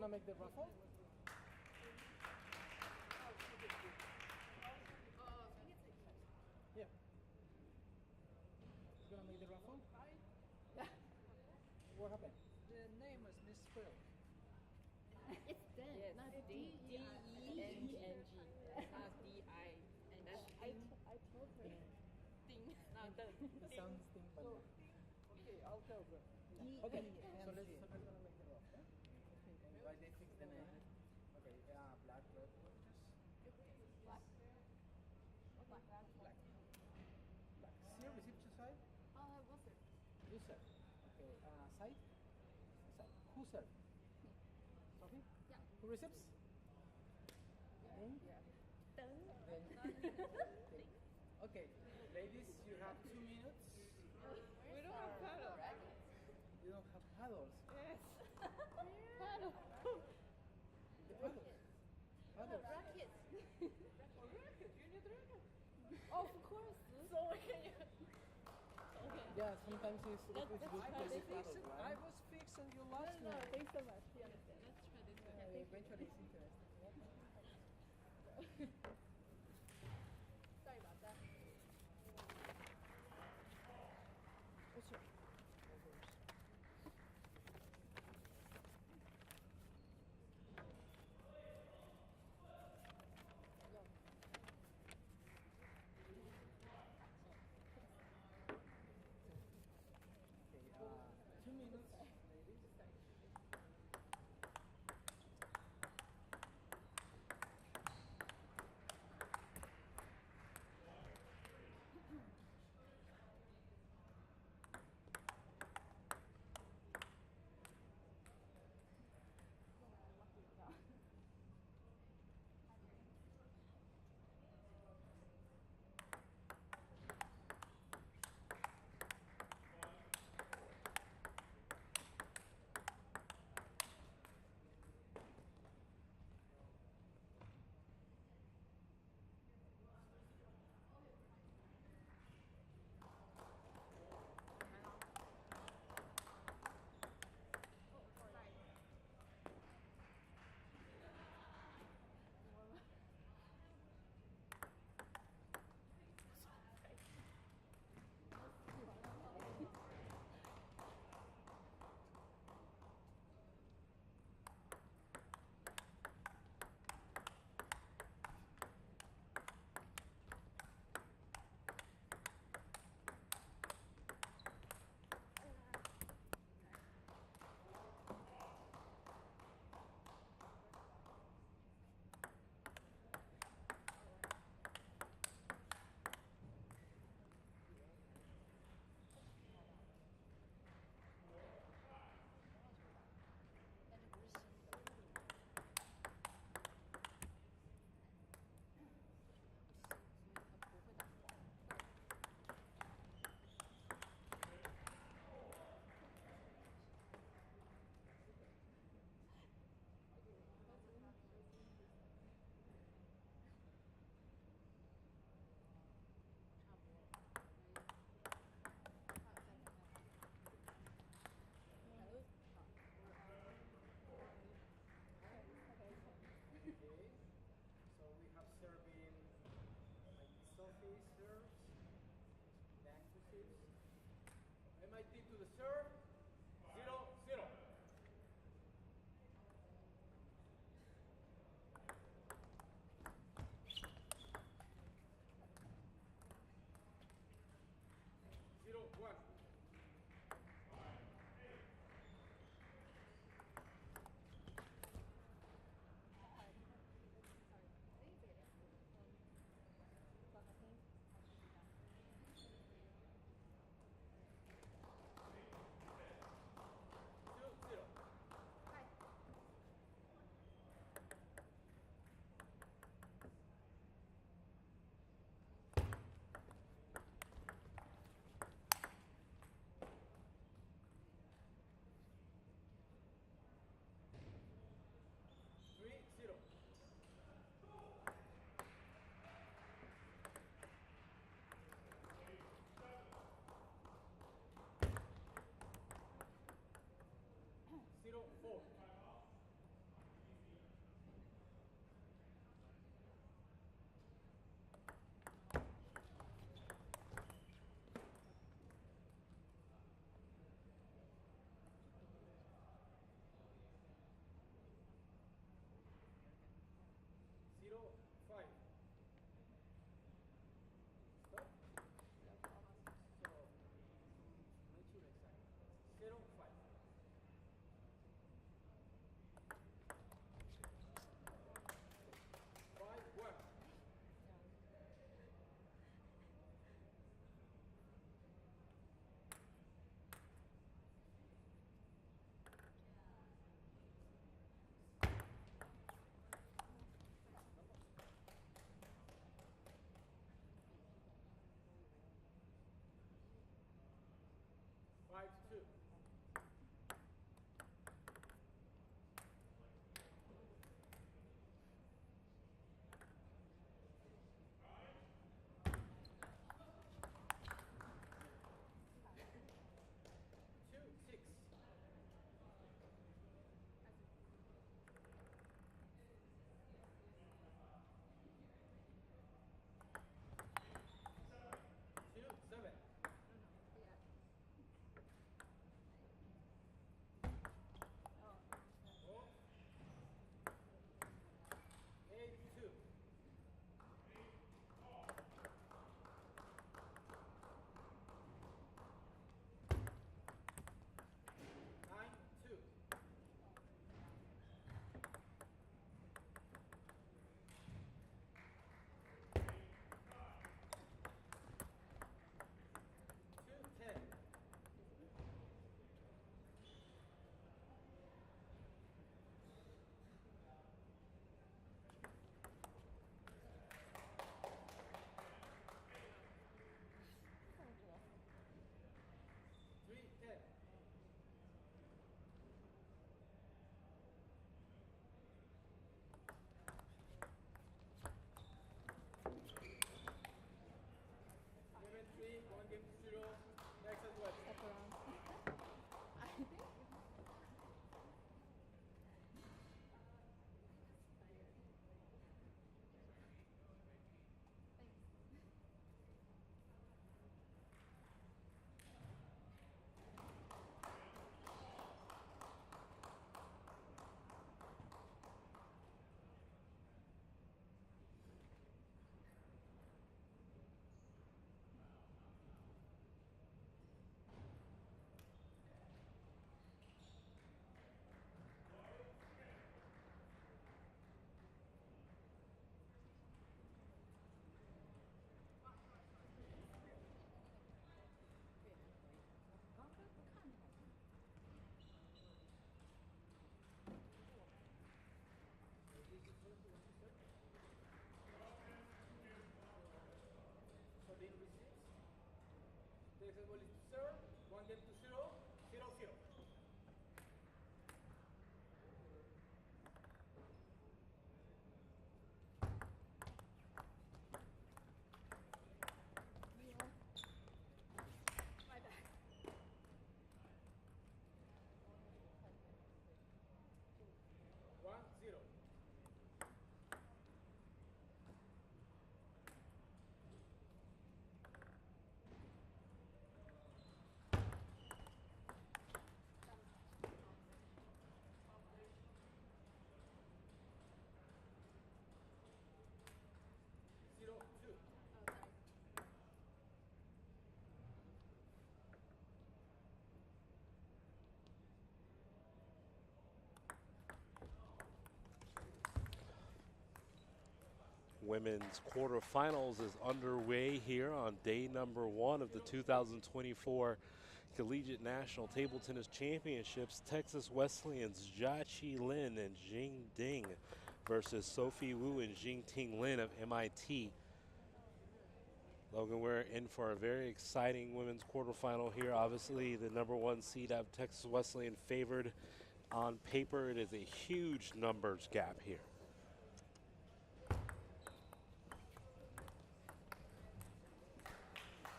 gonna make the raffle? Yeah. He's gonna make the raffle? What happened? The name is misspelled. It's Den, not D-E-N-G. Not D-I-N-G. I told her. Ding, not Den. The sound thing, but Okay, I'll tell them. okay. So let's gonna make the raffle. Why they fix the name? Okay, black, red, oranges. Black. Black. Here, reception side. We'll serve. You serve. Okay, side. Side. Who serve? Sophie? Yeah. Who receives? Then? Dun. Then. Okay, ladies, you have 2 minutes. We don't have paddle. You don't have paddles. Yes. Paddle. The paddles. Paddles. Rackets. Racket, you need racket. Of course. So okay. Yeah, sometimes it's good That's to fine. use They paddles, fix it. I right? was fixing you No, last no, night. thanks so much. You understand. Let's try this one. Eventually it's interesting. Sorry about that. What's your Okay, 2 minutes, ladies. MIT to the serve. 0-0. women's quarterfinals is underway here on day number 1 of the 2024 Collegiate National Table Tennis Championships. Texas Wesleyan's Jia Lin and Jing Ding versus Sophie Wu and Jingting Lin of MIT. Logan, we're in for a very exciting women's quarterfinal here. Obviously, the number 1 seed out of Texas Wesleyan favored on paper. It is a huge numbers gap here.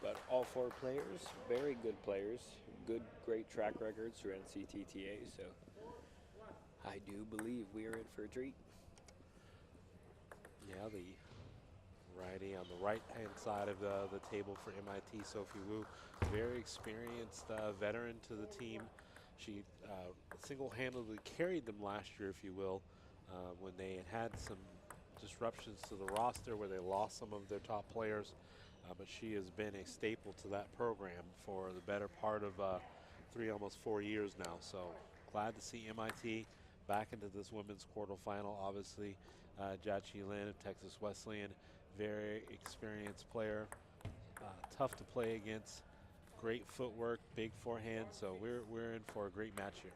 But all 4 players, very good players, great track records through NCTTA, so I do believe we are in for a treat. Yeah, the righty on the right-hand side of the table for MIT, Sophie Wu, very experienced veteran to the team. She single-handedly carried them last year, if you will, when they had some disruptions to the roster where they lost some of their top players. But she has been a staple to that program for the better part of 3, almost 4 years now. So glad to see MIT back into this women's quarterfinal. Obviously, Jia Lin of Texas Wesleyan, very experienced player, tough to play against, great footwork, big forehand. So we're in for a great match here.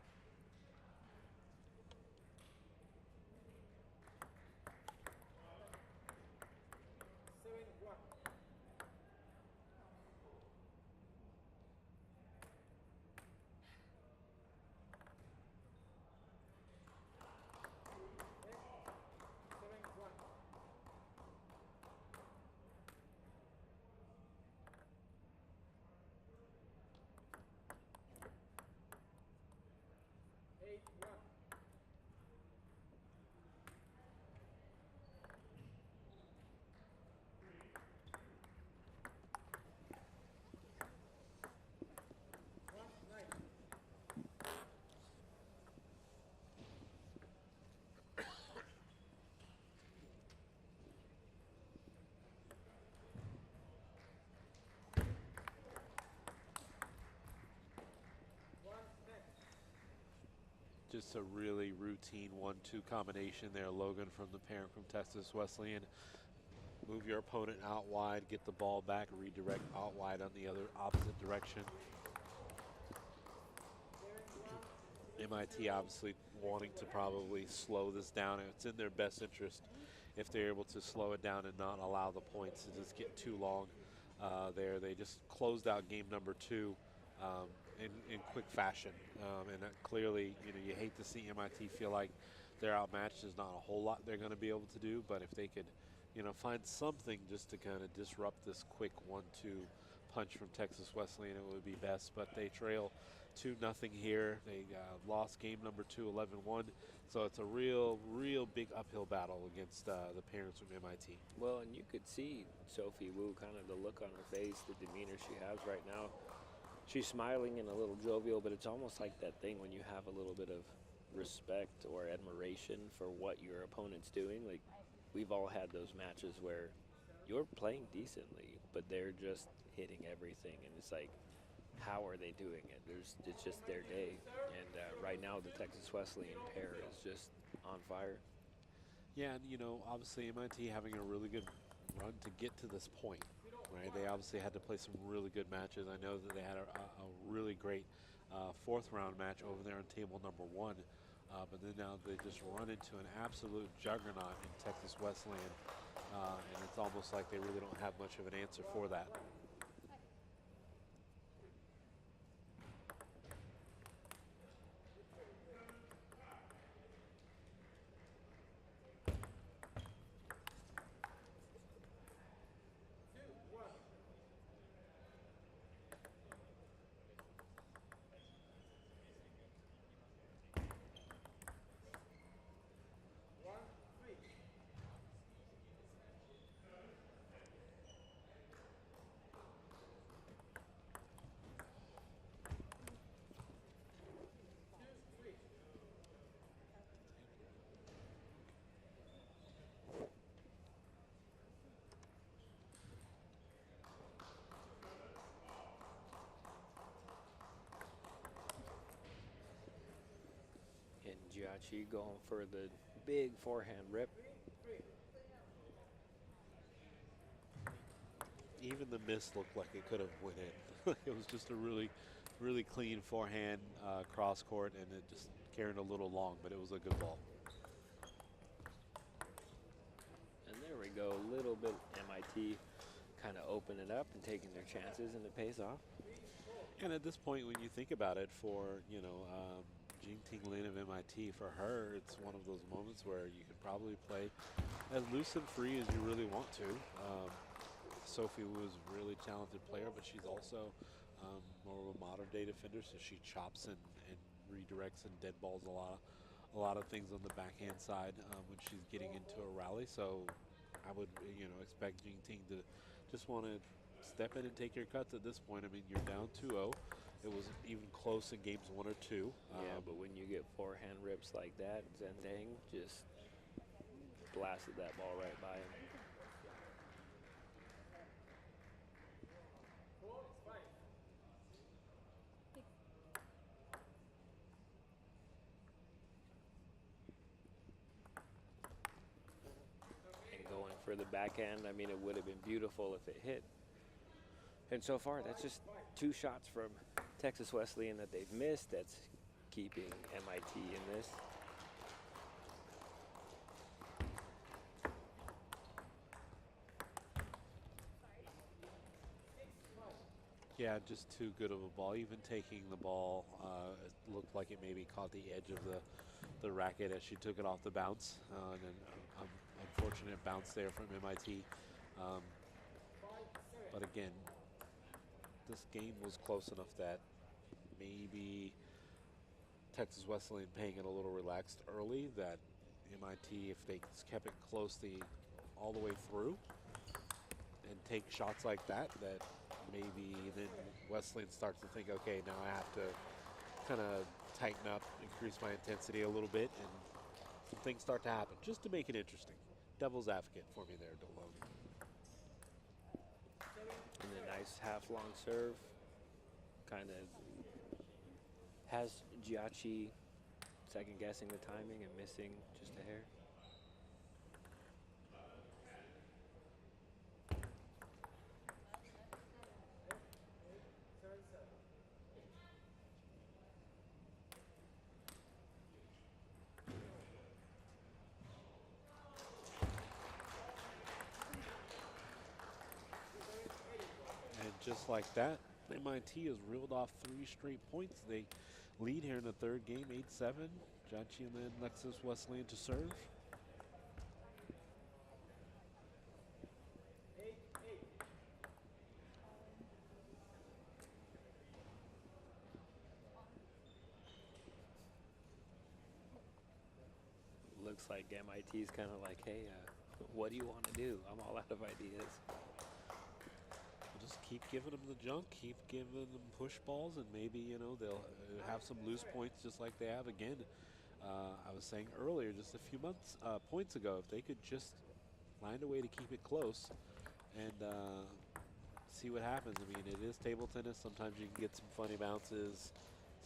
Just a really routine 1-2 combination there, Logan, from the parent from Texas Wesleyan. Move your opponent out wide, get the ball back, redirect out wide on the other opposite direction. MIT obviously wanting to probably slow this down, and it's in their best interest if they're able to slow it down and not allow the points to just get too long there. They just closed out game number 2 in quick fashion, and that clearly, you hate to see MIT feel like they're outmatched. There's not a whole lot they're going to be able to do, but if they could, find something just to kind of disrupt this quick 1-2 punch from Texas Wesleyan, it would be best. But they trail 2-0 here. They lost game number 2, 11-1. So it's a real big uphill battle against the parents from MIT. Well, and you could see Sophie Wu, kind of the look on her face, the demeanor she has right now. She's smiling and a little jovial, but it's almost like that thing when you have a little bit of respect or admiration for what your opponent's doing. Like, we've all had those matches where you're playing decently, but they're just hitting everything, and it's like, how are they doing it? It's just their day. And right now, the Texas Wesleyan pair is just on fire. Yeah, and obviously MIT having a really good run to get to this point. Right, they obviously had to play some really good matches. I know that they had a really great 4th round match over there on table number 1, but then now they just run into an absolute juggernaut in Texas Wesleyan, and it's almost like they really don't have much of an answer for that. Jia going for the big forehand rip. even the miss looked like it could have went in. It was just a really, really clean forehand cross court, and it just carried a little long, but it was a good ball. And there we go, a little bit MIT kind of opening up and taking their chances, and it pays off. And at this point, when you think about it, for Jean Ting Lin of MIT, for her, it's one of those moments where you can probably play as loose and free as you really want to. Sophie was a really talented player, but she's also more of a modern day defender, so she chops and redirects and dead balls a lot of things on the backhand side when she's getting into a rally. So I would expect Jean Ting to just want to step in and take your cuts at this point. I mean, you're down 2-0. It was even close in games 1 or 2. Yeah, but when you get forehand rips like that, Zendang just blasted that ball right by him. And going for the backhand, I mean, it would have been beautiful if it hit. And so far, that's just 2 shots from Texas Wesleyan that they've missed. That's keeping MIT in this. Yeah, just too good of a ball. Even taking the ball, it looked like it maybe caught the edge of the racket as she took it off the bounce. And an unfortunate bounce there from MIT. But again, this game was close enough that maybe Texas Wesleyan playing it a little relaxed early, that MIT, if they kept it close all the way through and take shots like that, that maybe then Wesleyan starts to think, okay, now I have to kind of tighten up, increase my intensity a little bit, and some things start to happen, just to make it interesting. Devil's advocate for me there, Delone. And a nice half-long serve. Kind of has Giachi second-guessing the timing and missing just a hair. Just like that, MIT has reeled off 3 straight points. They lead here in the 3rd game, 8-7. Jachi and then Texas Wesleyan to serve. Looks like MIT's kind of like, hey, what do you want to do? I'm all out of ideas. Just keep giving them the junk, keep giving them push balls, and maybe, they'll have some loose points just like they have again. I was saying earlier, just a few points ago, if they could just find a way to keep it close and see what happens. I mean, it is table tennis. Sometimes you can get some funny bounces,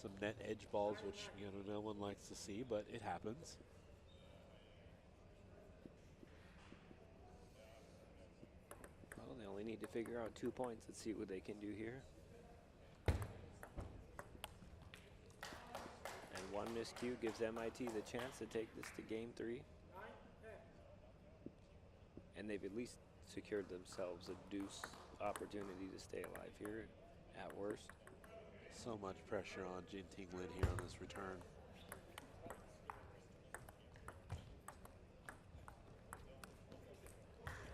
some net edge balls, which, no one likes to see, but it happens. Well, they only need to figure out 2 points and see what they can do here. And one miscue gives MIT the chance to take this to game 3. And they've at least secured themselves a deuce opportunity to stay alive here at worst. So much pressure on Jean Ting Lin here on this return.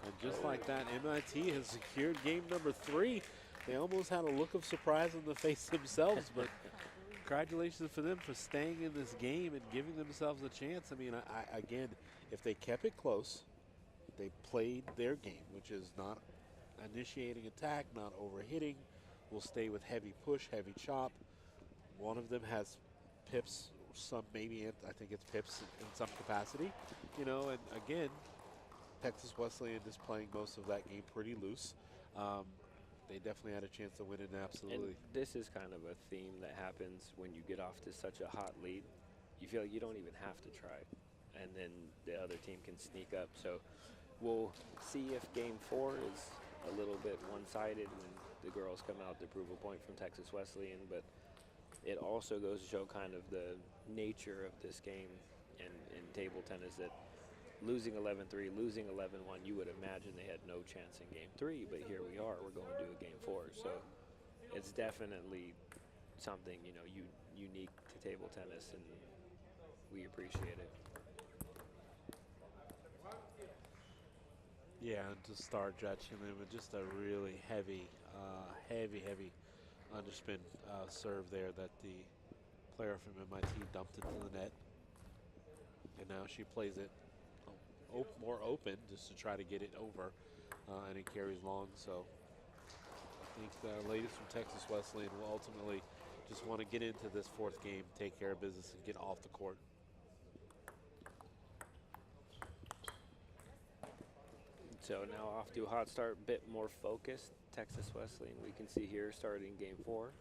And just like that, MIT has secured game number 3. They almost had a look of surprise on the face themselves, but congratulations for them for staying in this game and giving themselves a chance. I mean, again, if they kept it close, they played their game, which is not initiating attack, not overhitting, will stay with heavy push, heavy chop. One of them has pips, some maybe, I think it's pips in some capacity, and again, Texas Wesleyan is playing most of that game pretty loose. They definitely had a chance to win it, absolutely. And this is kind of a theme that happens when you get off to such a hot lead. You feel like you don't even have to try, and then the other team can sneak up. So we'll see if game 4 is a a little bit one-sided when the girls come out to prove a point from Texas Wesleyan, but it also goes to show kind of the nature of this game in table tennis, that losing 11-3, losing 11-1, you would imagine they had no chance in game 3, but here we are, we're going to do a game 4. So it's definitely something, you know, unique to table tennis, and we appreciate it. Yeah, and to start Judge, and then with just a really heavy underspin serve there that the player from MIT dumped into the net. And now she plays it more open just to try to get it over, and it carries long. So I think the ladies from Texas Wesleyan will ultimately just want to get into this 4th game, take care of business, and get off the court. So now off to a hot start, bit more focused. Texas Wesleyan, we can see here starting game 4.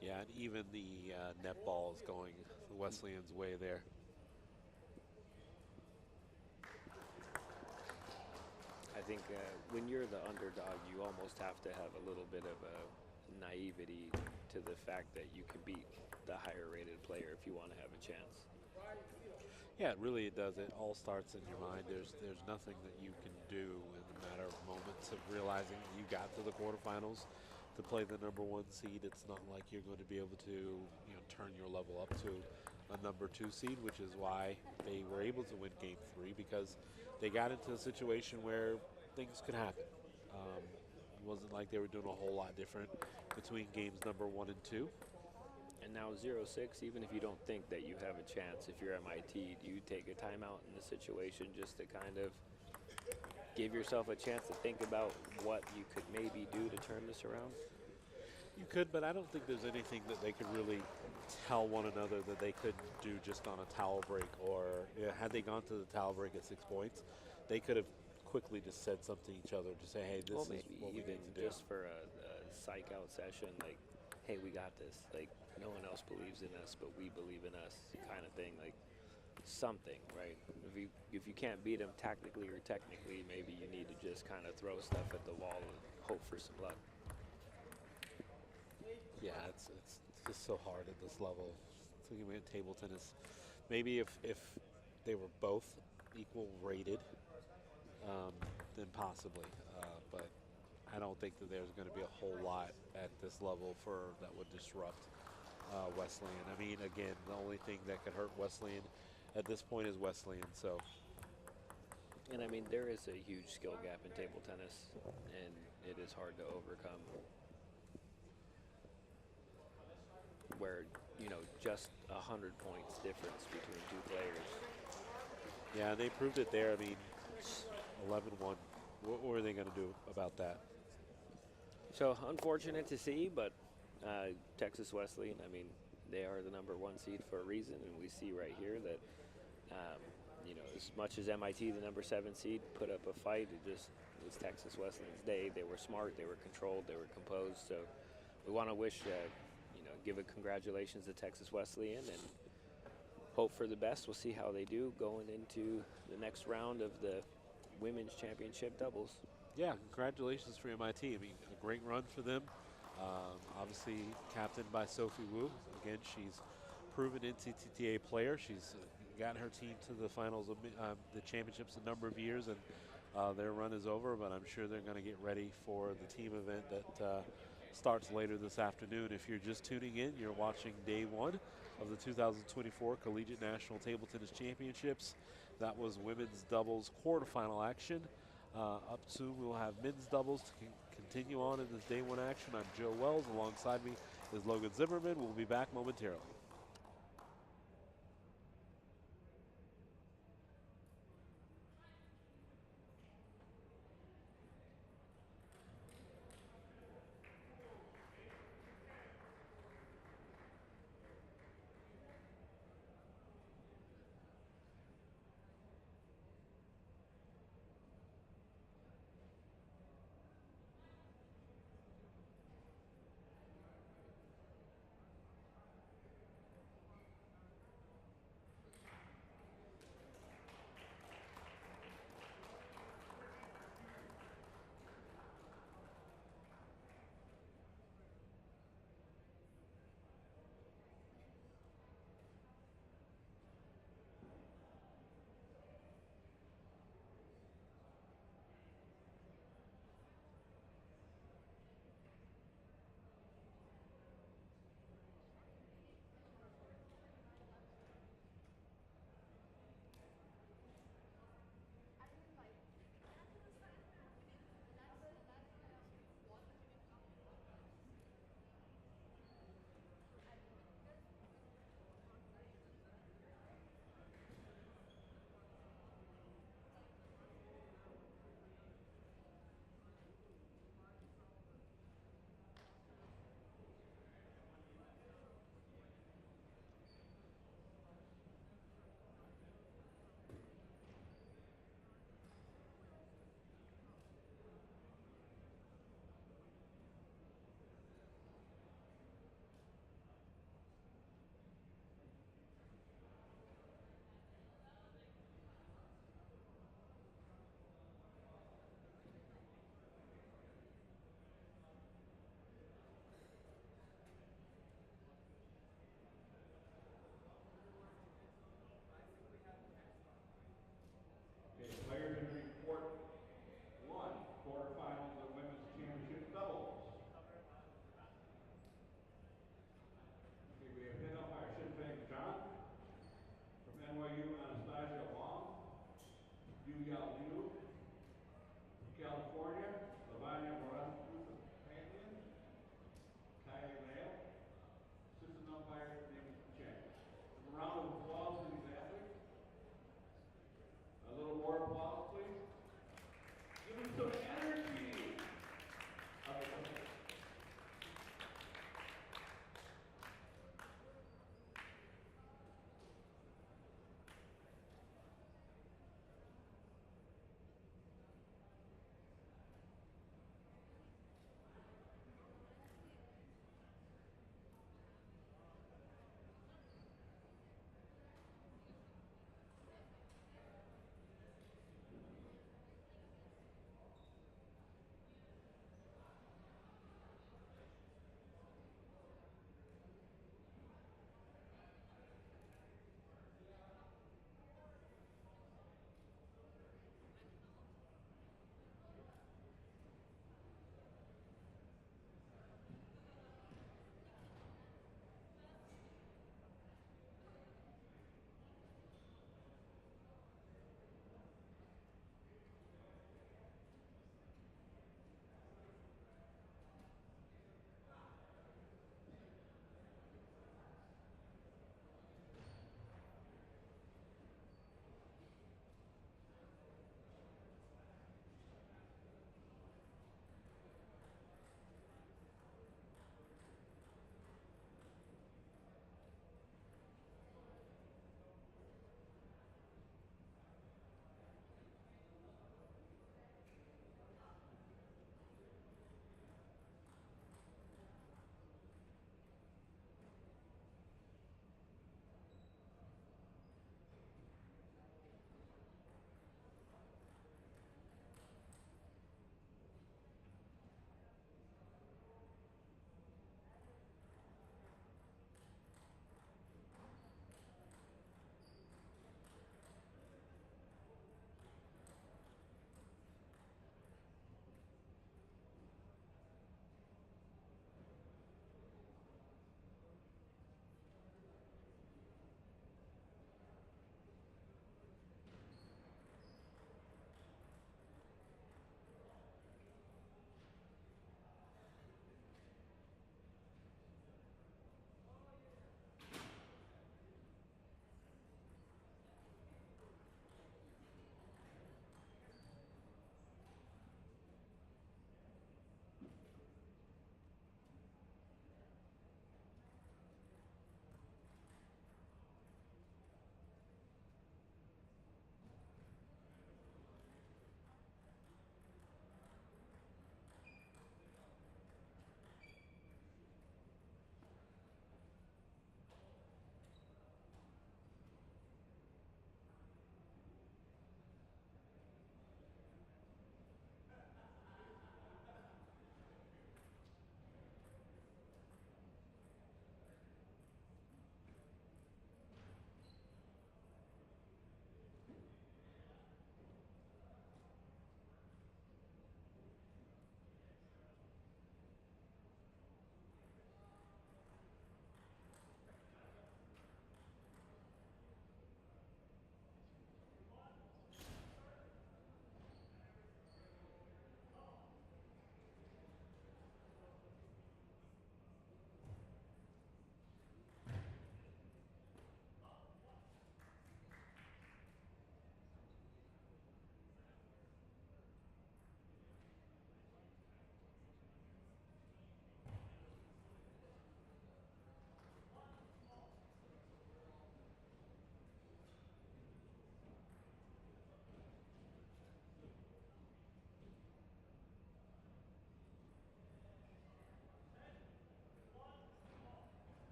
Yeah, and even the net ball is going the Wesleyan's way there. I think when you're the underdog, you almost have to have a little bit of a naivety to the fact that you can beat the higher rated player if you want to have a chance. Yeah, it does. It all starts in your mind. There's nothing that you can do in a matter of moments of realizing you got to the quarterfinals to play the number 1 seed. It's not like you're going to be able to, you know, turn your level up to a number 2 seed, which is why they were able to win game 3, because they got into a situation where things could happen. It wasn't like they were doing a whole lot different between games number 1 and 2. And now 0-6, even if you don't think that you have a chance, if you're MIT, do you take a timeout in the situation just to kind of give yourself a chance to think about what you could maybe do to turn this around? You could, but I don't think there's anything that they could really tell one another that they couldn't do just on a towel break, or had they gone to the towel break at 6 points, they could have quickly just said something to each other to say, hey, this is what we need to do. Just for a psych out session, like, hey, we got this. Like, no one else believes in us, but we believe in us, kind of thing. Like, something, right? If you can't beat them tactically or technically, maybe you need to just kind of throw stuff at the wall and hope for some luck. Yeah, it's just so hard at this level. Thinking about table tennis, maybe if they were both equal rated, then possibly. But I don't think that there's going to be a whole lot at this level that would disrupt Wesleyan. I mean, again, the only thing that could hurt Wesleyan at this point is Wesleyan. So, and I mean, there is a huge skill gap in table tennis, and it is hard to overcome. Where, you know, just 100 points difference between 2 players. Yeah, they proved it there. I mean, 11-1. What were they going to do about that? So unfortunate to see, but Texas Wesleyan, I mean, they are the number 1 seed for a reason, and we see right here that, you know, as much as MIT, the number 7 seed, put up a fight, it was Texas Wesleyan's day. They were smart, they were controlled, they were composed. So we want to wish, give a congratulations to Texas Wesleyan and hope for the best. We'll see how they do going into the next round of the Women's Championship doubles. Yeah, congratulations for MIT. I mean, a great run for them. Obviously captained by Sophie Wu. Again, she's proven NCTTA player. She's gotten her team to the finals of the championships a number of years, and their run is over, but I'm sure they're going to get ready for the team event that starts later this afternoon. If you're just tuning in, you're watching day 1 of the 2024 Collegiate National Table Tennis Championships. That was women's doubles quarterfinal action. Up soon we'll have men's doubles to continue on in this day 1 action. I'm Joe Wells. Alongside me is Logan Zimmerman. We'll be back momentarily.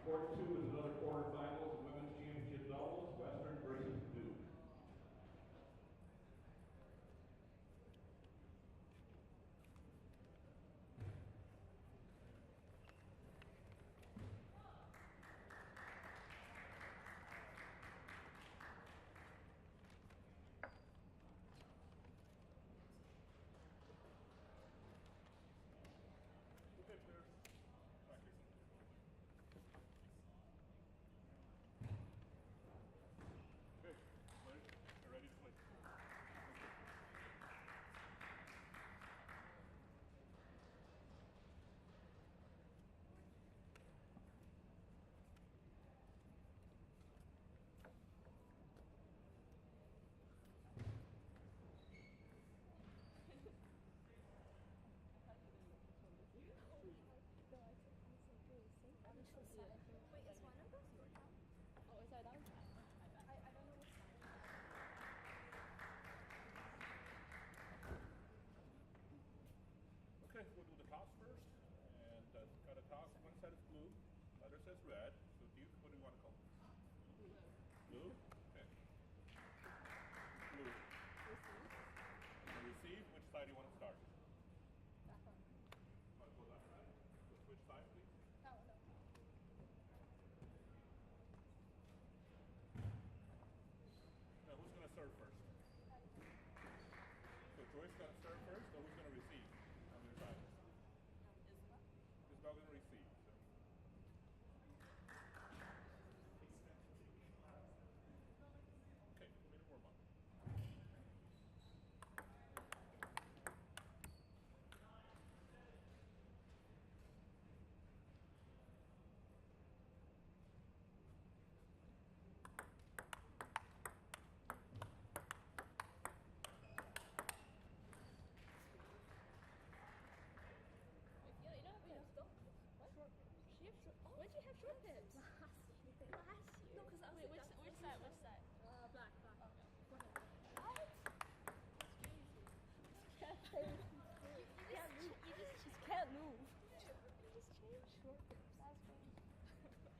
Court 2 is another quarterfinals of women's championship doubles, Western versus Duke. Okay, we'll do the toss first, and got a toss. One side is blue, other says red. So Duke, what do you want to call? Blue. Blue? Okay. Blue. And receive, which side do you want to start? That one. Want to go that side? So switch sides, please. That one. Now, who's going to serve first? So Joyce going to serve first, or who's going to receive on their side? Isabel going to receive. So. Okay, we're going to warm up. Yeah, you don't have to. What? Short. She have short. Oh. Where'd you have short pants? Last year. No, because I was. Wait, which side? Which side? Black. Okay. What? That's crazy. You just can't move. You just changed short pants. That's crazy. Okay.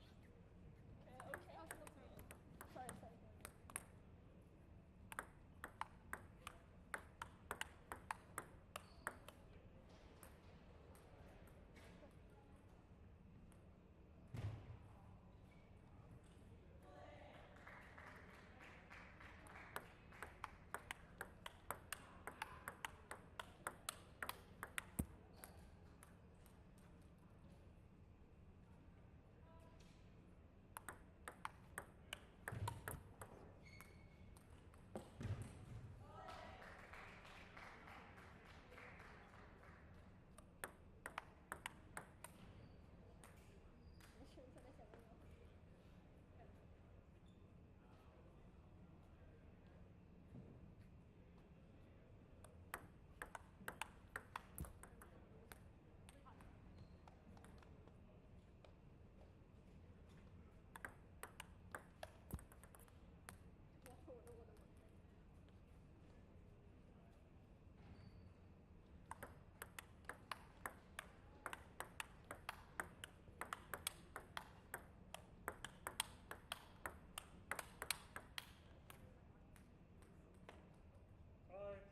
Sorry.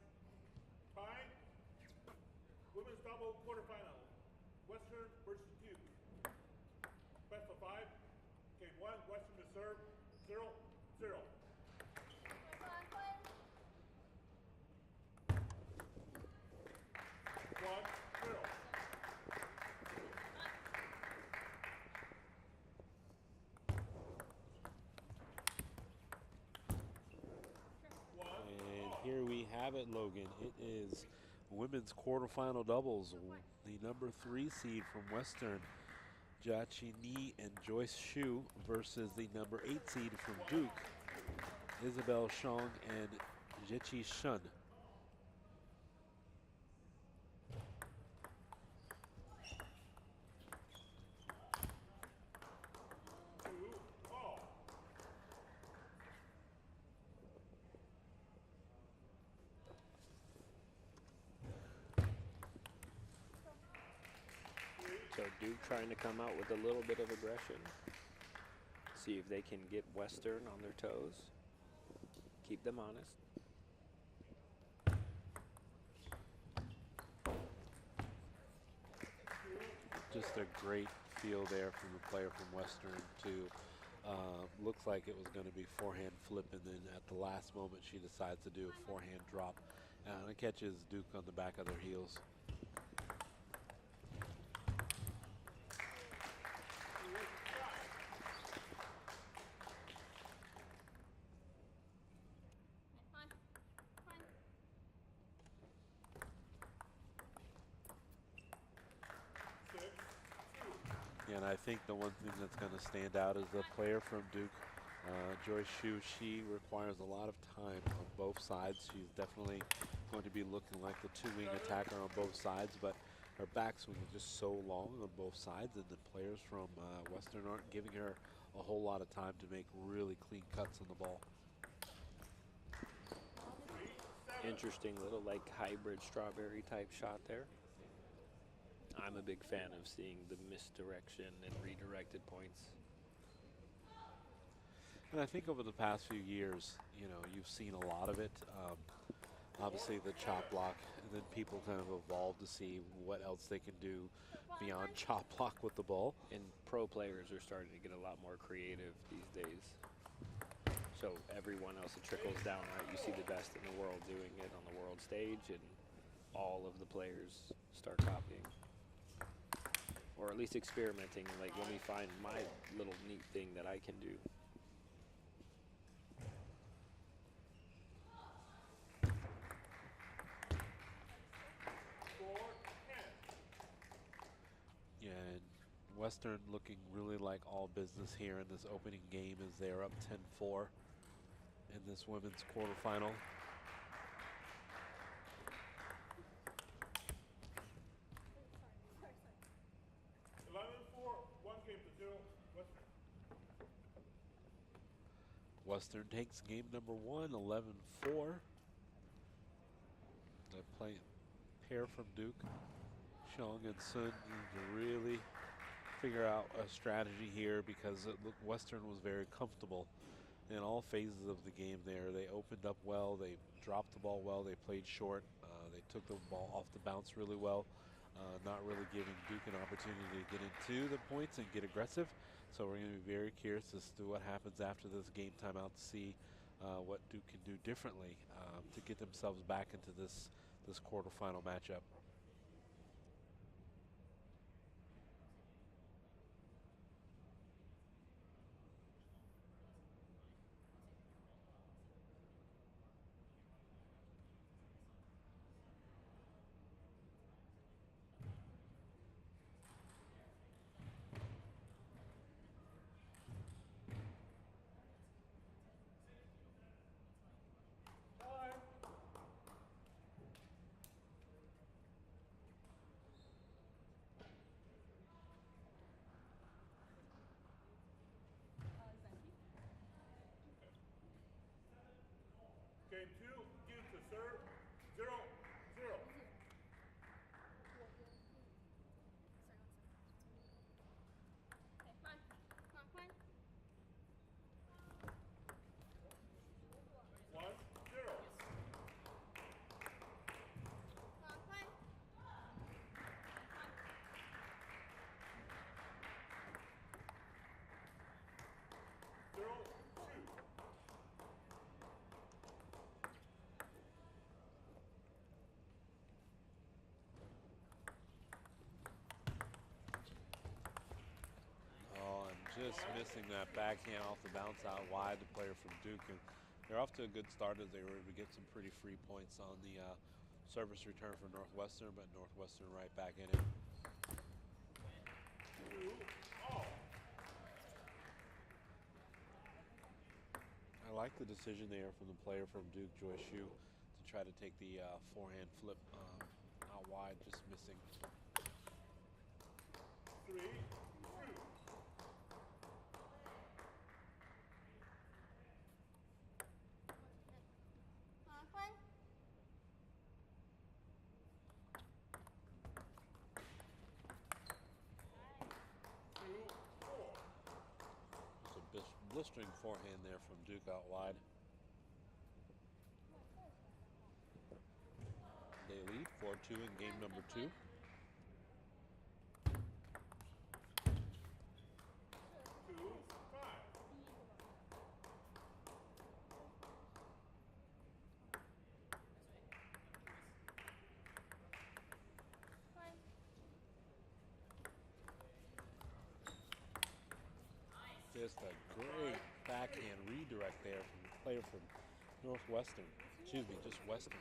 Time. Women's double quarterfinal. Western versus Duke. Best of 5. Game 1. Western to serve. 0-0. 1-0. And here we have it, Logan. It is women's quarterfinal doubles. The number 3 seed from Western, Jiaqi Ni and Joyce Xu, versus the number 8 seed from Duke, Isabel Shong and Zheqi Shun. So Duke trying to come out with a little bit of aggression. See if they can get Western on their toes. Keep them honest. Just a great feel there from the player from Western to looks like it was going to be forehand flip, and then at the last moment she decides to do a forehand drop. And it catches Duke on the back of their heels. And I think the one thing that's going to stand out is the player from Duke, Joyce Hsu. She requires a lot of time on both sides. She's definitely going to be looking like the two-wing attacker on both sides, but her backswing is just so long on both sides, and the players from Western aren't giving her a whole lot of time to make really clean cuts on the ball. Interesting little like hybrid strawberry type shot there. I'm a big fan of seeing the misdirection and redirected points. And I think over the past few years, you know, you've seen a lot of it. Obviously the chop block, and then people kind of evolve to see what else they can do beyond chop block with the ball. And pro players are starting to get a lot more creative these days. So everyone else, it trickles down, right? You see the best in the world doing it on the world stage, and all of the players start copying. Or at least experimenting, like let me find my little neat thing that I can do. Yeah, and Western looking really like all business here in this opening game as they're up 10-4 in this women's quarterfinal. Western takes game number 1, 11-4. They play pair from Duke. Xiong and Sun need to really figure out a strategy here, because it looked Western was very comfortable in all phases of the game there. They opened up well, they dropped the ball well, they played short, they took the ball off the bounce really well, not really giving Duke an opportunity to get into the points and get aggressive. So we're going to be very curious as to what happens after this game timeout to see what Duke can do differently to get themselves back into this quarterfinal matchup. Game 2, Duke to serve, 0-0. Just missing that backhand off the bounce out wide, the player from Duke. And they're off to a good start as they were able to get some pretty free points on the service return for Northwestern, but Northwestern right back in it. I like the decision there from the player from Duke, Joyce Hsu, to try to take the forehand flip out wide, just missing. 3-2. blistering forehand there from Duke out wide. They lead 4-2 in game number 2. Just a great backhand redirect there from the player from Northwestern. Excuse me, just Western.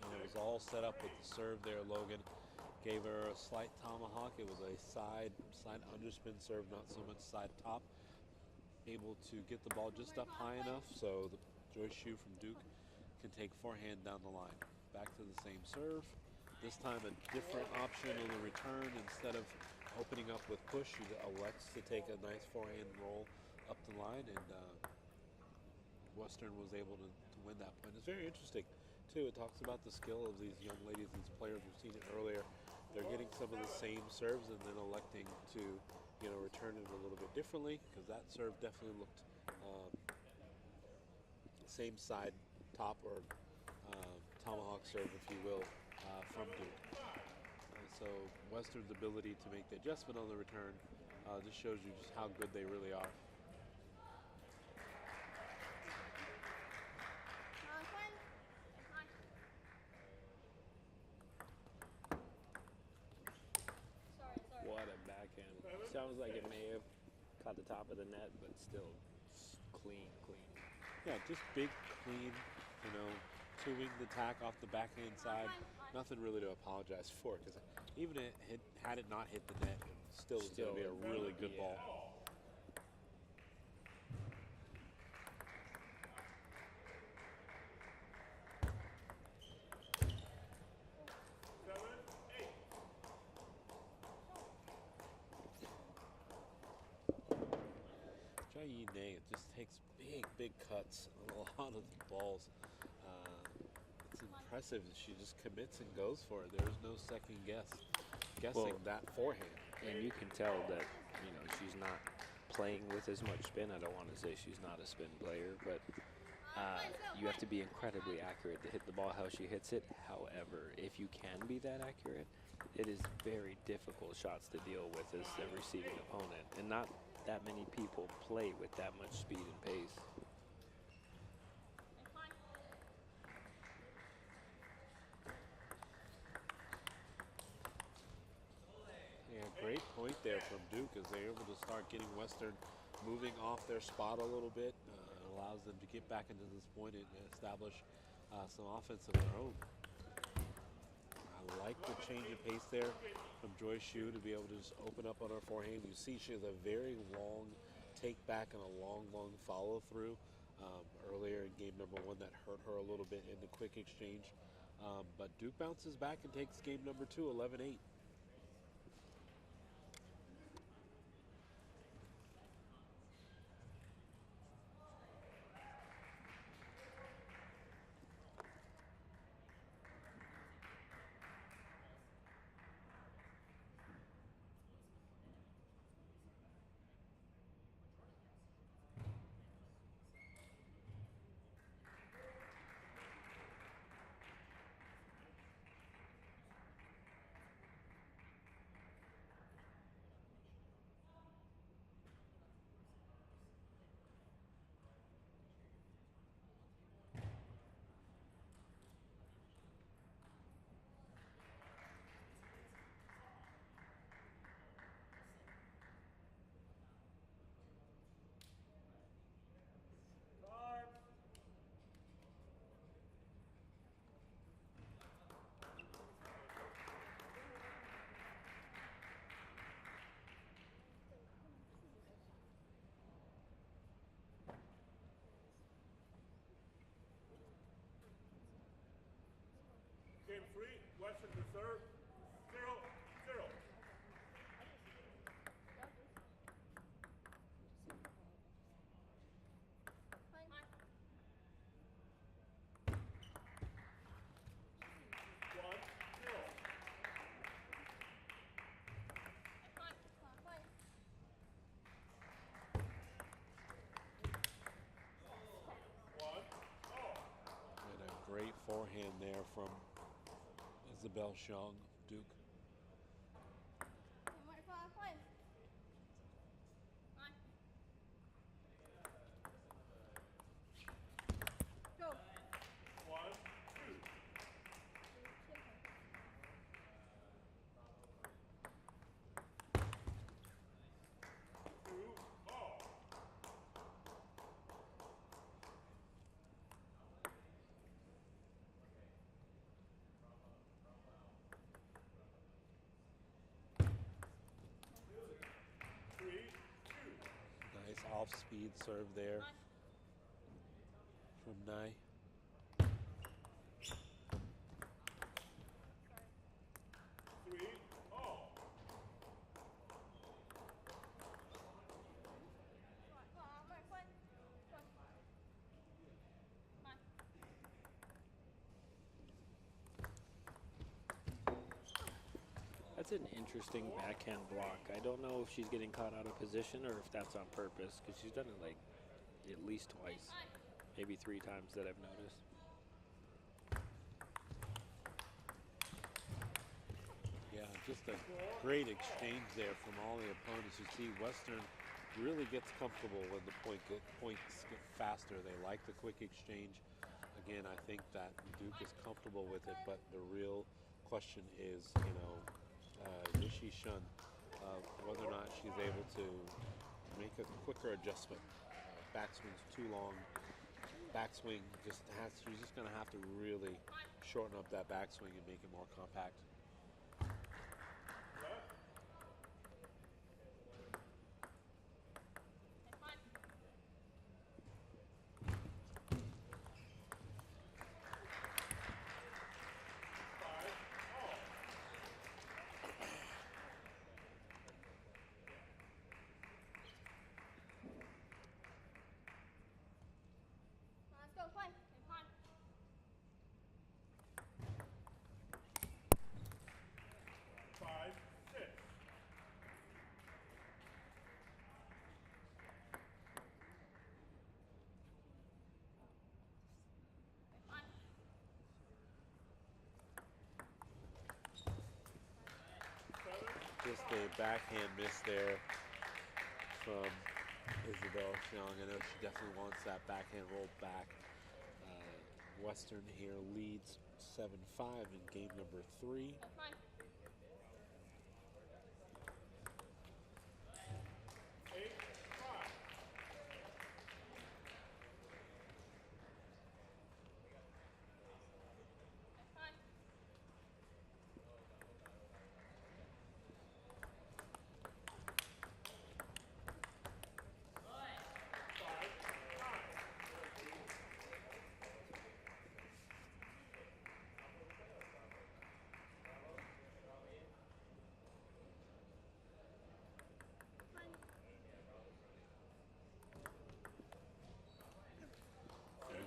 And it was all set up with the serve there, Logan. Gave her a slight tomahawk. It was a side underspin serve, not so much side top. Able to get the ball just up high enough so the Joyce Shue from Duke can take forehand down the line. Back to the same serve. This time a different option on the return. Instead of opening up with push, she elects to take a nice forehand roll up the line, and Western was able to win that point. It's very interesting, too. It talks about the skill of these young ladies, these players. We've seen it earlier. They're getting some of the same serves and then electing to return it a little bit differently, because that serve definitely looked same side top or tomahawk serve, if you will, from Duke. So Western's ability to make the adjustment on the return just shows you just how good they really are. What a backhand. Sounds like it may have caught the top of the net, but still clean. Yeah, just big, clean, two-wing the tack off the backhand side. Nothing really to apologize for, because even had it not hit the net, it still was going to be a really good ball. It just takes big cuts on a lot of the balls. It's impressive that she just commits and goes for it. There's no second guessing that forehand. And you can tell that she's not playing with as much spin. I don't want to say she's not a spin player, but you have to be incredibly accurate to hit the ball how she hits it. However, if you can be that accurate, it is very difficult shots to deal with as a receiving opponent, and not that many people play with that much speed and pace. Yeah, great point there from Duke as they're able to start getting Western moving off their spot a little bit. Allows them to get back into this point and establish some offense of their own. I like the change of pace there from Joyce Shue to be able to just open up on her forehand. You see she has a very long take back and a long follow through earlier in game number 1 that hurt her a little bit in the quick exchange. But Duke bounces back and takes game number 2, 11-8. Game 3, Western to serve, 0-0. backhand there from Isabel Xiong, Duke. Go. 1, 2. 2 all. Three, 2. Nice off-speed serve there from Nai. 3 all. That's an interesting backhand block. I don't know if she's getting caught out of position or if that's on purpose, because she's done it like at least twice, maybe 3 times that I've noticed. Yeah, just a great exchange there from all the opponents. You see Western really gets comfortable when the points get faster. They like the quick exchange. Again, I think that Duke is comfortable with it, but the real question is, Rishi Shun, whether or not she's able to make a quicker adjustment. Backswing's too long. Backswing she's just going to have to really shorten up that backswing and make it more compact. Left. 5 all. Let's go, play. 5, 6. Just a backhand miss there from Isabel Xiong. I know she definitely wants that backhand rolled back. Western here leads 7-5 in game number 3. 8, 5.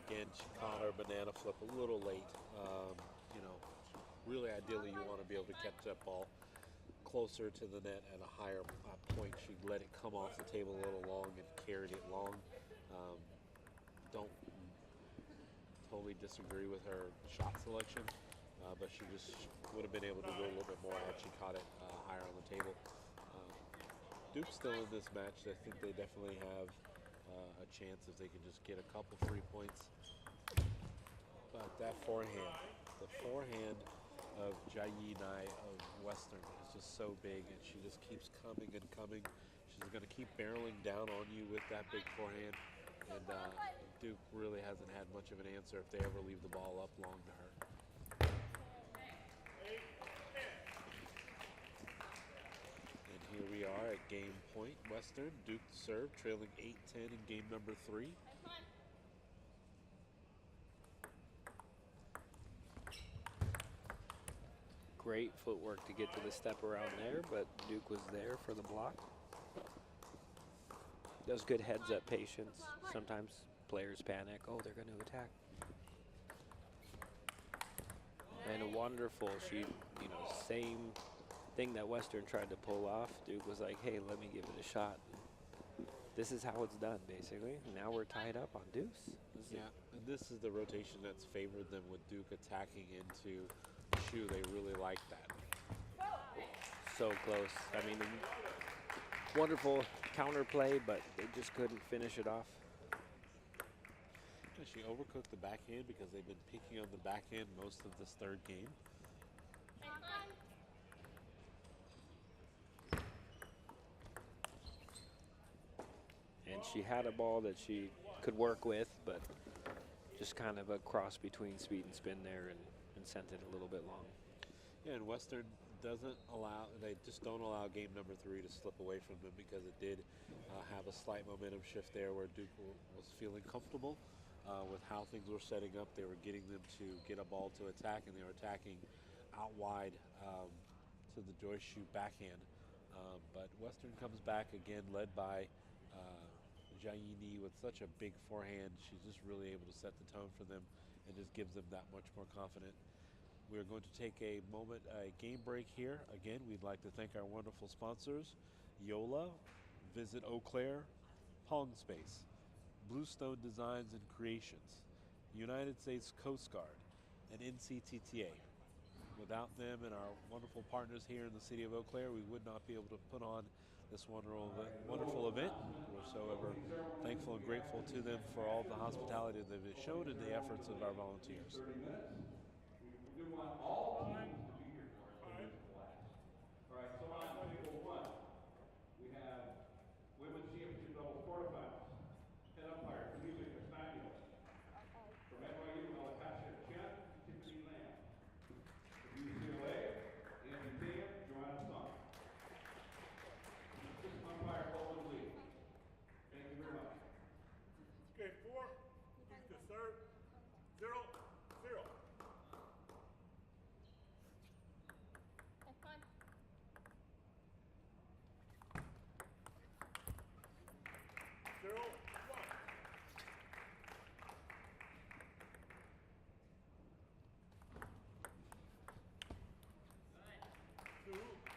Again, she caught her banana flip a little late. Really ideally you want to be able to catch that ball closer to the net at a higher point. She let it come off the table a little long and carried it long. Don't totally disagree with her shot selection, but she just would have been able to go a little bit more had she caught it higher on the table. Duke's still in this match. I think they definitely have a chance if they can just get a couple free points. But that forehand, the forehand of Jayi Nai of Western is just so big, and she just keeps coming and coming. She's going to keep barreling down on you with that big forehand, and Duke really hasn't had much of an answer if they ever leave the ball up long to her. 8, 10. And here we are at game point. Western, Duke to serve, trailing 8-10 in game number 3. Great footwork to get to the step around there, but Duke was there for the block. Does good heads-up patience. Sometimes players panic. Oh, they're going to attack. And wonderful. She, same thing that Western tried to pull off. Duke was like, hey, let me give it a shot. this is how it's done, basically. Now we're tied up on deuce. Yeah, and this is the rotation that's favored them with Duke attacking into the shoe. They really like that. So close. I mean, wonderful counterplay, but they just couldn't finish it off. She overcooked the backhand because they've been picking on the backhand most of this third game. And she had a ball that she could work with, but just kind of a cross between speed and spin there and sent it a little bit long. Yeah, and Western doesn't allow, they just don't allow game number 3 to slip away from them because it did have a slight momentum shift there where Duke was feeling comfortable with how things were setting up. They were getting them to get a ball to attack, and they were attacking out wide to the Joyce shoe backhand. But Western comes back again, led by Jaini with such a big forehand. She's just really able to set the tone for them and just gives them that much more confident. We are going to take a moment, a game break here. Again, we'd like to thank our wonderful sponsors, Yola, Visit Eau Claire, Pong Space, Bluestone Designs and Creations, United States Coast Guard, and NCTTA. Without them and our wonderful partners here in the city of Eau Claire, we would not be able to put on this wonderful event. We're so ever thankful and grateful to them for all the hospitality that they've shown and the efforts of our volunteers. 30 minutes. We do want all teams to be here for this class. All right, so on table 1, we have women's championship doubles quarterfinals. Head umpire, Felipe Castaño. From NYU, Alakasia Chen, Tiffany Lamb. From UCLA, Andy Dan, Joanna Sung. Assistant umpire, Colin Lee. Thank you very much. Game 4, Duke to serve, 0-0. Zero, one. Two,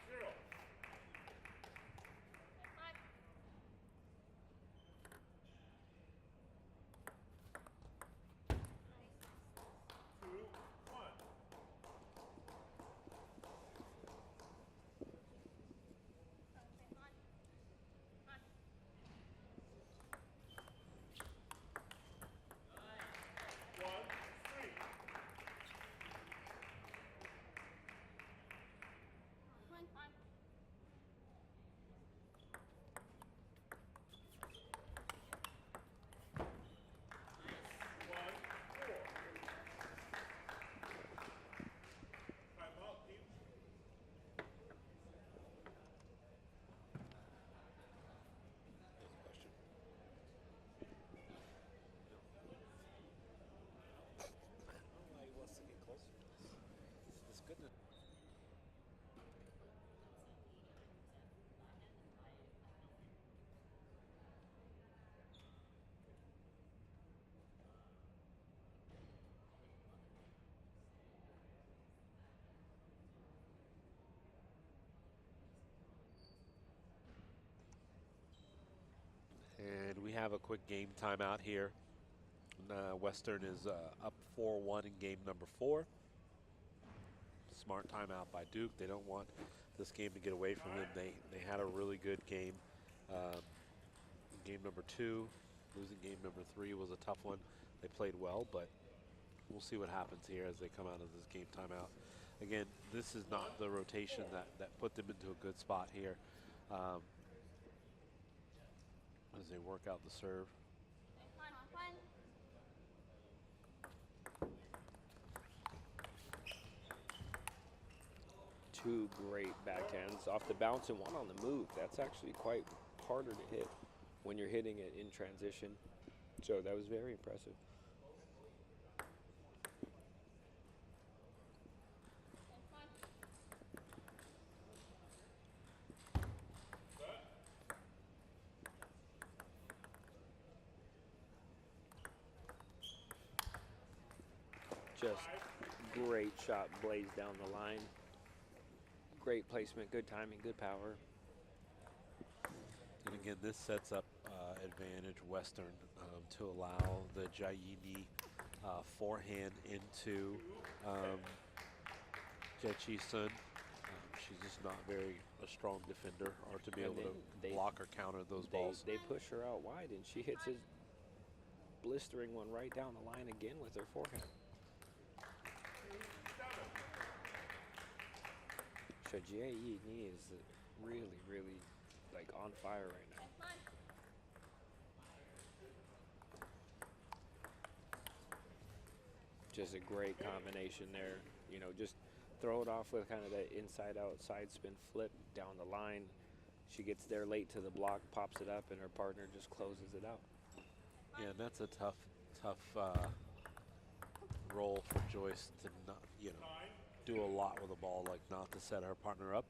zero. Two, one. One, three. One, four. Timeout, team. He wants to get closer to this. It's good to And we have a quick game timeout here. Western is up 4-1 in game number 4. Smart timeout by Duke. They don't want this game to get away from them. They had a really good game. Game number 2, losing game number 3 was a tough one. They played well, but we'll see what happens here as they come out of this game timeout. Again, this is not the rotation that put them into a good spot here as they work out the serve. Two great backhands off the bounce and one on the move. That's actually quite harder to hit when you're hitting it in transition. So that was very impressive. Just great shot, blazed down the line. Great placement, good timing, good power. And again, this sets up advantage Western to allow the Jayini forehand into Jechi Sun. She's just not very a strong defender or to be And able then to block or counter those balls. They push her out wide, and she hits a blistering one right down the line again with her forehand. So Jayini is really, really like on fire right now. Just a great combination there. You know, just throw it off with kind of that inside-out side spin flip down the line. She gets there late to the block, pops it up, and her partner just closes it out. Yeah, and that's a tough role for Joyce to not, do a lot with the ball, like not to set her partner up.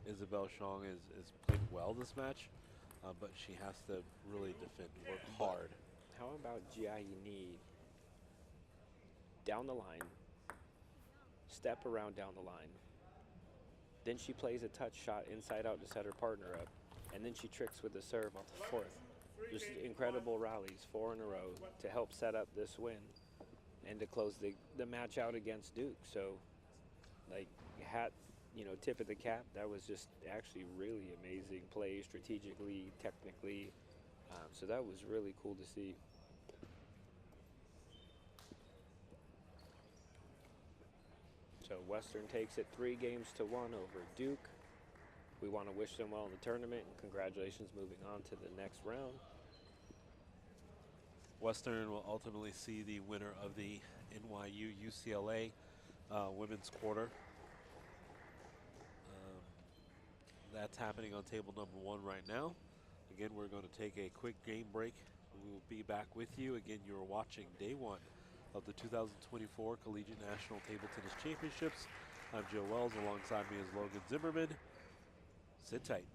Isabel Chong is played well this match, but she has to really defend, work hard. How about Jayini down the line, step around down the line, then she plays a touch shot inside out to set her partner up, and then she tricks with the serve off the fourth. Just incredible rallies, 4 in a row, to help set up this win and to close the match out against Duke. So, like, tip of the cap. That was just actually really amazing play strategically, technically. So that was really cool to see. So Western takes it 3-1 over Duke. We want to wish them well in the tournament, and congratulations moving on to the next round. Western will ultimately see the winner of the NYU UCLA women's quarter. That's happening on table number 1 right now. Again, we're going to take a quick game break. We will be back with you. Again, you're watching day 1 of the 2024 Collegiate National Table Tennis Championships. I'm Joe Wells. Alongside me is Logan Zimmerman. Sit tight.